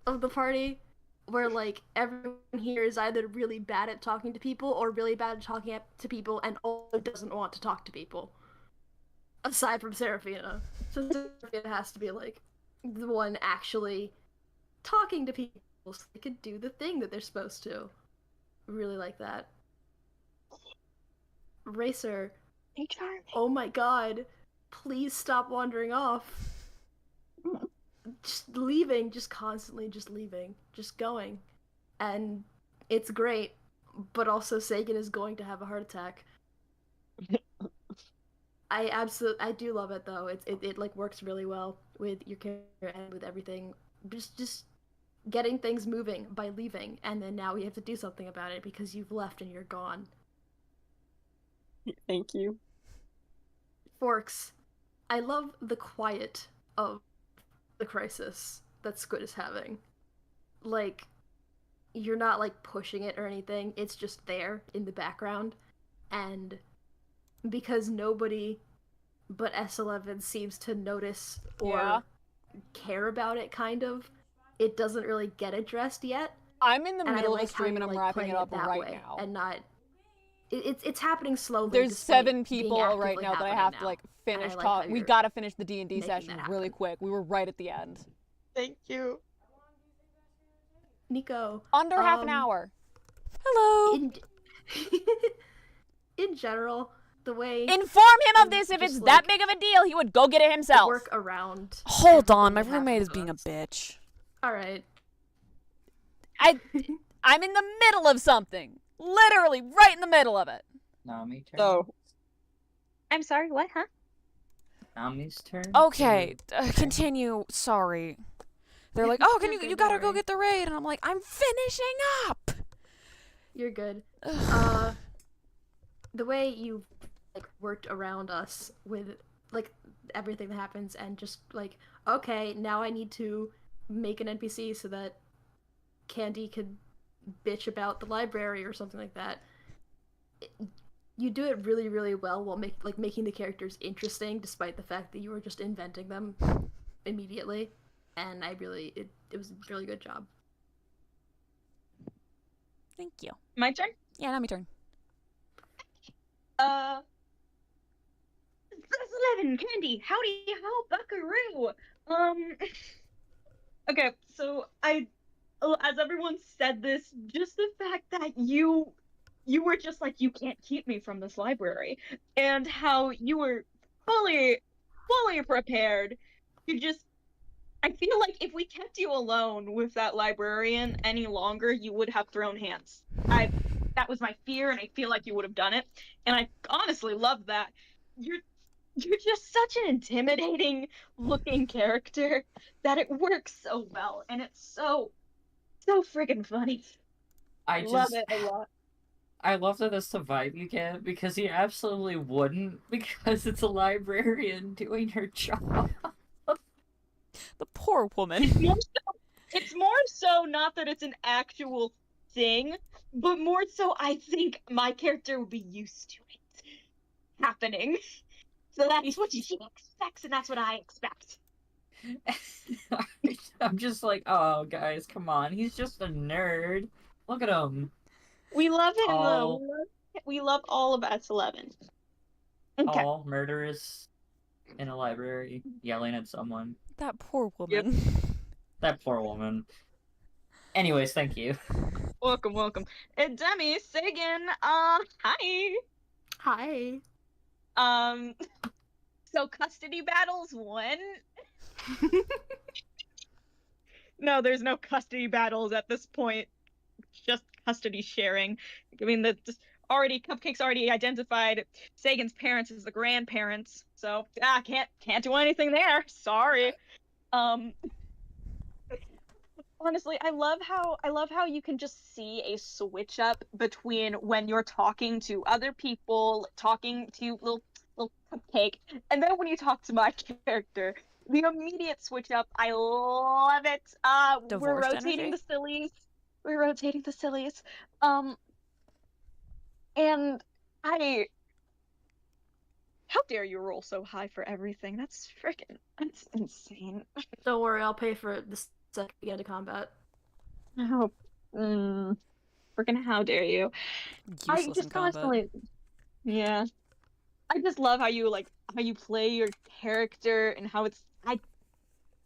of the party, where, like, everyone here is either really bad at talking to people or really bad at talking to people and also doesn't want to talk to people. Aside from Seraphina. So Seraphina has to be, like, the one actually talking to people so they could do the thing that they're supposed to. Really like that. Racer, Hey, Charming. oh my god, please stop wandering off. Just leaving, just constantly just leaving, just going. And it's great, but also Sagan is going to have a heart attack. I do love it though. It like works really well with your character and with everything. Just getting things moving by leaving, and then now we have to do something about it because you've left and you're gone. Thank you. Forks, I love the quiet of the crisis that Squid is having. Like, you're not like pushing it or anything, it's just there in the background. And because nobody but S11 seems to notice or Yeah. care about it, kind of, it doesn't really get addressed yet. I'm in the And I middle like of a how stream and you're, I'm like, wrapping playing it up that right way now. and not it's happening slowly. There's despite 7 being people right actively now that I happening have to now. like finish. like how We you're gotta finish the D&D making session that really happen. quick. We were right at the end. Thank you. Nico. Under half an Um, hour. Hello. In in general, the way Inform him of this. If just, it's that like, big of a deal, he would go get it the himself. work around. Hold on, my everything that roommate is happens being a to us. bitch. All right. I'm in the middle of something. Literally, right in the middle of it. Nami turn. So, I'm sorry, what, huh? Nami's turn. Okay, continue. Sorry. They're like, oh, You're you good, gotta don't go worry. get the raid, and I'm like, I'm finishing up. You're good. Ugh. The way you like worked around us with like everything that happens and just like, okay, now I need to make an NPC so that Candy could bitch about the library or something like that. You do it really, really well while making the characters interesting, despite the fact that you were just inventing them immediately. And it was a really good job. Thank you. My turn? Yeah, now my turn. Class 11, Candy, howdy, how buckaroo. Okay, so as everyone said this, just the fact that you were just like, you can't keep me from this library, and how you were fully prepared. I feel like if we kept you alone with that librarian any longer, you would have thrown hands. That was my fear, and I feel like you would have done it. And I honestly love that. You're just such an intimidating looking character that it works so well, and it's so friggin' funny. I Love just it a lot. I love that that's the vibe you get because he absolutely wouldn't because it's a librarian doing her job. The poor woman. It's more so not that it's an actual thing, but more so I think my character would be used to it happening. So that's what she expects, and that's what I expect. I'm just like, oh, guys, come on. He's just a nerd. Look at him. We love him, Oh. though. We love all of S11. Okay. All murderous in a library yelling at someone. That poor woman. That poor woman. Anyways, thank you. Welcome. And Demi, Sagan, hi. Hi. So custody battles 1? No, there's no custody battles at this point. Just custody sharing. I mean, Cupcake's already identified Sagan's parents as the grandparents, so can't do anything there. Sorry. Honestly, I love how you can just see a switch up between when you're talking to other people, talking to little Cupcake, and then when you talk to my character. The immediate switch up, I love it. We're Divorced rotating energy? the sillies. We're rotating the sillies. And how dare you roll so high for everything? That's insane. Don't worry, I'll pay for it the second we get to combat. Oh, freaking how dare you? I Useless in just combat. constantly, yeah. I just love how you play your character and how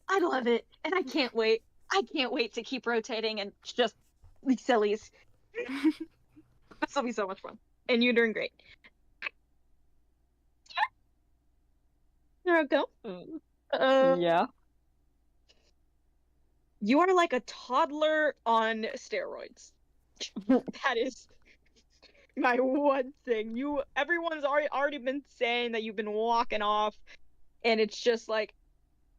I love it, and I can't wait. I can't wait to keep rotating and just the sillies. This will be so much fun, and you're doing great. There we go. yeah. You are like a toddler on steroids. That is my one thing. Everyone's already been saying that you've been walking off, and it's just like,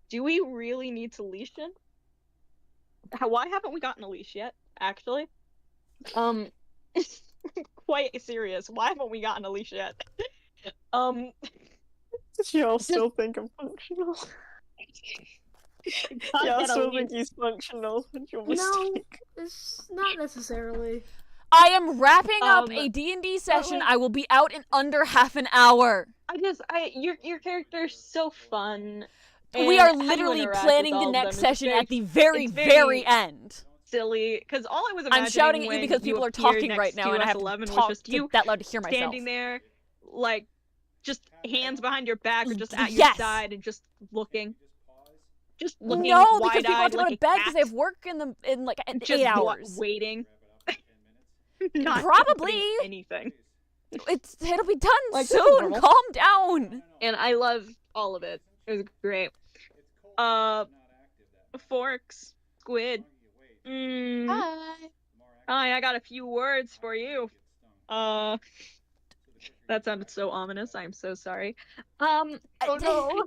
do we really need to leash in? Why haven't we gotten a leash yet? Actually, quite serious. Why haven't we gotten a leash yet? Y'all still think I'm functional? Y'all still think he's functional? Your No, mistake. it's not necessarily. I am wrapping up Um, a D&D session. like- I will be out in under half an hour. Your character's so fun. We and are how you literally interact planning with the all of next them is session very at the very, it's very very end. silly. Because all I was imagining I'm shouting at you when because people are appeared talking next right now, to and I have S11 to was talk just you that loud to hear myself. standing there, like, just hands behind your back or just at your Yes. side and just looking. just looking No, because people have wide-eyed to go like to a bed because they cat, have work in like just 8 hours. waiting. Not Probably. inputting anything. It'll be done Like, soon. normal. Calm down. And I love all of it. It was great. Forks, Squid. Hi. Hi, I got a few words for you. That sounded so ominous. I'm so sorry. Oh no.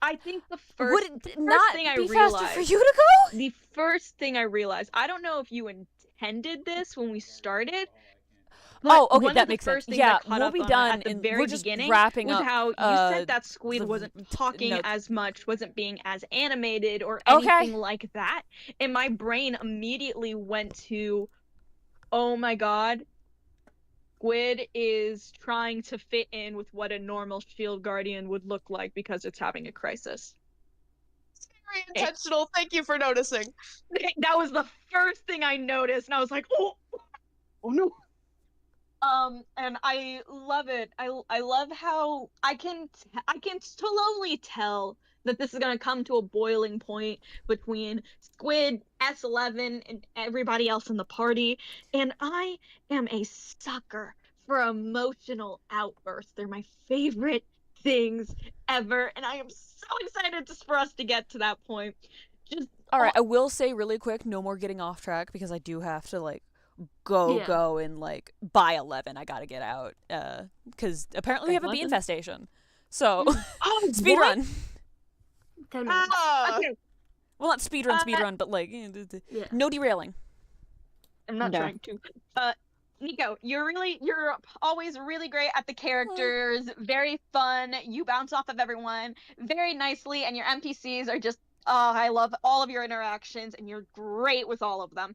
I think the Would first it not thing I be faster realized, for you to go? the first thing I realized, I don't know if you intended this when we started. Oh, but okay, one that of the makes sense. first things Yeah, I caught we'll up be on done at the and very we're just beginning wrapping was up, how you said that Squid the wasn't talking notes. as much, wasn't being as animated or Okay. anything like that. And my brain immediately went to, oh my god, Squid is trying to fit in with what a normal Shield Guardian would look like because it's having a crisis. Very intentional. Thank you for noticing. That was the first thing I noticed, and I was like, oh no. And I love it. I love how I can slowly tell that this is gonna come to a boiling point between Squid, S11, and everybody else in the party. And I am a sucker for emotional outbursts. They're my favorite things ever, and I am so excited just for us to get to that point. Just All right, I will say really quick, no more getting off track because I do have to like go and like by 11 I gotta get out because apparently we have a bee 11? infestation, so oh, speed what? run. 10 minutes. Ah. Okay, Well, not speed run, but like Yeah. no derailing. I'm not Yeah. trying to. Nico, you're always really great at the characters, very fun. You bounce off of everyone very nicely, and your NPCs are just, I love all of your interactions, and you're great with all of them.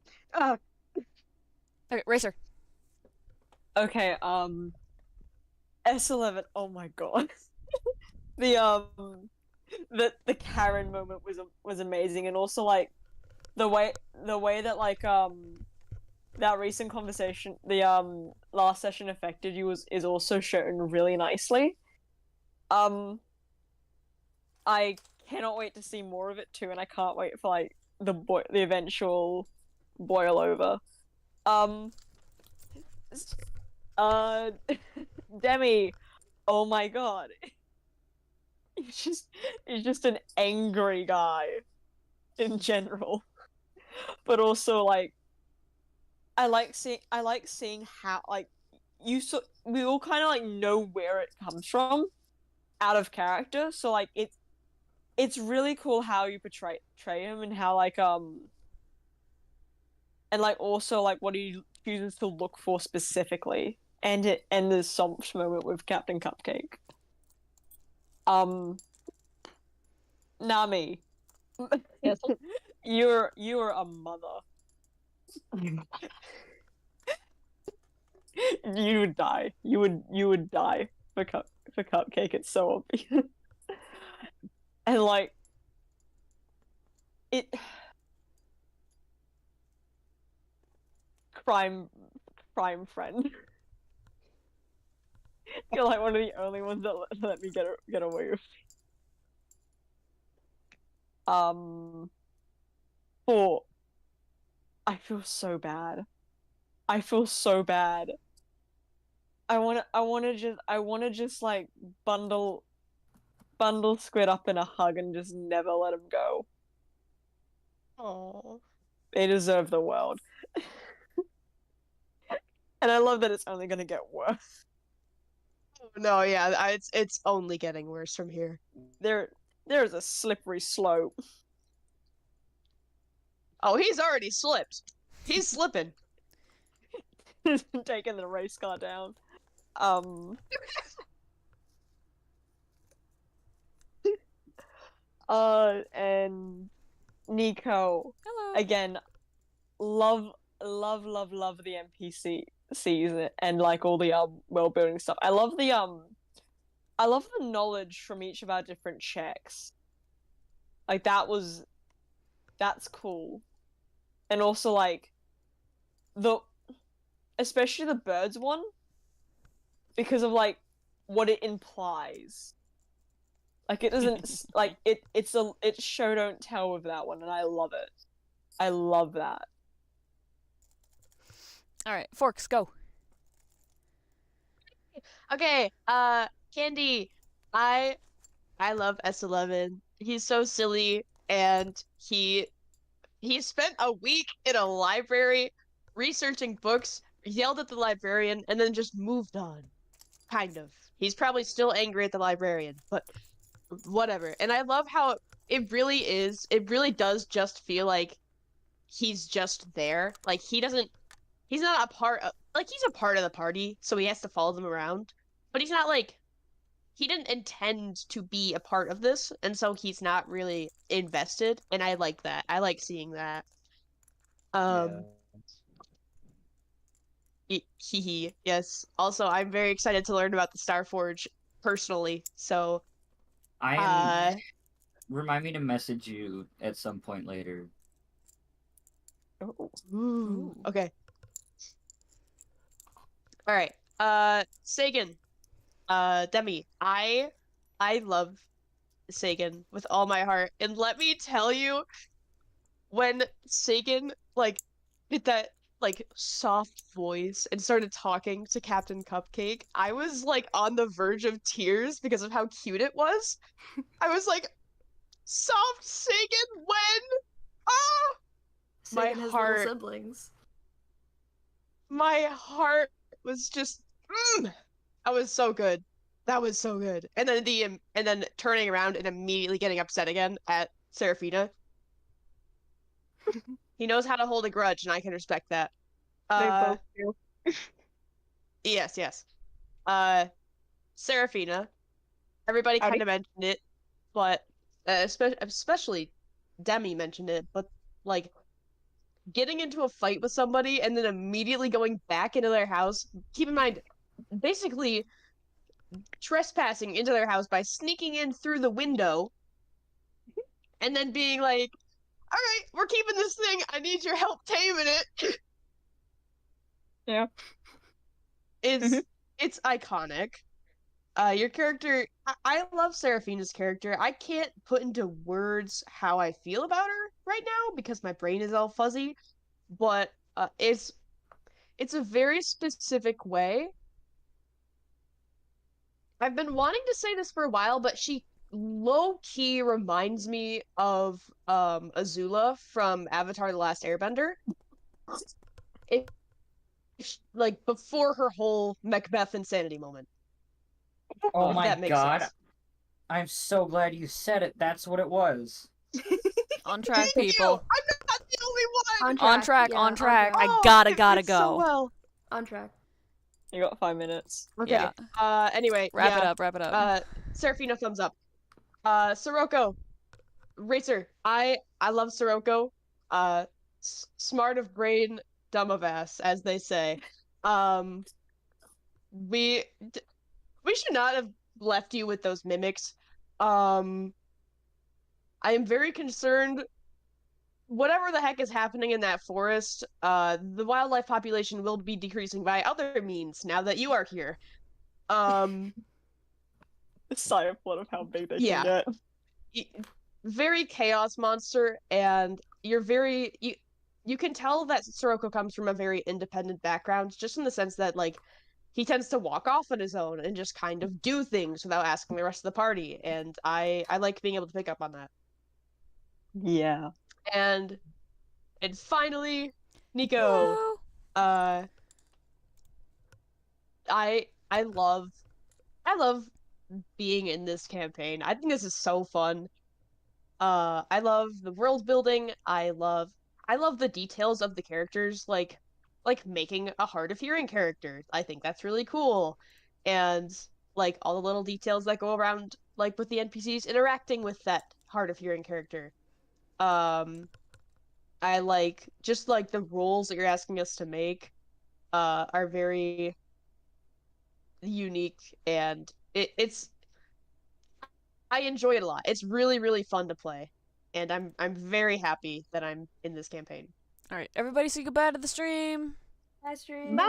Okay, Racer. Okay, S11. Oh my god. The Karen moment was amazing, and also like the way that like that recent conversation, the last session affected you is also shown really nicely. I cannot wait to see more of it too, and I can't wait for like the eventual boil over. Demi, oh my god. He's just an angry guy in general. But also like I like seeing how like we all kind of like know where it comes from out of character, so like it's really cool how you portray him and how like and like also like what he chooses to look for specifically, and the Somps moment with Captain Cupcake. Nami, Yes. you're a mother. You would die. You would die for Cupcake. It's so obvious. And like it crime friend. You're like one of the only ones that let me get away with. Four. I feel so bad. I feel so bad. I wanna just like bundle Squid up in a hug and just never let him go. Oh. They deserve the world. And I love that it's only gonna get worse. No, yeah, it's only getting worse from here. There's a slippery slope. Oh, he's already slipped. He's slipping. Taking the race car down. And Nico, Hello. again, love the NPCs and like all the world building stuff. I love the knowledge from each of our different checks. Like that's cool. And also like especially the birds one, because of like what it implies. Like it doesn't like it's show don't tell with that one, and I love it. I love that. All right, Forks, go. Okay, Candy, I love S11. He's so silly, and he spent a week in a library researching books, yelled at the librarian, and then just moved on. Kind of. He's probably still angry at the librarian, but whatever. And I love how it really does just feel like he's just there. Like he's not a part of, like he's a part of the party, so he has to follow them around. But he's not like, he didn't intend to be a part of this, and so he's not really invested, and I like that. I like seeing that. Yes. Also, I'm very excited to learn about the Starforge personally. So, I am. Remind me to message you at some point later. ooh. Okay. All right. Sagan. Demi. I love Sagan with all my heart, and let me tell you, when Sagan like did that like soft voice and started talking to Captain Cupcake, I was like on the verge of tears because of how cute it was. I was like, soft Sagan when? Ah! My Sagan has heart- little siblings. My heart was just that was so good. That was so good. And then turning around and immediately getting upset again at Seraphina. He knows how to hold a grudge, and I can respect that. They both do. Yes. Seraphina. Everybody Howdy. kind of mentioned it, but especially Demi mentioned it, but like getting into a fight with somebody and then immediately going back into their house. Keep in mind, basically trespassing into their house by sneaking in through the window and then being like, all right, we're keeping this thing. I need your help taming it. Yeah. It's iconic. Your character, I love Seraphina's character. I can't put into words how I feel about her right now because my brain is all fuzzy, but it's a very specific way. I've been wanting to say this for a while, but she low-key reminds me of Azula from Avatar: The Last Airbender. Like before her whole Macbeth insanity moment. Oh If my that makes god. sense. I'm so glad you said it. That's what it was. On track, Thank you! people. I'm not the only one! On track, yeah, on track. I Oh, gotta it fits go. so well. On track. You got 5 minutes. Okay. Yeah. Anyway, Wrap it yeah. up, wrap it up. Seraphina, thumbs up. Sirocco. Racer. I love Sirocco. Smart of brain, dumb of ass, as they say. We should not have left you with those mimics. I am very concerned. Whatever the heck is happening in that forest, the wildlife population will be decreasing by other means now that you are here. The side plot of how big they Yeah. can get. Very chaos monster, and you're very you can tell that Sirocco comes from a very independent background, just in the sense that like he tends to walk off on his own and just kind of do things without asking the rest of the party, and I like being able to pick up on that. Yeah. And finally, Nico. Hello. I love being in this campaign. I think this is so fun. I love the world building. I love the details of the characters, like making a hard of hearing character. I think that's really cool. And like all the little details that go around, like with the NPCs interacting with that hard of hearing character. I like just like the roles that you're asking us to make are very unique, and it's I enjoy it a lot. It's really, really fun to play, and I'm very happy that I'm in this campaign. All right, everybody say goodbye to the stream. Bye, stream. Bye.